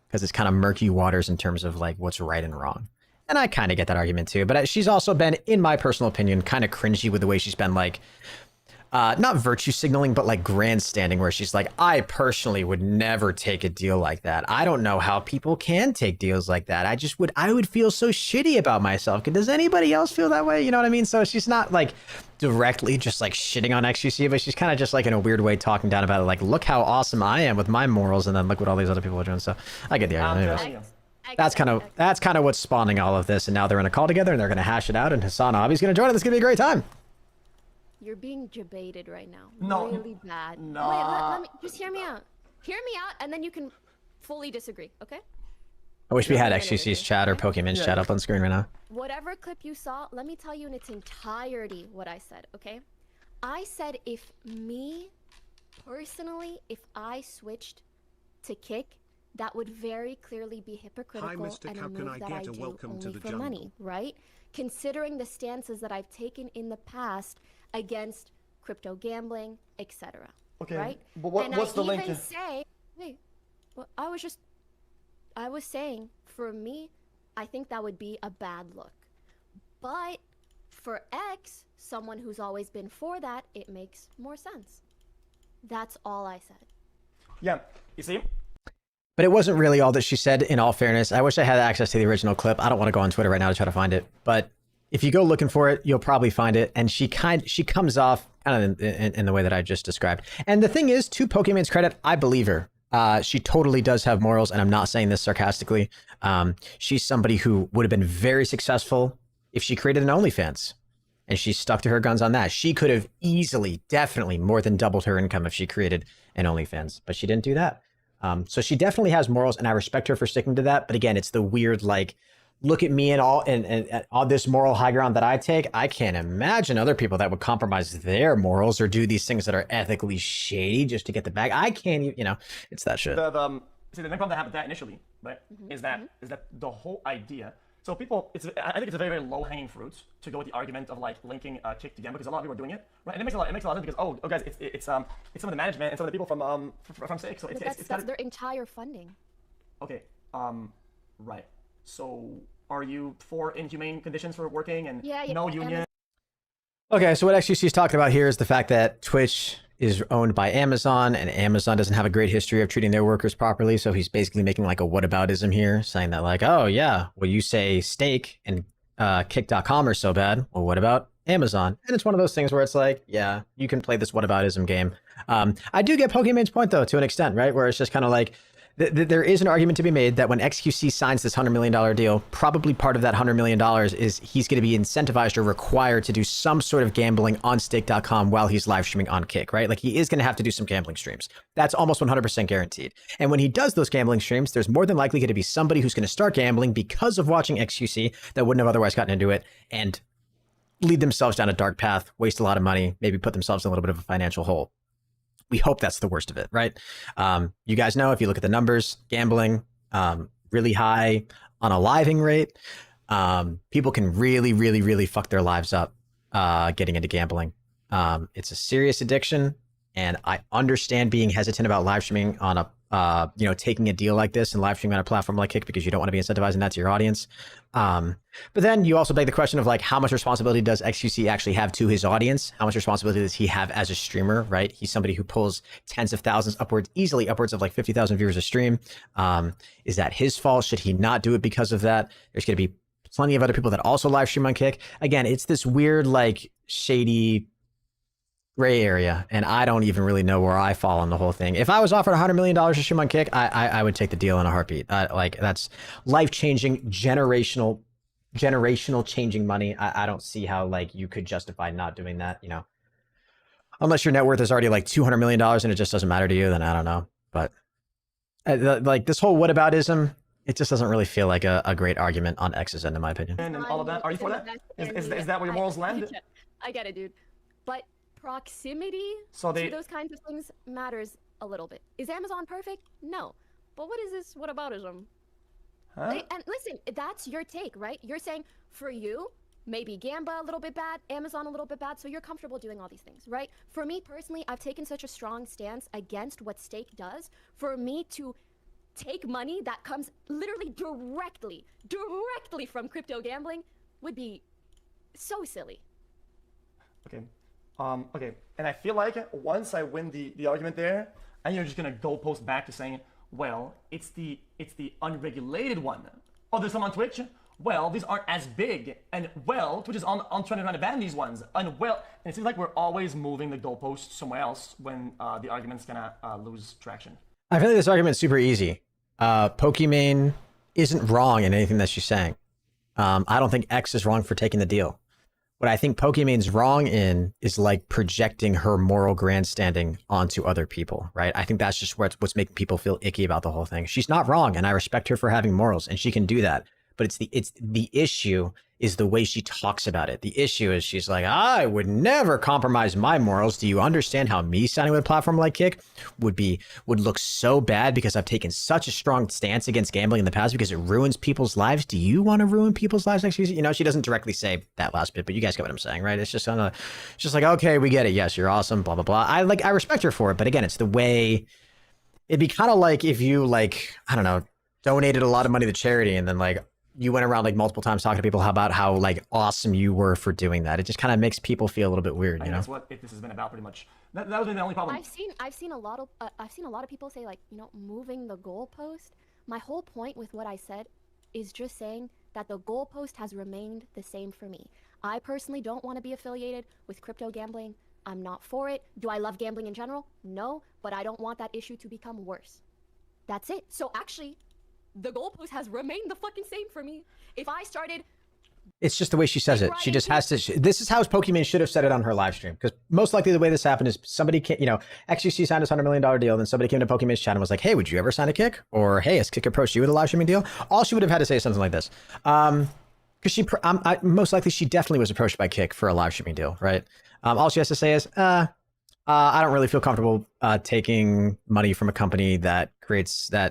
because it's kind of murky waters in terms of like what's right and wrong. And I kind of get that argument too, but she's also been, in my personal opinion, kind of cringy with the way she's been like, not virtue signaling, but like grandstanding, where she's like, I personally would never take a deal like that. I don't know how people can take deals like that. I would feel so shitty about myself. Does anybody else feel that way? You know what I mean? So she's not like directly just like shitting on XQC, but she's kind of just like in a weird way talking down about it. Like, look how awesome I am with my morals, and then look what all these other people are doing. So I get the argument. Anyways, that's kind of what's spawning all of this. And now they're in a call together and they're going to hash it out. And Hassan Abi's going to join it. It's going to be a great time. You're being debated right now. No. Really bad. No. Wait, let me just hear me out. Hear me out, and then you can fully disagree, okay? I wish we had XQC's chat or Pokimane's chat up on screen right now. Whatever clip you saw, let me tell you in its entirety what I said, okay? I said if me, personally, if I switched to Kick, that would very clearly be hypocritical and a move that I do only for money, right? Considering the stances that I've taken in the past against crypto gambling, etc. Okay, right? but what's the link? Wait, well, I was saying, for me, I think that would be a bad look. But for X, someone who's always been for that, it makes more sense. That's all I said. Yeah, you see? But it wasn't really all that she said, in all fairness. I wish I had access to the original clip. I don't want to go on Twitter right now to try to find it. But If you go looking for it, you'll probably find it. And she comes off kind of in the way that I just described. And the thing is, to Pokemon's credit, I believe her. She totally does have morals, and I'm not saying this sarcastically. She's somebody who would have been very successful if she created an OnlyFans, and she stuck to her guns on that. She could have easily, definitely more than doubled her income if she created an OnlyFans, but she didn't do that. So she definitely has morals, and I respect her for sticking to that. But again, it's the weird, like, look at me and all this moral high ground that I take. I can't imagine other people that would compromise their morals or do these things that are ethically shady just to get the bag. I can't even, it's that shit. The main problem that happened with that initially, right, is that the whole idea. So people, I think it's a very, very low-hanging fruit to go with the argument of like linking kick to Gamba, because a lot of people are doing it, right? And it makes a lot of sense because oh guys, it's some of the management and some of the people from SIG. So that's their entire funding. Okay, right. So are you for inhumane conditions for working and no union? Okay, so what XQC is talking about here is the fact that Twitch is owned by Amazon, and Amazon doesn't have a great history of treating their workers properly. So he's basically making like a whataboutism here, saying that like, oh yeah, well you say steak and kick.com are so bad. Well, what about Amazon? And it's one of those things where it's like, yeah, you can play this whataboutism game. I do get Pokemon's point though, to an extent, right? Where it's just kind of like, there is an argument to be made that when XQC signs this $100 million deal, probably part of that $100 million is he's going to be incentivized or required to do some sort of gambling on stake.com while he's live streaming on Kick, right? Like he is going to have to do some gambling streams. That's almost 100% guaranteed. And when he does those gambling streams, there's more than likely going to be somebody who's going to start gambling because of watching XQC that wouldn't have otherwise gotten into it and lead themselves down a dark path, waste a lot of money, maybe put themselves in a little bit of a financial hole. We hope that's the worst of it, right? You guys know, if you look at the numbers, gambling, really high unaliving rate. People can really, really, really fuck their lives up getting into gambling. It's a serious addiction, and I understand being hesitant about live streaming on a, taking a deal like this and live streaming on a platform like Kick because you don't want to be incentivizing that to your audience. But then you also beg the question of like, how much responsibility does XQC actually have to his audience? How much responsibility does he have as a streamer, right? He's somebody who pulls tens of thousands, easily upwards of like 50,000 viewers a stream. Is that his fault? Should he not do it because of that? There's going to be plenty of other people that also live stream on Kick. Again, it's this weird, like shady gray area, and I don't even really know where I fall on the whole thing. If I was offered $100 million to stream on Kick, I would take the deal in a heartbeat. Like that's life-changing, generational changing money. I don't see how like you could justify not doing that, unless your net worth is already like $200 million and it just doesn't matter to you, then I don't know. But like this whole whataboutism, it just doesn't really feel like a great argument on X's end, in my opinion. And all of that, are you for that? Is that where your morals land? I get it, dude. But proximity to those kinds of things matters a little bit. Is Amazon perfect? No. But what is this whataboutism? Huh? And listen, that's your take, right? You're saying for you, maybe Gamba a little bit bad, Amazon a little bit bad, so you're comfortable doing all these things, right? For me personally, I've taken such a strong stance against what Stake does. For me to take money that comes literally directly from crypto gambling would be so silly. Okay. Okay, and I feel like once I win the argument there, and you're just gonna go post back to saying, well, it's the unregulated one. Oh, there's some on Twitch? Well, these aren't as big. And well, Twitch is on trying to ban these ones. And it seems like we're always moving the goalpost somewhere else when the argument's gonna lose traction. I feel like this argument's super easy. Pokimane isn't wrong in anything that she's saying. I don't think X is wrong for taking the deal. What I think Pokimane's wrong in is like projecting her moral grandstanding onto other people, right? I think that's just what's making people feel icky about the whole thing. She's not wrong, and I respect her for having morals, and she can do that. But it's the issue is the way she talks about it. The issue is she's like, I would never compromise my morals. Do you understand how me signing with a platform like Kick would look so bad because I've taken such a strong stance against gambling in the past because it ruins people's lives? Do you want to ruin people's lives next year? She doesn't directly say that last bit, but you guys get what I'm saying, right? It's just kind of, it's just like, okay, we get it. Yes, you're awesome, blah, blah, blah. I respect her for it. But again, it's the way, it'd be kind of like if you I don't know, donated a lot of money to charity and then you went around multiple times talking to people about how awesome you were for doing that. It just kind of makes people feel a little bit weird, That's what this has been about, pretty much. That was the only problem. I've seen a lot of people say moving the goalpost. My whole point with what I said is just saying that the goalpost has remained the same for me. I personally don't want to be affiliated with crypto gambling. I'm not for it. Do I love gambling in general? No, but I don't want that issue to become worse. That's it. So actually, the goalpost has remained the fucking same for me. If I started... It's just the way she says it. She just has to. This is how Pokemon should have said it on her live stream. Because most likely the way this happened is somebody came, XQC signed a $100 million deal. Then somebody came to Pokemon's chat and was like, hey, would you ever sign a Kick? Or hey, has Kick approached you with a live streaming deal? All she would have had to say is something like this. Because most likely she definitely was approached by Kick for a live streaming deal, right? All she has to say is, I don't really feel comfortable taking money from a company that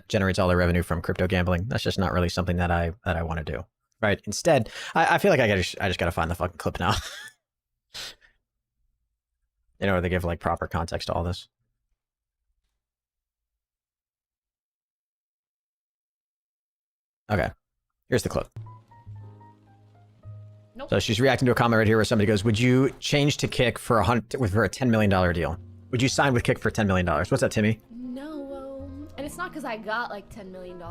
generates all their revenue from crypto gambling. That's just not really something that I want to do. Right. Instead, I feel like I just got to find the fucking clip now. Where they give like proper context to all this. Okay. Here's the clip. Nope. So she's reacting to a comment right here where somebody goes, would you change to Kick for a $10 million deal? Would you sign with Kick for $10 million? What's up, Timmy? No, and it's not because I got like $10 million.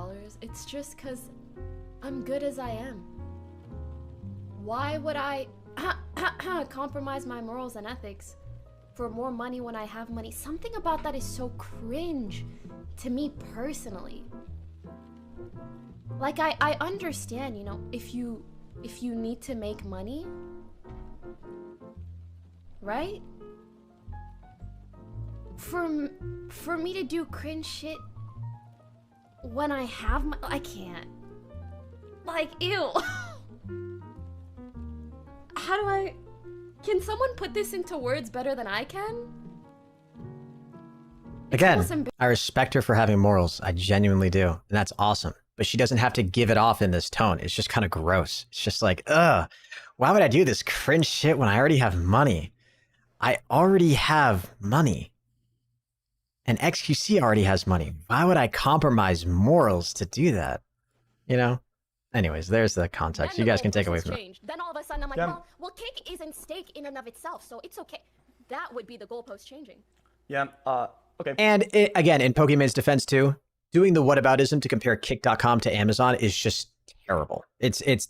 It's just because I'm good as I am. Why would I compromise my morals and ethics for more money when I have money? Something about that is so cringe to me personally. Like I understand, if you need to make money, right? For me to do cringe shit when I have I can't. Like, ew. Can someone put this into words better than I can? Again, I respect her for having morals. I genuinely do. And that's awesome. But she doesn't have to give it off in this tone. It's just kind of gross. It's just like, ugh, why would I do this cringe shit when I already have money? I already have money. And XQC already has money. Why would I compromise morals to do that? Anyways, there's the context. You guys can take away from it. Then all of a sudden I'm like, well, Kick isn't stake in and of itself, so it's okay. That would be the goalpost changing. Yeah, okay. And again, in Pokemon's defense too, doing the whataboutism to compare Kick.com to Amazon is just terrible.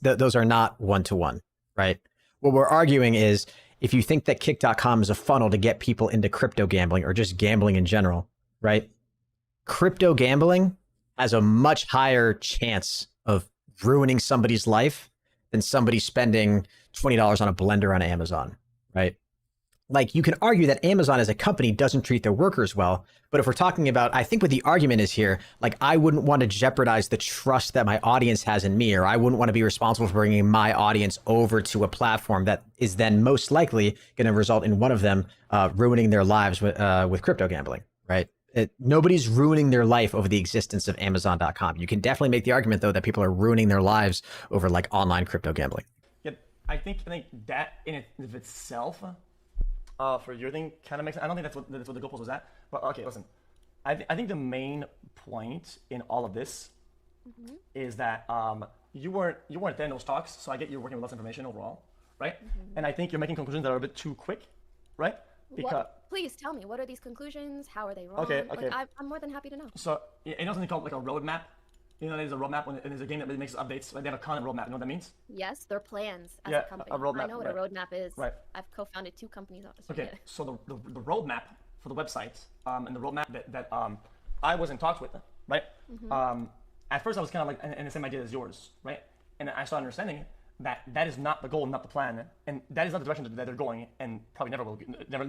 Those are not one-to-one, right? What we're arguing is if you think that Kick.com is a funnel to get people into crypto gambling or just gambling in general, right? Crypto gambling has a much higher chance of ruining somebody's life than somebody spending $20 on a blender on Amazon, right? Like, you can argue that Amazon as a company doesn't treat their workers well, but if we're talking about, I think what the argument is here, like, I wouldn't want to jeopardize the trust that my audience has in me, or I wouldn't want to be responsible for bringing my audience over to a platform that is then most likely going to result in one of them ruining their lives with crypto gambling, right? Nobody's ruining their life over the existence of Amazon.com. You can definitely make the argument, though, that people are ruining their lives over like online crypto gambling. Yeah, I think that in and of itself, for your thing, kind of makes sense. I don't think that's what the goalpost was at. But okay, listen. I think the main point in all of this is that you weren't there in those talks, so I get you're working with less information overall, right? And I think you're making conclusions that are a bit too quick, right? Because please tell me, what are these conclusions? How are they wrong? Okay. Like, I'm more than happy to know. So it doesn't call it like a roadmap. There's a roadmap and there's a game that makes updates. Like, they have a content roadmap. You know what that means? Yes, they're plans as Yeah, a company. a roadmap, I know what a roadmap is. Right. I've co-founded 2 companies. Okay, so the roadmap for the website and the roadmap that I was in talks with, right? At first I was kind of like in the same idea as yours, right? And I started understanding that is not the goal, not the plan, and that is not the direction that they're going, and probably never will.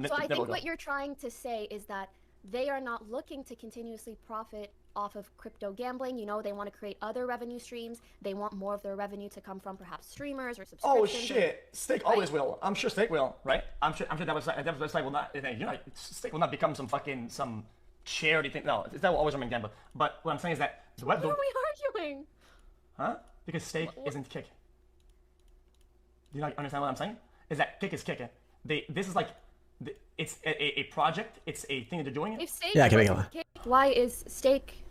So I think what you're trying to say is that they are not looking to continuously profit off of crypto gambling. They want to create other revenue streams. They want more of their revenue to come from perhaps streamers or subscriptions. Oh shit! Stake always will. I'm sure Stake will, right? I'm sure that website will not. Stake will not become some charity thing. No, that will always remain gambling. But what I'm saying is that what are we arguing? Huh? Because Stake isn't Kick. Do you not understand what I'm saying? Is that Kick is Kick. This is like, it's a project. It's a thing that they're doing. If Stake isn't Kick, why is Stake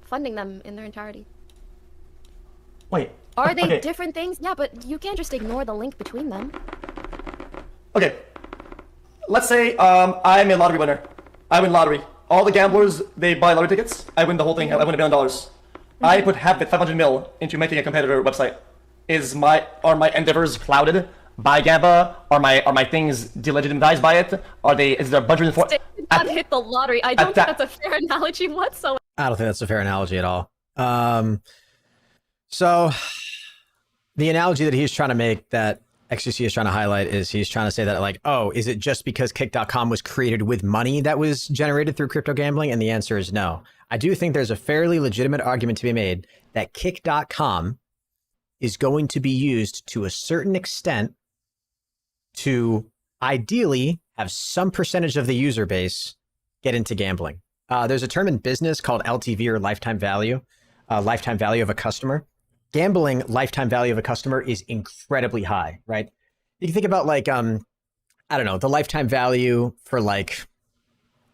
funding them in their entirety? Wait. Are they different things? Yeah, but you can't just ignore the link between them. Okay. Let's say I'm a lottery winner. I win lottery. All the gamblers, they buy lottery tickets. I win the whole thing. I win $1 billion. I put half of it, 500 mil, into making a competitor website. Are my endeavors clouded by Gamba? Are my things delegitimized by it? Is there budget for? Did not hit the lottery. I don't think that's a fair analogy whatsoever. I don't think that's a fair analogy at all. So the analogy that he's trying to make, that XQC is trying to highlight, is he's trying to say that, like, oh, is it just because Kick.com was created with money that was generated through crypto gambling? And the answer is no. I do think there's a fairly legitimate argument to be made that Kick.com is going to be used to a certain extent to ideally have some percentage of the user base get into gambling. There's a term in business called LTV, or lifetime value of a customer. Gambling lifetime value of a customer is incredibly high, right? You can think about, like, I don't know, the lifetime value for, like,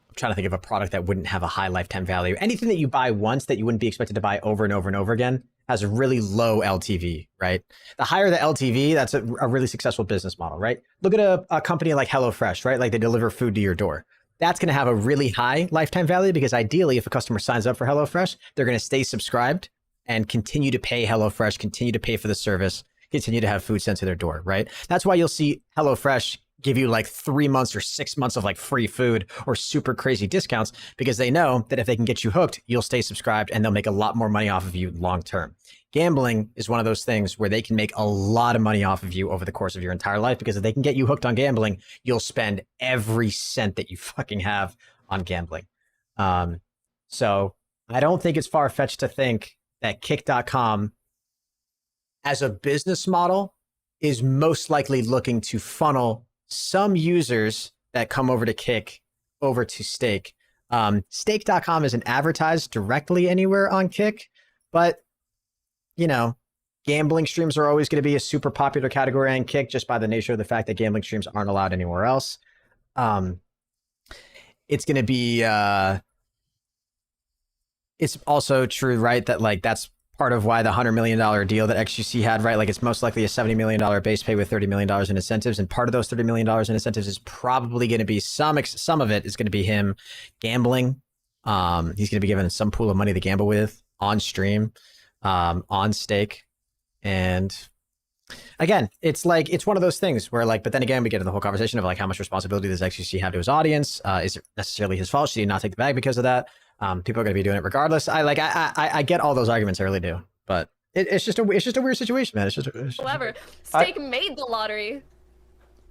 I'm trying to think of a product that wouldn't have a high lifetime value. Anything that you buy once that you wouldn't be expected to buy over and over and over again has a really low LTV, right? The higher the LTV, that's a really successful business model, right? Look at a company like HelloFresh, right? Like, they deliver food to your door. That's going to have a really high lifetime value because ideally, if a customer signs up for HelloFresh, they're going to stay subscribed and continue to pay HelloFresh, continue to pay for the service, continue to have food sent to their door, right? That's why you'll see HelloFresh give you like 3 months or 6 months of like free food or super crazy discounts, because they know that if they can get you hooked, you'll stay subscribed and they'll make a lot more money off of you long term. Gambling is one of those things where they can make a lot of money off of you over the course of your entire life, because if they can get you hooked on gambling, you'll spend every cent that you fucking have on gambling. So I don't think it's far-fetched to think that Kick.com as a business model is most likely looking to funnel some users that come over to Kick over to Stake. Stake.com isn't advertised directly anywhere on Kick, but, you know, gambling streams are always going to be a super popular category on Kick just by the nature of the fact that gambling streams aren't allowed anywhere else. It's going to be... it's also true, right, that like that's part of why the $100 million deal that XQC had, right? Like, it's most likely a $70 million base pay with $30 million in incentives. And part of those $30 million in incentives is probably going to be some of it is going to be him gambling. He's going to be given some pool of money to gamble with on stream, on Stake. And again, it's like, it's one of those things where, like, but then again, we get to the whole conversation of like, how much responsibility does XQC have to his audience? Is it necessarily his fault? Should he not take the bag because of that? People are going to be doing it regardless. I get all those arguments. I really do, but it's just a weird situation, man. However, Stake made the lottery.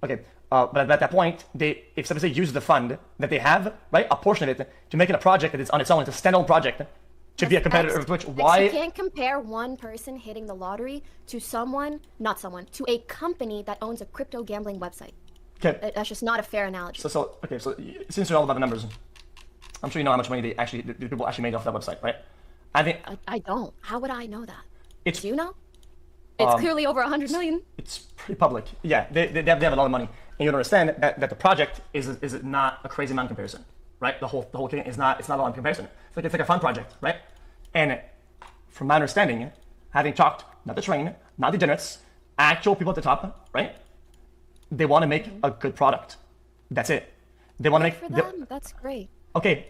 Okay, but at that point, if somebody use the fund that they have, right, a portion of it, to make it a project that is on its own, it's a standalone project, to be a competitor of Twitch. Why? You can't compare one person hitting the lottery to to a company that owns a crypto gambling website. Okay. That's just not a fair analogy. So since you're all about the numbers, I'm sure you know how much money the people actually made off that website, right? I don't. How would I know that? Do you know? It's clearly over 100 million. It's pretty public. Yeah, they have a lot of money, and you understand that the project is not a crazy amount in comparison, right? The whole thing is not, it's not a lot in comparison. It's like a fun project, right? And from my understanding, having talked, not the train, not the degenerates, actual people at the top, right? They want to make a good product. That's it. They want to make for them. That's great. Okay.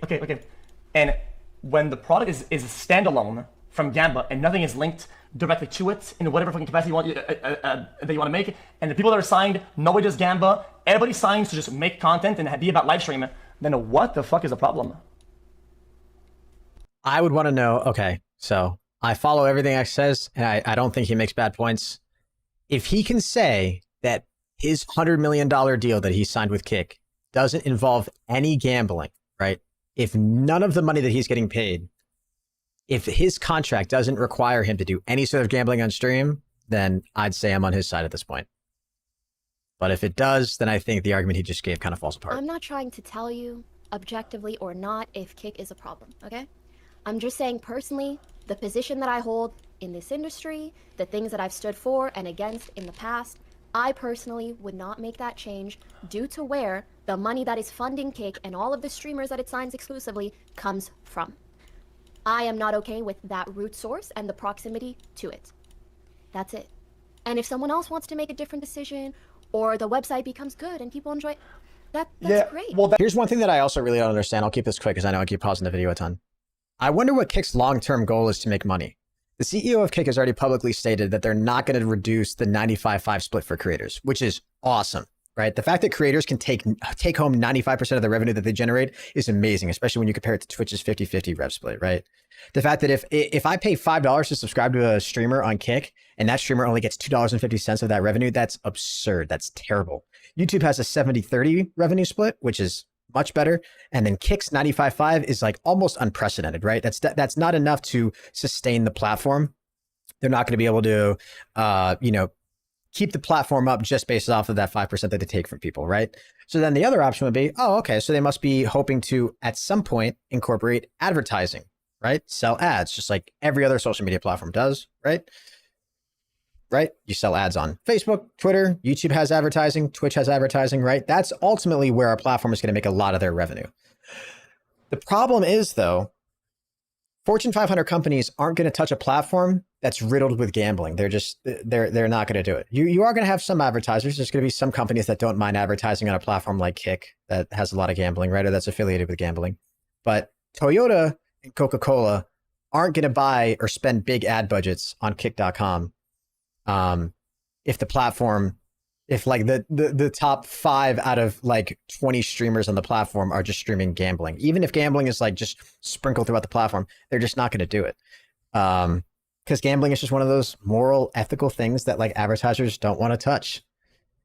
And when the product is standalone from Gamba and nothing is linked directly to it in whatever fucking capacity you want, that you want to make, and the people that are signed, nobody does Gamba, everybody signs to just make content and be about live stream, then what the fuck is the problem? I would want to know, okay, so I follow everything X says, and I don't think he makes bad points. If he can say that his $100 million deal that he signed with Kick doesn't involve any gambling, right? If none of the money that he's getting paid, if his contract doesn't require him to do any sort of gambling on stream, then I'd say I'm on his side at this point. But if it does, then I think the argument he just gave kind of falls apart. I'm not trying to tell you, objectively or not, if Kick is a problem, okay? I'm just saying personally, the position that I hold in this industry, the things that I've stood for and against in the past, I personally would not make that change due to where the money that is funding Kick and all of the streamers that it signs exclusively comes from. I am not okay with that root source and the proximity to it. That's it. And if someone else wants to make a different decision, or the website becomes good and people enjoy it, that's great. Well, here's one thing that I also really don't understand. I'll keep this quick because I know I keep pausing the video a ton. I wonder what Kick's long-term goal is to make money. The CEO of Kick has already publicly stated that they're not going to reduce the 95-5 split for creators, which is awesome, right? The fact that creators can take home 95% of the revenue that they generate is amazing, especially when you compare it to Twitch's 50-50 rev split, right? The fact that if I pay $5 to subscribe to a streamer on Kick and that streamer only gets $2.50 of that revenue, that's absurd. That's terrible. YouTube has a 70-30 revenue split, which is much better. And then Kick's 95-5 is like almost unprecedented, right? That's not enough to sustain the platform. They're not going to be able to, keep the platform up just based off of that 5% that they take from people, right? So then the other option would be, oh, okay, so they must be hoping to, at some point, incorporate advertising, right? Sell ads, just like every other social media platform does, right? Right? You sell ads on Facebook, Twitter, YouTube has advertising, Twitch has advertising, right? That's ultimately where our platform is going to make a lot of their revenue. The problem is, though, Fortune 500 companies aren't going to touch a platform that's riddled with gambling. They're not going to do it. You are going to have some advertisers. There's going to be some companies that don't mind advertising on a platform like Kick that has a lot of gambling, right? Or that's affiliated with gambling. But Toyota and Coca-Cola aren't going to buy or spend big ad budgets on Kick.com. If the platform, if like the top 5 out of like 20 streamers on the platform are just streaming gambling, even if gambling is like just sprinkled throughout the platform, they're just not going to do it. Because gambling is just one of those moral, ethical things that like advertisers don't want to touch.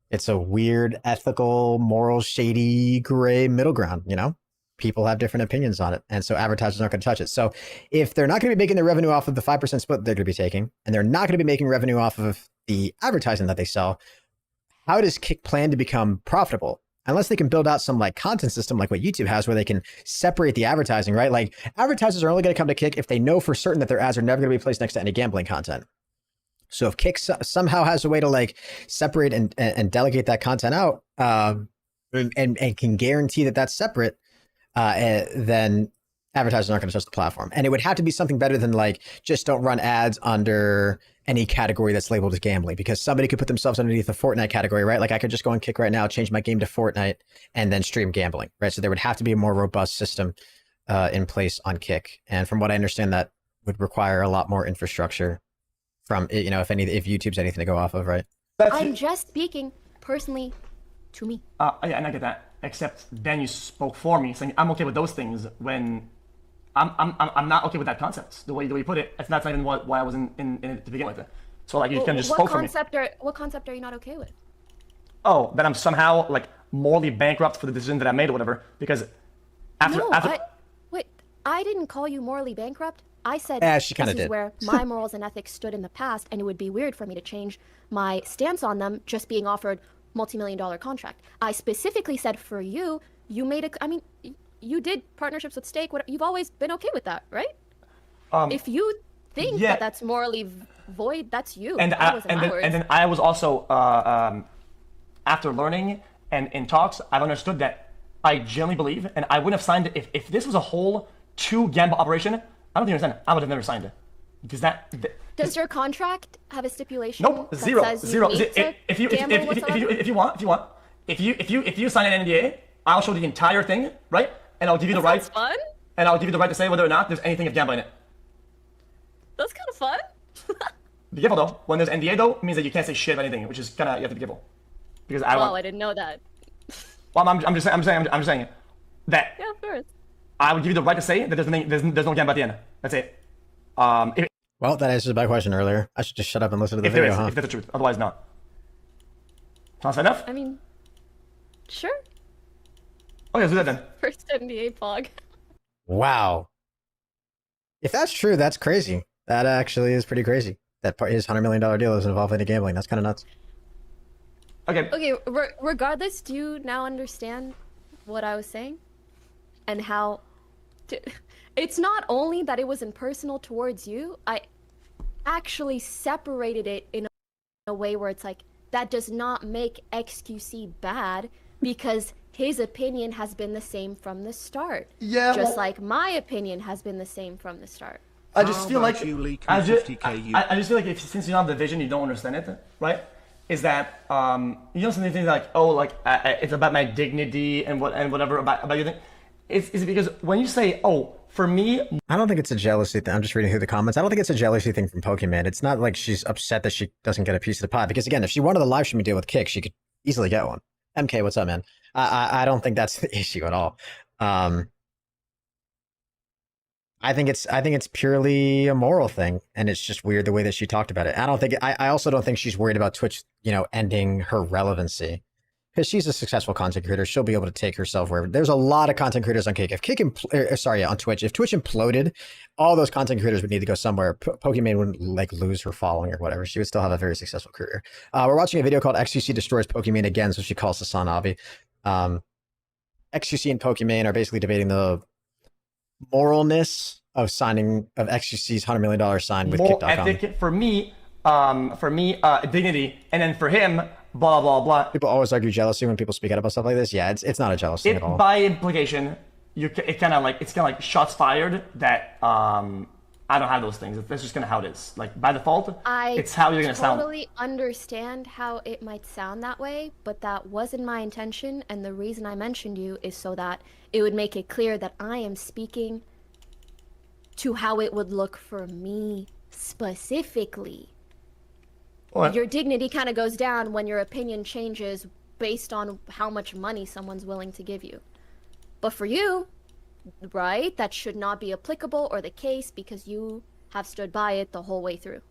It's a weird, ethical, moral, shady, gray middle ground, you know? People have different opinions on it. And so advertisers aren't going to touch it. So if they're not going to be making their revenue off of the 5% split they're going to be taking, and they're not going to be making revenue off of the advertising that they sell, how does Kick plan to become profitable? Unless they can build out some like content system like what YouTube has where they can separate the advertising, right? Like advertisers are only going to come to Kick if they know for certain that their ads are never going to be placed next to any gambling content. So if Kick somehow has a way to like separate and delegate that content out and can guarantee that that's separate, then advertisers aren't going to touch the platform. And it would have to be something better than like, just don't run ads under any category that's labeled as gambling, because somebody could put themselves underneath the Fortnite category, right? Like I could just go and Kick right now, change my game to Fortnite and then stream gambling, right? So there would have to be a more robust system in place on Kick. And from what I understand, that would require a lot more infrastructure from, if YouTube's anything to go off of, right? I'm just speaking personally to me. Yeah, and I get that. Except then you spoke for me, saying I'm okay with those things when I'm not okay with that concept. The way you put it, that's not even why I was in it to begin with. So like you can just spoke for me. What concept are you not okay with? Oh, that I'm somehow like morally bankrupt for the decision that I made or whatever. Because wait, I didn't call you morally bankrupt. I said she this is where my morals and ethics stood in the past, and it would be weird for me to change my stance on them just being offered multi-million-dollar contract. I specifically said for you, you did partnerships with Stake. You've always been okay with that, right? If you think that that's morally void, that's you. And then I was also after learning and in talks, I've understood that I genuinely believe, and I wouldn't have signed it if this was a whole 2 gamble operation. I don't think you understand. I would have never signed it because Does your contract have a stipulation? Nope, zero. If you sign an NDA, I'll show the entire thing, right? And I'll give you the right. Fun. And I'll give you the right to say whether or not there's anything of gambling in it. That's kind of fun. Be careful though. When there's NDA though, it means that you can't say shit about anything, which is kind of, you have to be careful. Because I didn't know that. Well, I'm just saying that. Yeah, of course. I would give you the right to say that there's no gamble at the end. That's it. Well, that answers my question earlier. I should just shut up and listen to the video, huh? If that's the truth. Otherwise, not. Sounds enough? I mean, sure. Okay, let's do that then. First NDA pog. Wow. If that's true, that's crazy. That actually is pretty crazy. That his $100 million deal is involving gambling. That's kind of nuts. Okay. Okay, regardless, do you now understand what I was saying? And how... It's not only that it was impersonal towards you, I actually separated it in a way where it's like, that does not make XQC bad because his opinion has been the same from the start. Yeah. Just like my opinion has been the same from the start. I just feel like since you don't have the vision, you don't understand it, right? Is that you know something like it's about my dignity and whatever about your thing. is because when you say, oh, for me, I don't think it's a jealousy thing. I'm just reading through the comments. I don't think it's a jealousy thing from Pokemon. It's not like she's upset that she doesn't get a piece of the pie. Because again, if she wanted a live stream deal with Kick, she could easily get one. MK, what's up, man? I don't think that's the issue at all. I think it's purely a moral thing, and it's just weird the way that she talked about it. I also don't think she's worried about Twitch, ending her relevancy. Because she's a successful content creator, she'll be able to take herself wherever. There's a lot of content creators on Kick. On Twitch. If Twitch imploded, all those content creators would need to go somewhere. Pokemon wouldn't lose her following or whatever. She would still have a very successful career. We're watching a video called XQC Destroys Pokemon Again, so she calls Hasan Avi. XQC and Pokemon are basically debating the moralness of XQC's $100 million sign with Kick.com. Ethic for me, dignity, and then for him, blah blah blah. People always argue jealousy when people speak out about stuff like this. Yeah, it's not a jealous thing at all. By implication, it's kind of like shots fired that I don't have those things. That's just kind of how it is. Like by default, it's how you're gonna sound. I totally understand how it might sound that way, but that wasn't my intention. And the reason I mentioned you is so that it would make it clear that I am speaking to how it would look for me specifically. What? Your dignity kind of goes down when your opinion changes based on how much money someone's willing to give you. But for you, right, that should not be applicable or the case because you have stood by it the whole way through.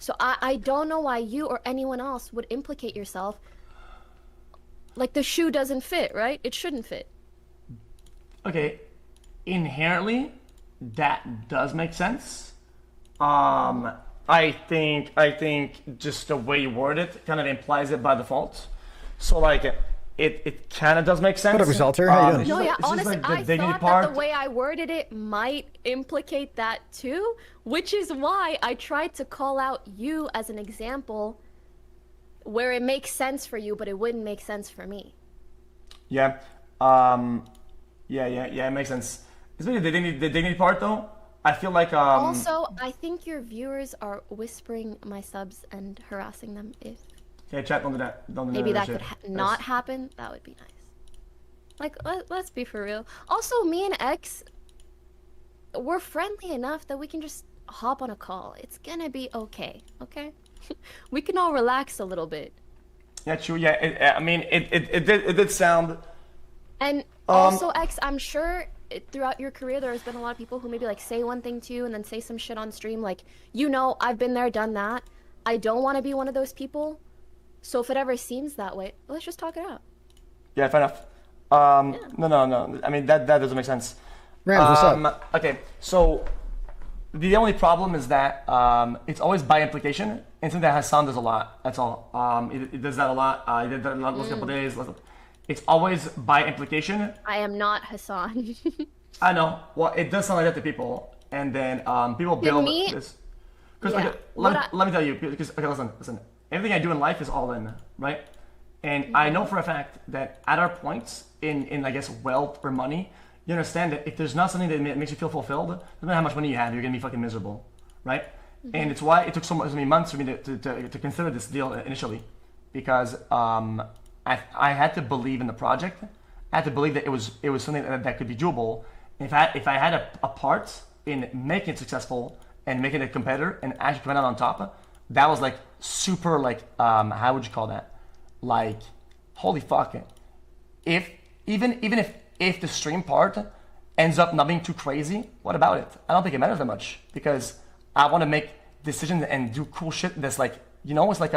So I don't know why you or anyone else would implicate yourself. Like the shoe doesn't fit, right? It shouldn't fit. Okay, inherently, that does make sense. I think just the way you word it kind of implies it by default. So like it kind of does make sense. What up, Resulter? How you doing? No, yeah, it's honestly, like the I dignity thought part. that the way I worded it might implicate that too, which is why I tried to call out you as an example where it makes sense for you, but it wouldn't make sense for me. Yeah, it makes sense. Especially the dignity part though. I feel like Also, I think your viewers are whispering my subs and harassing them. If okay, chat, don't do that. Don't do maybe that shit. could not happen, that would be nice. Like, let's be for real. Also, me and X, we're friendly enough that we can just hop on a call. It's gonna be okay, okay? We can all relax a little bit. Yeah, true. Yeah, it did sound. And also, X, I'm sure throughout your career there has been a lot of people who maybe like say one thing to you and then say some shit on stream. Like, I've been there, done that. I don't want to be one of those people. So if it ever seems that way, let's just talk it out. Yeah, fair enough. No. I mean, that doesn't make sense. Rams, what's up? Okay, so the only problem is that it's always by implication. And something that Hassan does a lot. That's all. It does that a lot. He did that last couple days. It's always by implication. I am not Hassan. I know. Well, it does sound like that to people, and then people build this. Because let me tell you. Because listen. Everything I do in life is all in, right? And I know for a fact that at our points in I guess wealth or money, you understand that if there's not something that makes you feel fulfilled, no matter how much money you have, you're gonna be fucking miserable, right? Mm-hmm. And it's why it took so many months for me to consider this deal initially, because I had to believe in the project. I had to believe that it was something that could be doable. If I had a part in making it successful and making it a competitor and actually coming out on top, that was like super like how would you call that? Like, holy fuck! If the stream part ends up not being too crazy, what about it? I don't think it matters that much because I want to make decisions and do cool shit. That's like it's like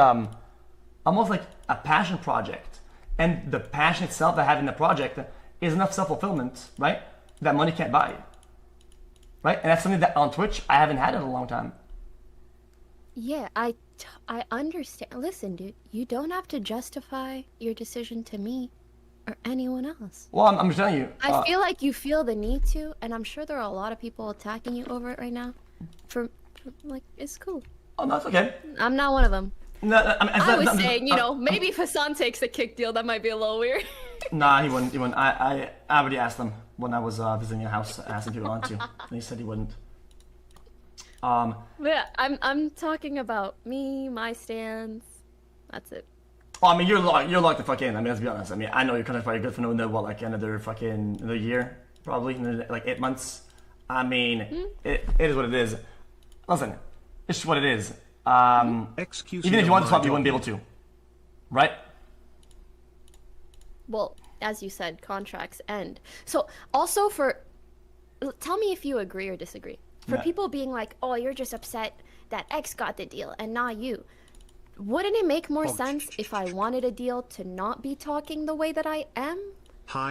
almost like a passion project, and the passion itself that I have in the project is enough self-fulfillment, right? That money can't buy, right? And that's something that on Twitch I haven't had in a long time. Yeah, I understand. Listen, dude, you don't have to justify your decision to me or anyone else. Well, I'm just telling you. I feel like you feel the need to, and I'm sure there are a lot of people attacking you over it right now. For like, it's cool. Oh, no, it's okay. I'm not one of them. No, I was saying, maybe if Hassan takes the Kick deal, that might be a little weird. Nah, he wouldn't. I already asked him when I was visiting a house, asking if he wanted to, and he said he wouldn't. Yeah, I'm talking about me, my stance. That's it. Oh, I mean, you're locked the fuck in. I mean, let's be honest. I mean, I know your contract's probably good for another year, probably, like 8 months. I mean, it is what it is. Listen, it's just what it is. Even if you wanted to swap, you wouldn't be able to, right? Well, as you said, contracts end. So also tell me if you agree or disagree. For people being like, oh, you're just upset that X got the deal and not you. Wouldn't it make more sense if I wanted a deal to not be talking the way that I am?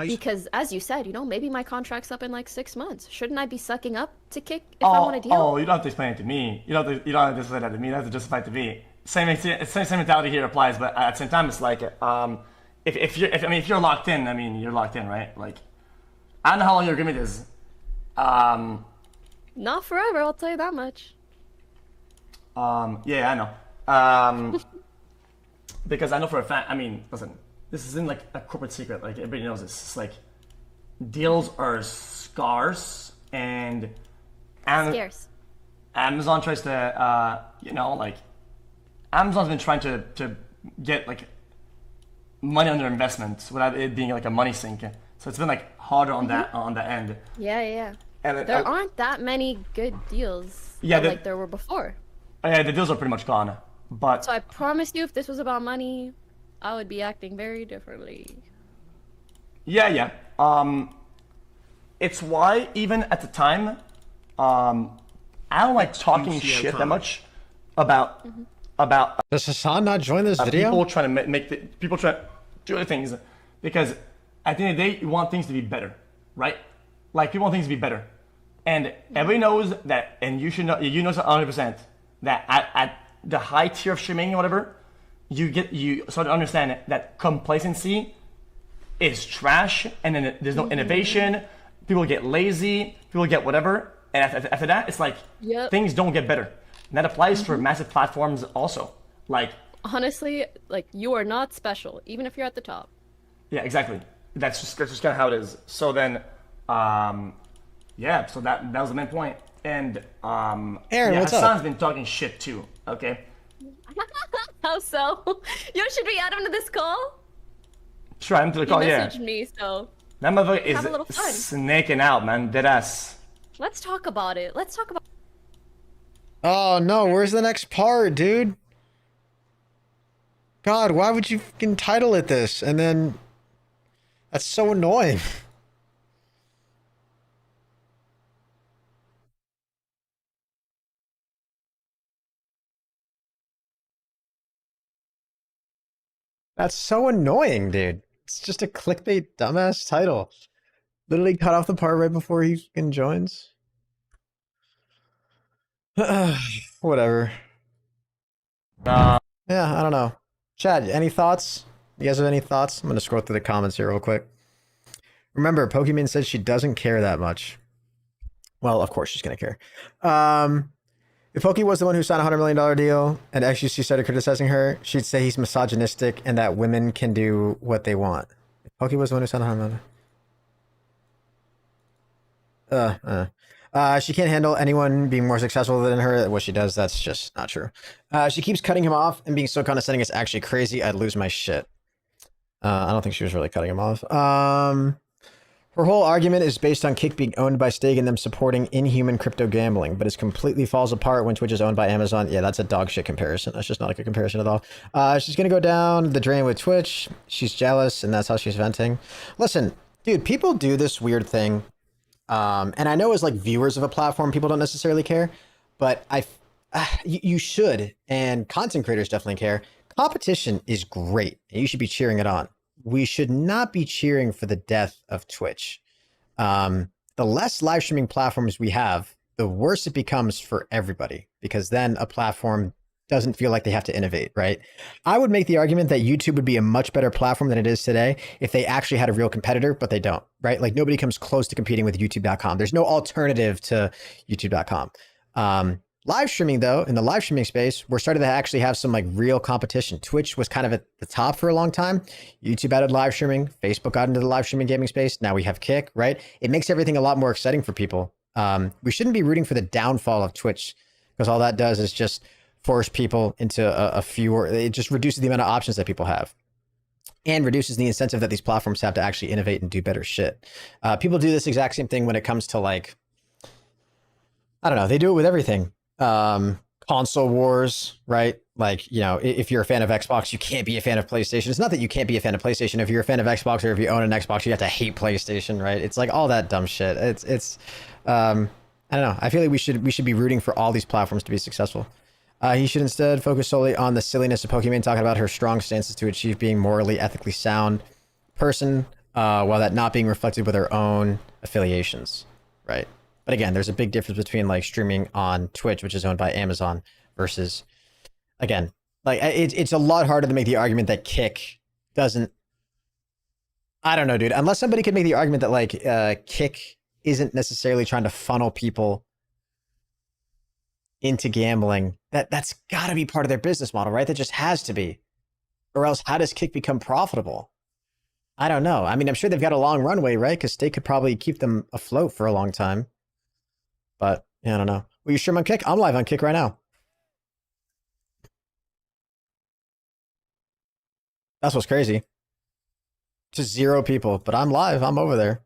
Because as you said, maybe my contract's up in like 6 months. Shouldn't I be sucking up to kick if I want a deal? Oh, you don't have to explain it to me. You don't have to say that to me. You have to justify it to me. Same mentality here applies, but at the same time, it's like, if you're locked in, I mean, you're locked in, right? Like, I don't know how long your agreement is. Not forever, I'll tell you that much. Yeah, I know. Because I know for a fact, I mean, listen, this isn't like a corporate secret. Like, everybody knows this. It's like, deals are scarce and scarce. Amazon tries to, like, Amazon's been trying to get like money on their investments without it being like a money sink. So it's been like harder on that end. Yeah. And there aren't that many good deals like there were before. Yeah, the deals are pretty much gone. But so I promise you, if this was about money, I would be acting very differently. Yeah. It's why even at the time, I don't like talking shit that much about. Does Hassan not join this video? People trying to people try to do other things, because at the end of the day, you want things to be better, right? Like, people want things to be better, and everybody knows that, and you should know. You know 100% that at the high tier of streaming or whatever, you start to understand that complacency is trash, and then there's no innovation. People get lazy. People get whatever, and after that, it's like things don't get better. And that applies for massive platforms also. Like, honestly, like, you are not special, even if you're at the top. Yeah, exactly. That's just kind of how it is. So then, so that was the main point. And Aaron, what's Hassan's up? been talking shit too. Okay. How so? Should we add him to this call? Sure, I'm to the call. He Yeah. messaged me, so That motherfucker have a little fun. is snaking out, man. Deadass. Let's talk about it. Oh no, where's the next part, dude? God, why would you fucking title it this? And then that's so annoying. That's so annoying, dude. It's just a clickbait dumbass title. Literally cut off the part right before he fucking joins. Whatever. Yeah, I don't know. Chad, any thoughts? You guys have any thoughts? I'm gonna scroll through the comments here real quick. Remember, Pokemon said she doesn't care that much. Well, of course she's gonna care. If Pokey was the one who signed a $100 million deal and XQC started criticizing her, she'd say he's misogynistic and that women can do what they want. If Pokey was the one who signed a $100 million. She can't handle anyone being more successful than her. What she does, that's just not true. She keeps cutting him off and being so condescending. It's actually crazy. I'd lose my shit. I don't think she was really cutting him off. Her whole argument is based on Kick being owned by Stake and them supporting inhuman crypto gambling, but it completely falls apart when Twitch is owned by Amazon. Yeah, that's a dog shit comparison. That's just not like a comparison at all. She's going to go down the drain with Twitch. She's jealous, and that's how she's venting. Listen, dude, people do this weird thing. And I know as like viewers of a platform, people don't necessarily care, but you should, and content creators definitely care. Competition is great, and you should be cheering it on. We should not be cheering for the death of Twitch. The less live streaming platforms we have, the worse it becomes for everybody, because then a platform doesn't feel like they have to innovate, right? I would make the argument that YouTube would be a much better platform than it is today if they actually had a real competitor, but they don't, right? Like, nobody comes close to competing with YouTube.com. There's no alternative to YouTube.com. Live streaming, though, in the live streaming space, we're starting to actually have some like real competition. Twitch was kind of at the top for a long time. YouTube added live streaming. Facebook got into the live streaming gaming space. Now we have Kick, right? It makes everything a lot more exciting for people. We shouldn't be rooting for the downfall of Twitch, because all that does is just force people into a fewer, it just reduces the amount of options that people have. and reduces the incentive that these platforms have to actually innovate and do better shit. People do this exact same thing when it comes to like, I don't know, they do it with everything. Console wars, right? Like, you know, if you're a fan of Xbox, you can't be a fan of PlayStation. It's not that you can't be a fan of PlayStation. If you're a fan of Xbox or if you own an Xbox, you have to hate PlayStation, right? It's like all that dumb shit. I don't know. I feel like we should be rooting for all these platforms to be successful. He should instead focus solely on the silliness of Pokemon, talking about her strong stances to achieve being morally, ethically sound person, while that not being reflected with her own affiliations, right? But again, there's a big difference between like streaming on Twitch, which is owned by Amazon, versus, again, like it's a lot harder to make the argument that Kick doesn't. I don't know, dude. Unless somebody could make the argument that like Kick isn't necessarily trying to funnel people into gambling, that's got to be part of their business model, right? That just has to be. Or else, how does Kick become profitable? I don't know. I mean, I'm sure they've got a long runway, right? Because they could probably keep them afloat for a long time. But yeah, I don't know. Will you stream on Kick? I'm live on Kick right now. That's what's crazy. Just 0 people, but I'm live. I'm over there.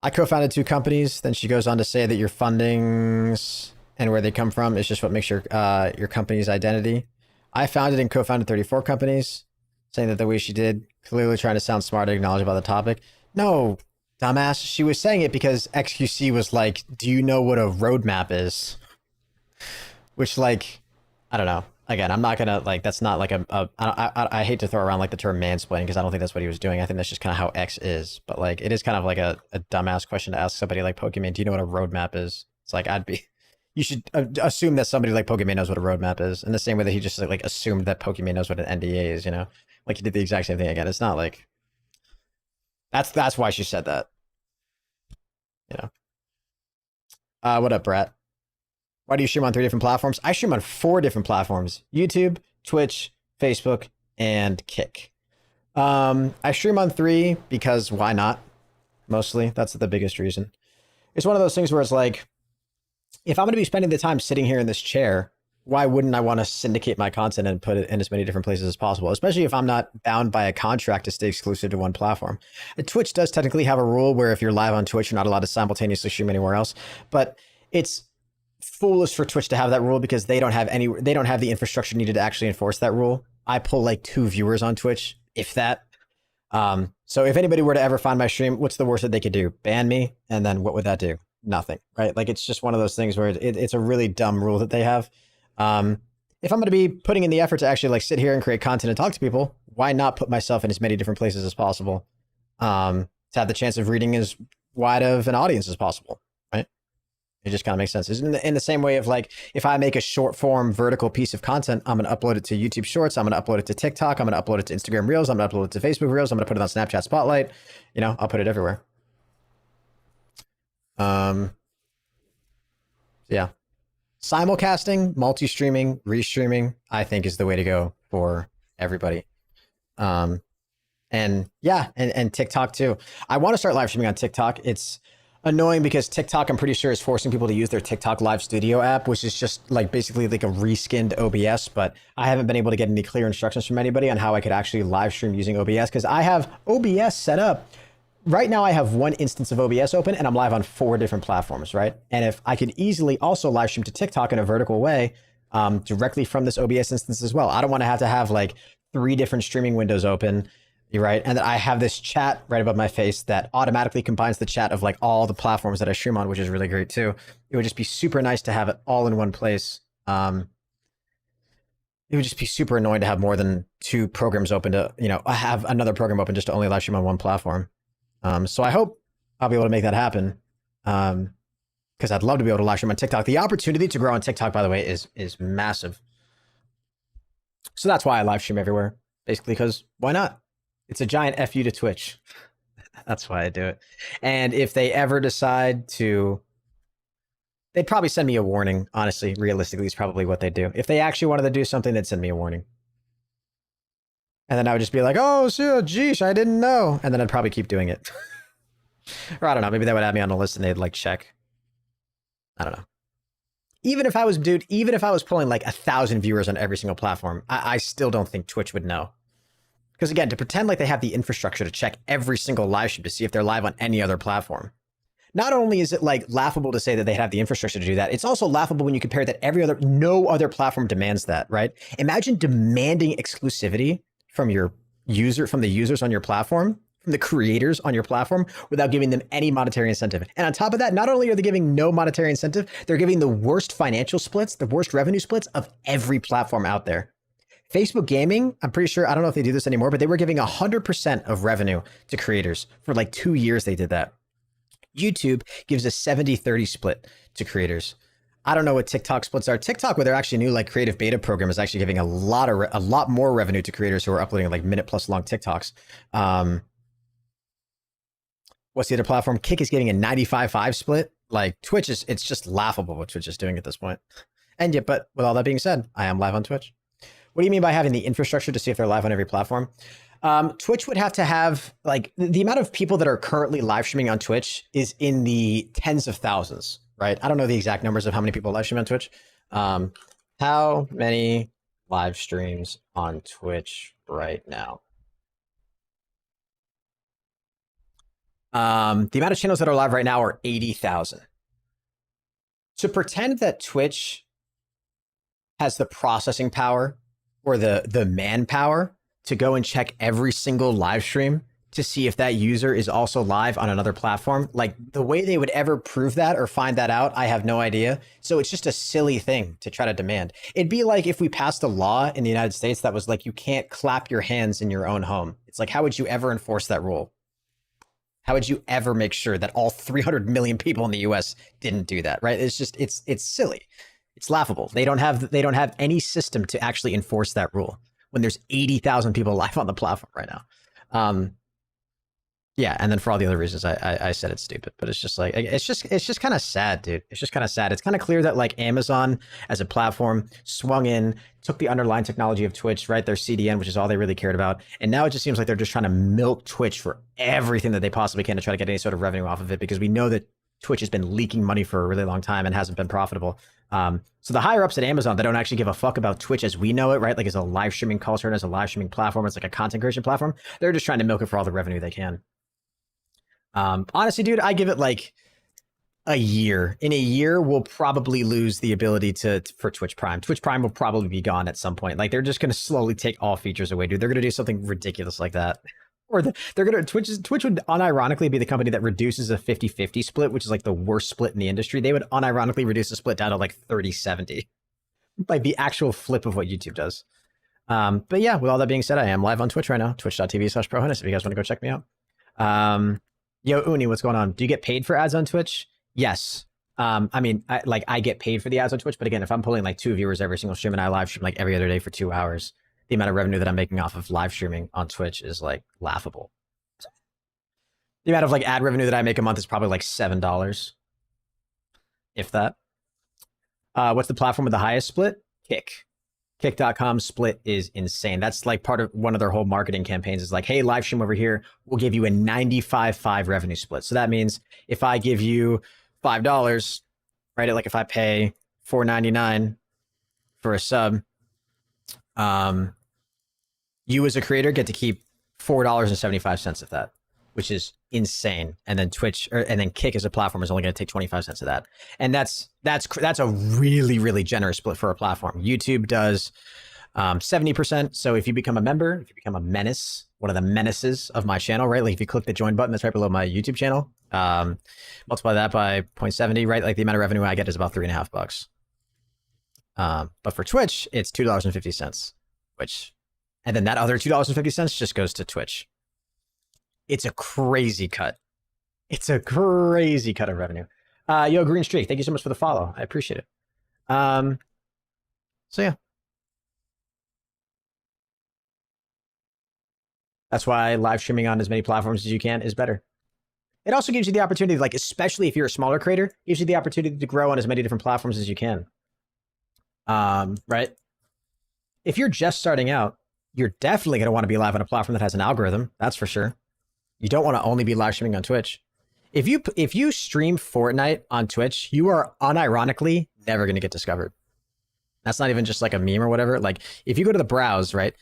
I co-founded 2 companies. Then she goes on to say that your fundings and where they come from is just what makes your company's identity. I founded and co-founded 34 companies, saying that the way she did, clearly trying to sound smart and acknowledge about the topic. No, dumbass. She was saying it because XQC was like, do you know what a roadmap is? Which, like, I don't know. Again, I'm not gonna, like, that's not like I hate to throw around like the term mansplaining because I don't think that's what he was doing. I think that's just kind of how X is. But like, it is kind of like a dumbass question to ask somebody like Pokemon, do you know what a roadmap is? It's like, you should assume that somebody like Pokemon knows what a roadmap is, in the same way that he just like assumed that Pokemon knows what an NDA is, you know? Like, he did the exact same thing again. It's not like, that's why she said that. You know? What up, Brett? Why do you stream on 3 different platforms? I stream on 4 different platforms: YouTube, Twitch, Facebook, and Kick. I stream on 3 because why not? Mostly, that's the biggest reason. It's one of those things where it's like, if I'm going to be spending the time sitting here in this chair, why wouldn't I want to syndicate my content and put it in as many different places as possible? Especially if I'm not bound by a contract to stay exclusive to one platform. Twitch does technically have a rule where if you're live on Twitch, you're not allowed to simultaneously stream anywhere else. But it's foolish for Twitch to have that rule because they don't have the infrastructure needed to actually enforce that rule. I pull like 2 viewers on Twitch, if that. So if anybody were to ever find my stream, what's the worst that they could do? Ban me, and then what would that do? Nothing, right? Like, it's just one of those things where it's a really dumb rule that they have. If I'm going to be putting in the effort to actually like sit here and create content and talk to people, why not put myself in as many different places as possible, to have the chance of reading as wide of an audience as possible, right? It just kind of makes sense. It's in the same way of like, if I make a short form vertical piece of content, I'm going to upload it to YouTube Shorts. I'm going to upload it to TikTok. I'm going to upload it to Instagram Reels. I'm going to upload it to Facebook Reels. I'm going to put it on Snapchat Spotlight. You know, I'll put it everywhere. Yeah. Simulcasting, multi-streaming, restreaming, I think is the way to go for everybody. And yeah, and TikTok too. I want to start live streaming on TikTok. It's annoying because TikTok, I'm pretty sure, is forcing people to use their TikTok Live Studio app, which is just like basically like a reskinned OBS, but I haven't been able to get any clear instructions from anybody on how I could actually live stream using OBS, because I have OBS set up. Right now I have 1 instance of OBS open and I'm live on 4 different platforms, right? And if I could easily also live stream to TikTok in a vertical way, directly from this OBS instance as well. I don't want to have like 3 different streaming windows open, right? And then I have this chat right above my face that automatically combines the chat of like all the platforms that I stream on, which is really great too. It would just be super nice to have it all in one place. It would just be super annoying to have more than 2 programs open to, you know, have another program open just to only live stream on one platform. So I hope I'll be able to make that happen. Because I'd love to be able to live stream on TikTok. The opportunity to grow on TikTok, by the way, is massive. So that's why I live stream everywhere, basically, because why not? It's a giant FU to Twitch. That's why I do it. And if they ever decide to, they'd probably send me a warning. Honestly, realistically, is probably what they'd do. If they actually wanted to do something, they'd send me a warning. And then I would just be like, oh, so, geesh, I didn't know. And then I'd probably keep doing it. Or I don't know, maybe they would add me on a list and they'd like check. I don't know. Even if I was, dude, even if I was pulling like 1,000 viewers on every single platform, I still don't think Twitch would know. Because again, to pretend like they have the infrastructure to check every single live stream to see if they're live on any other platform. Not only is it like laughable to say that they have the infrastructure to do that, it's also laughable when you compare that no other platform demands that, right? Imagine demanding exclusivity from the users on your platform, from the creators on your platform, without giving them any monetary incentive. And on top of that, not only are they giving no monetary incentive, they're giving the worst financial splits, the worst revenue splits of every platform out there. Facebook Gaming, I'm pretty sure, I don't know if they do this anymore, but they were giving 100% of revenue to creators. For like 2 years, they did that. YouTube gives a 70-30 split to creators. I don't know what TikTok splits are. TikTok, with their actually new like creative beta program, is actually giving a lot more revenue to creators who are uploading like minute-plus long TikToks. What's the other platform? Kick is getting a 95-5 split. Like Twitch it's just laughable what Twitch is doing at this point. And yet, but with all that being said, I am live on Twitch. What do you mean by having the infrastructure to see if they're live on every platform? Twitch would have to have, like, the amount of people that are currently live streaming on Twitch is in the tens of thousands, right? I don't know the exact numbers of how many people live stream on Twitch. How many live streams on Twitch right now? The amount of channels that are live right now are 80,000. To pretend that Twitch has the processing power or the manpower to go and check every single live stream to see if that user is also live on another platform, like the way they would ever prove that or find that out, I have no idea. So it's just a silly thing to try to demand. It'd be like if we passed a law in the United States that was like, you can't clap your hands in your own home. It's like, how would you ever enforce that rule? How would you ever make sure that all 300 million people in the US didn't do that, right? It's just, it's silly. It's laughable. They don't have any system to actually enforce that rule when there's 80,000 people live on the platform right now. Yeah, and then for all the other reasons, I said it's stupid, but it's just like, it's just kind of sad, dude. It's just kind of sad. It's kind of clear that like Amazon as a platform swung in, took the underlying technology of Twitch, right? Their CDN, which is all they really cared about. And now it just seems like they're just trying to milk Twitch for everything that they possibly can to try to get any sort of revenue off of it, because we know that Twitch has been leaking money for a really long time and hasn't been profitable. So the higher ups at Amazon, they don't actually give a fuck about Twitch as we know it, right? Like as a live streaming culture and as a live streaming platform, it's like a content creation platform. They're just trying to milk it for all the revenue they can. Honestly, dude, I give it like a year. In a year, we'll probably lose the ability for Twitch Prime. Twitch Prime will probably be gone at some point. Like they're just going to slowly take all features away, dude. They're going to do something ridiculous like that. Or Twitch would unironically be the company that reduces a 50-50 split, which is like the worst split in the industry. They would unironically reduce the split down to like 30-70. Like the actual flip of what YouTube does. But yeah, with all that being said, I am live on Twitch right now. Twitch.tv/ProHenis if you guys want to go check me out. Yo, Uni, what's going on? Do you get paid for ads on Twitch? Yes. I mean, I get paid for the ads on Twitch, but again, if I'm pulling like 2 viewers every single stream and I live stream like every other day for 2 hours, the amount of revenue that I'm making off of live streaming on Twitch is like laughable. The amount of like ad revenue that I make a month is probably like $7, if that. What's the platform with the highest split? Kick. Kick.com split is insane. That's like part of one of their whole marketing campaigns is like, hey, live stream over here, we'll give you a 95-5 revenue split. So that means if I give you $5, right? Like if I pay $4.99 for a sub, you as a creator get to keep $4.75 of that, which is insane. And then and then Kick as a platform is only going to take 25 cents of that. And that's a really, really generous split for a platform. YouTube does 70%. So if you become a member, if you become a menace, one of the menaces of my channel, right? Like if you click the join button that's right below my YouTube channel, multiply that by 0.70, right? Like the amount of revenue I get is about $3.50. But for Twitch, it's $2.50, and then that other $2.50 just goes to Twitch. It's a crazy cut. It's a crazy cut of revenue. Yo, Green Streak, thank you so much for the follow. I appreciate it. So yeah. That's why live streaming on as many platforms as you can is better. It also gives you the opportunity, like, especially if you're a smaller creator, gives you the opportunity to grow on as many different platforms as you can. Right? If you're just starting out, you're definitely going to want to be live on a platform that has an algorithm. That's for sure. You don't want to only be live streaming on Twitch. If you stream Fortnite on Twitch, you are unironically never going to get discovered. That's not even just like a meme or whatever. Like if you go to the browse, right?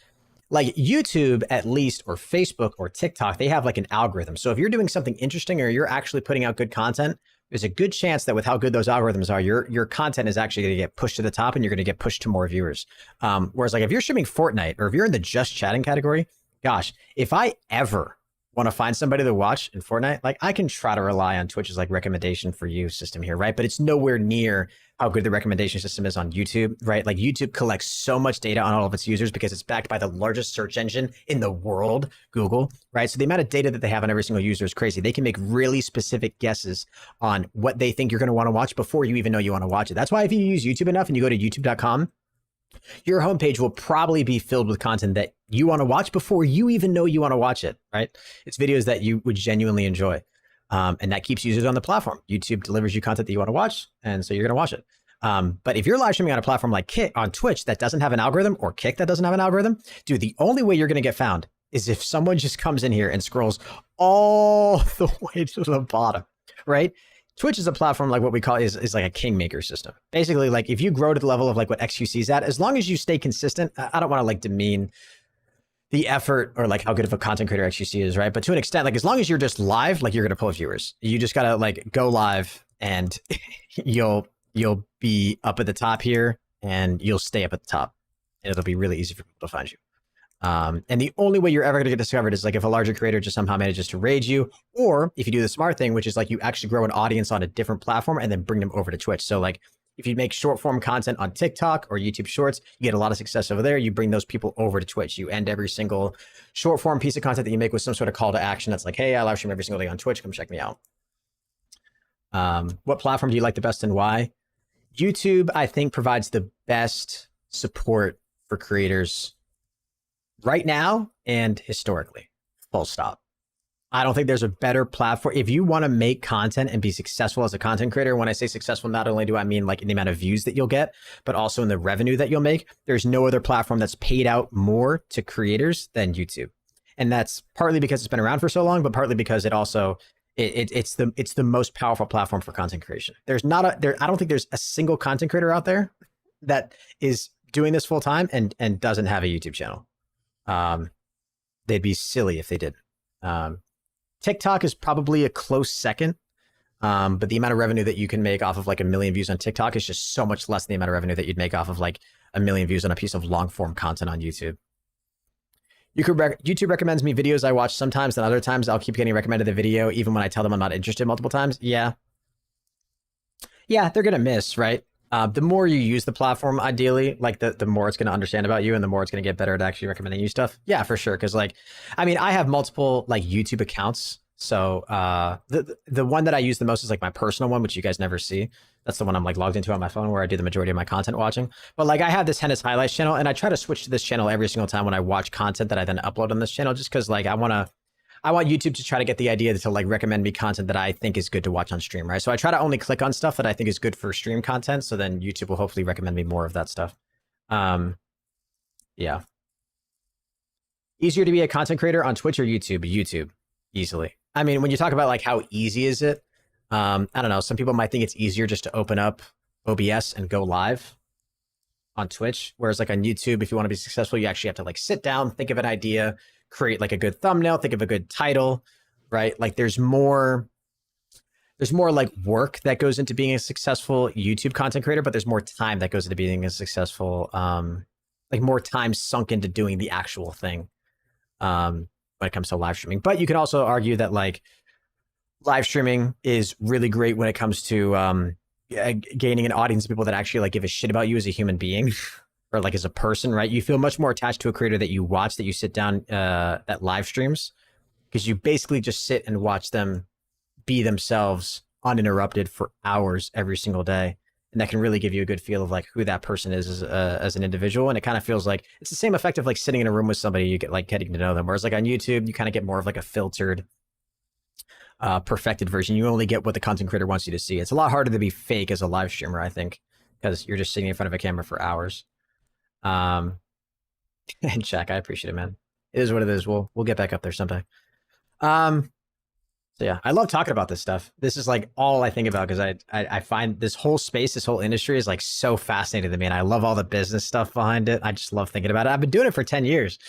Like YouTube at least, or Facebook or TikTok, they have like an algorithm. So if you're doing something interesting or you're actually putting out good content, there's a good chance that with how good those algorithms are, your content is actually going to get pushed to the top and you're going to get pushed to more viewers. Whereas like if you're streaming Fortnite or if you're in the just chatting category, gosh, if I ever want to find somebody to watch in Fortnite, like I can try to rely on Twitch's like recommendation for you system here, right? But it's nowhere near how good the recommendation system is on YouTube, right? Like YouTube collects so much data on all of its users because it's backed by the largest search engine in the world, Google, right? So the amount of data that they have on every single user is crazy. They can make really specific guesses on what they think you're going to want to watch before you even know you want to watch it. That's why if you use YouTube enough and you go to youtube.com, your homepage will probably be filled with content that you want to watch before you even know you want to watch it, right? It's videos that you would genuinely enjoy. And that keeps users on the platform. YouTube delivers you content that you want to watch, and so you're going to watch it. But if you're live streaming on a platform like Kick, on Twitch, that doesn't have an algorithm, or Kick that doesn't have an algorithm, dude, the only way you're going to get found is if someone just comes in here and scrolls all the way to the bottom, right? Twitch is a platform like what we call is like a kingmaker system. Basically, like if you grow to the level of like what XQC is at, as long as you stay consistent, I don't want to like demean the effort or like how good of a content creator XQC is, right? But to an extent, like as long as you're just live, like you're gonna pull viewers. You just gotta like go live and you'll be up at the top here and you'll stay up at the top. And it'll be really easy for people to find you. And the only way you're ever gonna get discovered is like if a larger creator just somehow manages to raid you, or if you do the smart thing, which is like you actually grow an audience on a different platform and then bring them over to Twitch. So like if you make short form content on TikTok or YouTube Shorts, you get a lot of success over there. You bring those people over to Twitch. You end every single short form piece of content that you make with some sort of call to action that's like, hey, I live stream every single day on Twitch. Come check me out. What platform do you like the best and why? YouTube, I think, provides the best support for creators right now and historically. Full stop. I don't think there's a better platform. If you want to make content and be successful as a content creator, when I say successful, not only do I mean like in the amount of views that you'll get, but also in the revenue that you'll make, there's no other platform that's paid out more to creators than YouTube. And that's partly because it's been around for so long, but partly because it also, it's the most powerful platform for content creation. There's not I don't think there's a single content creator out there that is doing this full time and doesn't have a YouTube channel. They'd be silly if they didn't. TikTok is probably a close second, but the amount of revenue that you can make off of like 1 million views on TikTok is just so much less than the amount of revenue that you'd make off of like 1 million views on a piece of long form content on YouTube. YouTube recommends me videos I watch sometimes, and other times I'll keep getting recommended the video even when I tell them I'm not interested multiple times. Yeah, they're gonna miss, right? The more you use the platform, ideally, like the more it's going to understand about you and the more it's going to get better at actually recommending you stuff. Yeah, for sure. Because like, I mean, I have multiple like YouTube accounts. So the one that I use the most is like my personal one, which you guys never see. That's the one I'm like logged into on my phone where I do the majority of my content watching. But like I have this Hennis Highlights channel and I try to switch to this channel every single time when I watch content that I then upload on this channel, just because like I want YouTube to try to get the idea to like recommend me content that I think is good to watch on stream, right? So I try to only click on stuff that I think is good for stream content. So then YouTube will hopefully recommend me more of that stuff. Yeah. Easier to be a content creator on Twitch or YouTube? YouTube, easily. I mean, when you talk about like how easy is it? I don't know. Some people might think it's easier just to open up OBS and go live on Twitch. Whereas like on YouTube, if you want to be successful, you actually have to like sit down, think of an idea, create like a good thumbnail, think of a good title, right? Like there's more like work that goes into being a successful YouTube content creator, but there's more time that goes into being a successful, like more time sunk into doing the actual thing when it comes to live streaming. But you can also argue that like live streaming is really great when it comes to gaining an audience of people that actually like give a shit about you as a human being. Or like as a person, right? You feel much more attached to a creator that you watch, that you sit down that live streams, because you basically just sit and watch them be themselves uninterrupted for hours every single day. And that can really give you a good feel of like who that person is as an individual. And it kind of feels like it's the same effect of like sitting in a room with somebody, you get like getting to know them. Whereas like on YouTube, you kind of get more of like a filtered, perfected version. You only get what the content creator wants you to see. It's a lot harder to be fake as a live streamer, I think, because you're just sitting in front of a camera for hours. And Shaq, I appreciate it, man. It is what it is. We'll get back up there someday. So yeah, I love talking about this stuff. This is like all I think about because I find this whole space, this whole industry is like so fascinating to me, and I love all the business stuff behind it. I just love thinking about it. I've been doing it for 10 years.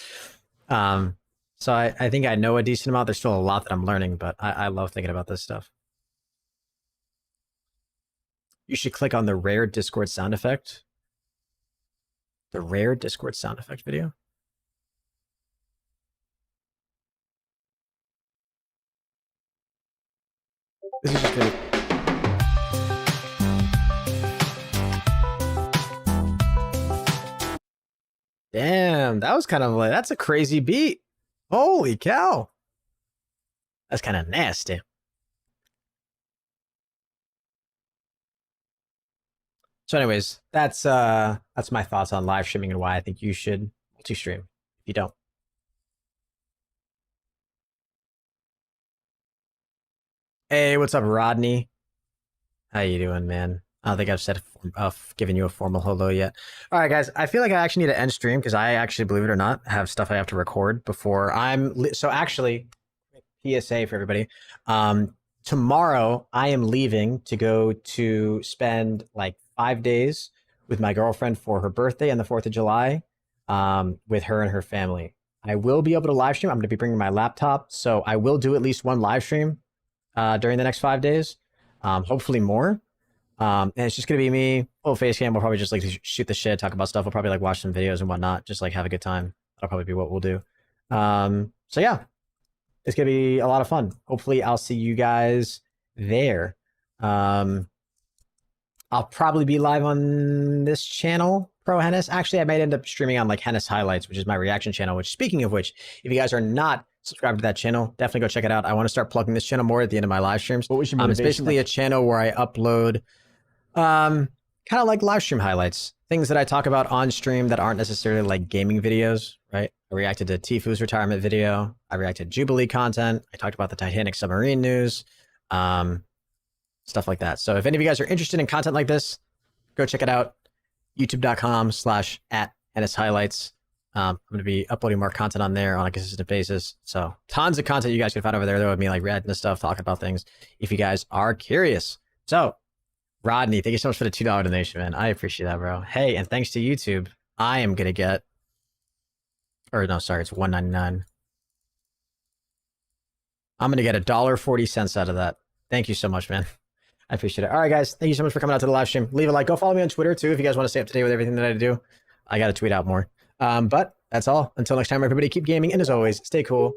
So I think I know a decent amount. There's still a lot that I'm learning, but I love thinking about this stuff. You should click on the rare Discord sound effect. The rare Discord sound effect video. This is just gonna... Damn, that was kind of like, that's a crazy beat. Holy cow. That's kind of nasty. So anyways, that's my thoughts on live streaming and why I think you should multi-stream if you don't. Hey, what's up, Rodney? How you doing, man? I don't think I've given you a formal hello yet. All right, guys. I feel like I actually need to end stream because I actually, believe it or not, have stuff I have to record before so actually, PSA for everybody. Tomorrow I am leaving to go to spend like 5 days with my girlfriend for her birthday on the 4th of July, with her and her family. I will be able to live stream. I'm going to be bringing my laptop, so I will do at least one live stream during the next 5 days, hopefully more. And it's just going to be me, full face cam. We'll probably just like shoot the shit, talk about stuff. We'll probably like watch some videos and whatnot, just like have a good time. That'll probably be what we'll do. So yeah, it's going to be a lot of fun. Hopefully I'll see you guys there. I'll probably be live on this channel, ProHenis. Actually, I might end up streaming on like Hennis Highlights, which is my reaction channel, which, speaking of which, if you guys are not subscribed to that channel, definitely go check it out. I want to start plugging this channel more at the end of my live streams. What was your It's basically a channel where I upload kind of like live stream highlights, things that I talk about on stream that aren't necessarily like gaming videos, right? I reacted to Tifu's retirement video. I reacted to Jubilee content. I talked about the Titanic submarine news, stuff like that. So if any of you guys are interested in content like this, go check it out. youtube.com/@HennisHighlights. I'm going to be uploading more content on there on a consistent basis. So tons of content you guys can find over there, though, with me like reacting to stuff, talking about things, if you guys are curious. So Rodney, thank you so much for the $2 donation, man. I appreciate that, bro. Hey, and thanks to YouTube, I am going to get, or no, sorry, it's $1.99. I'm going to get $1.40 out of that. Thank you so much, man. I appreciate it. All right, guys. Thank you so much for coming out to the live stream. Leave a like. Go follow me on Twitter, too, if you guys want to stay up to date with everything that I do. I got to tweet out more. But that's all. Until next time, everybody, keep gaming. And as always, stay cool.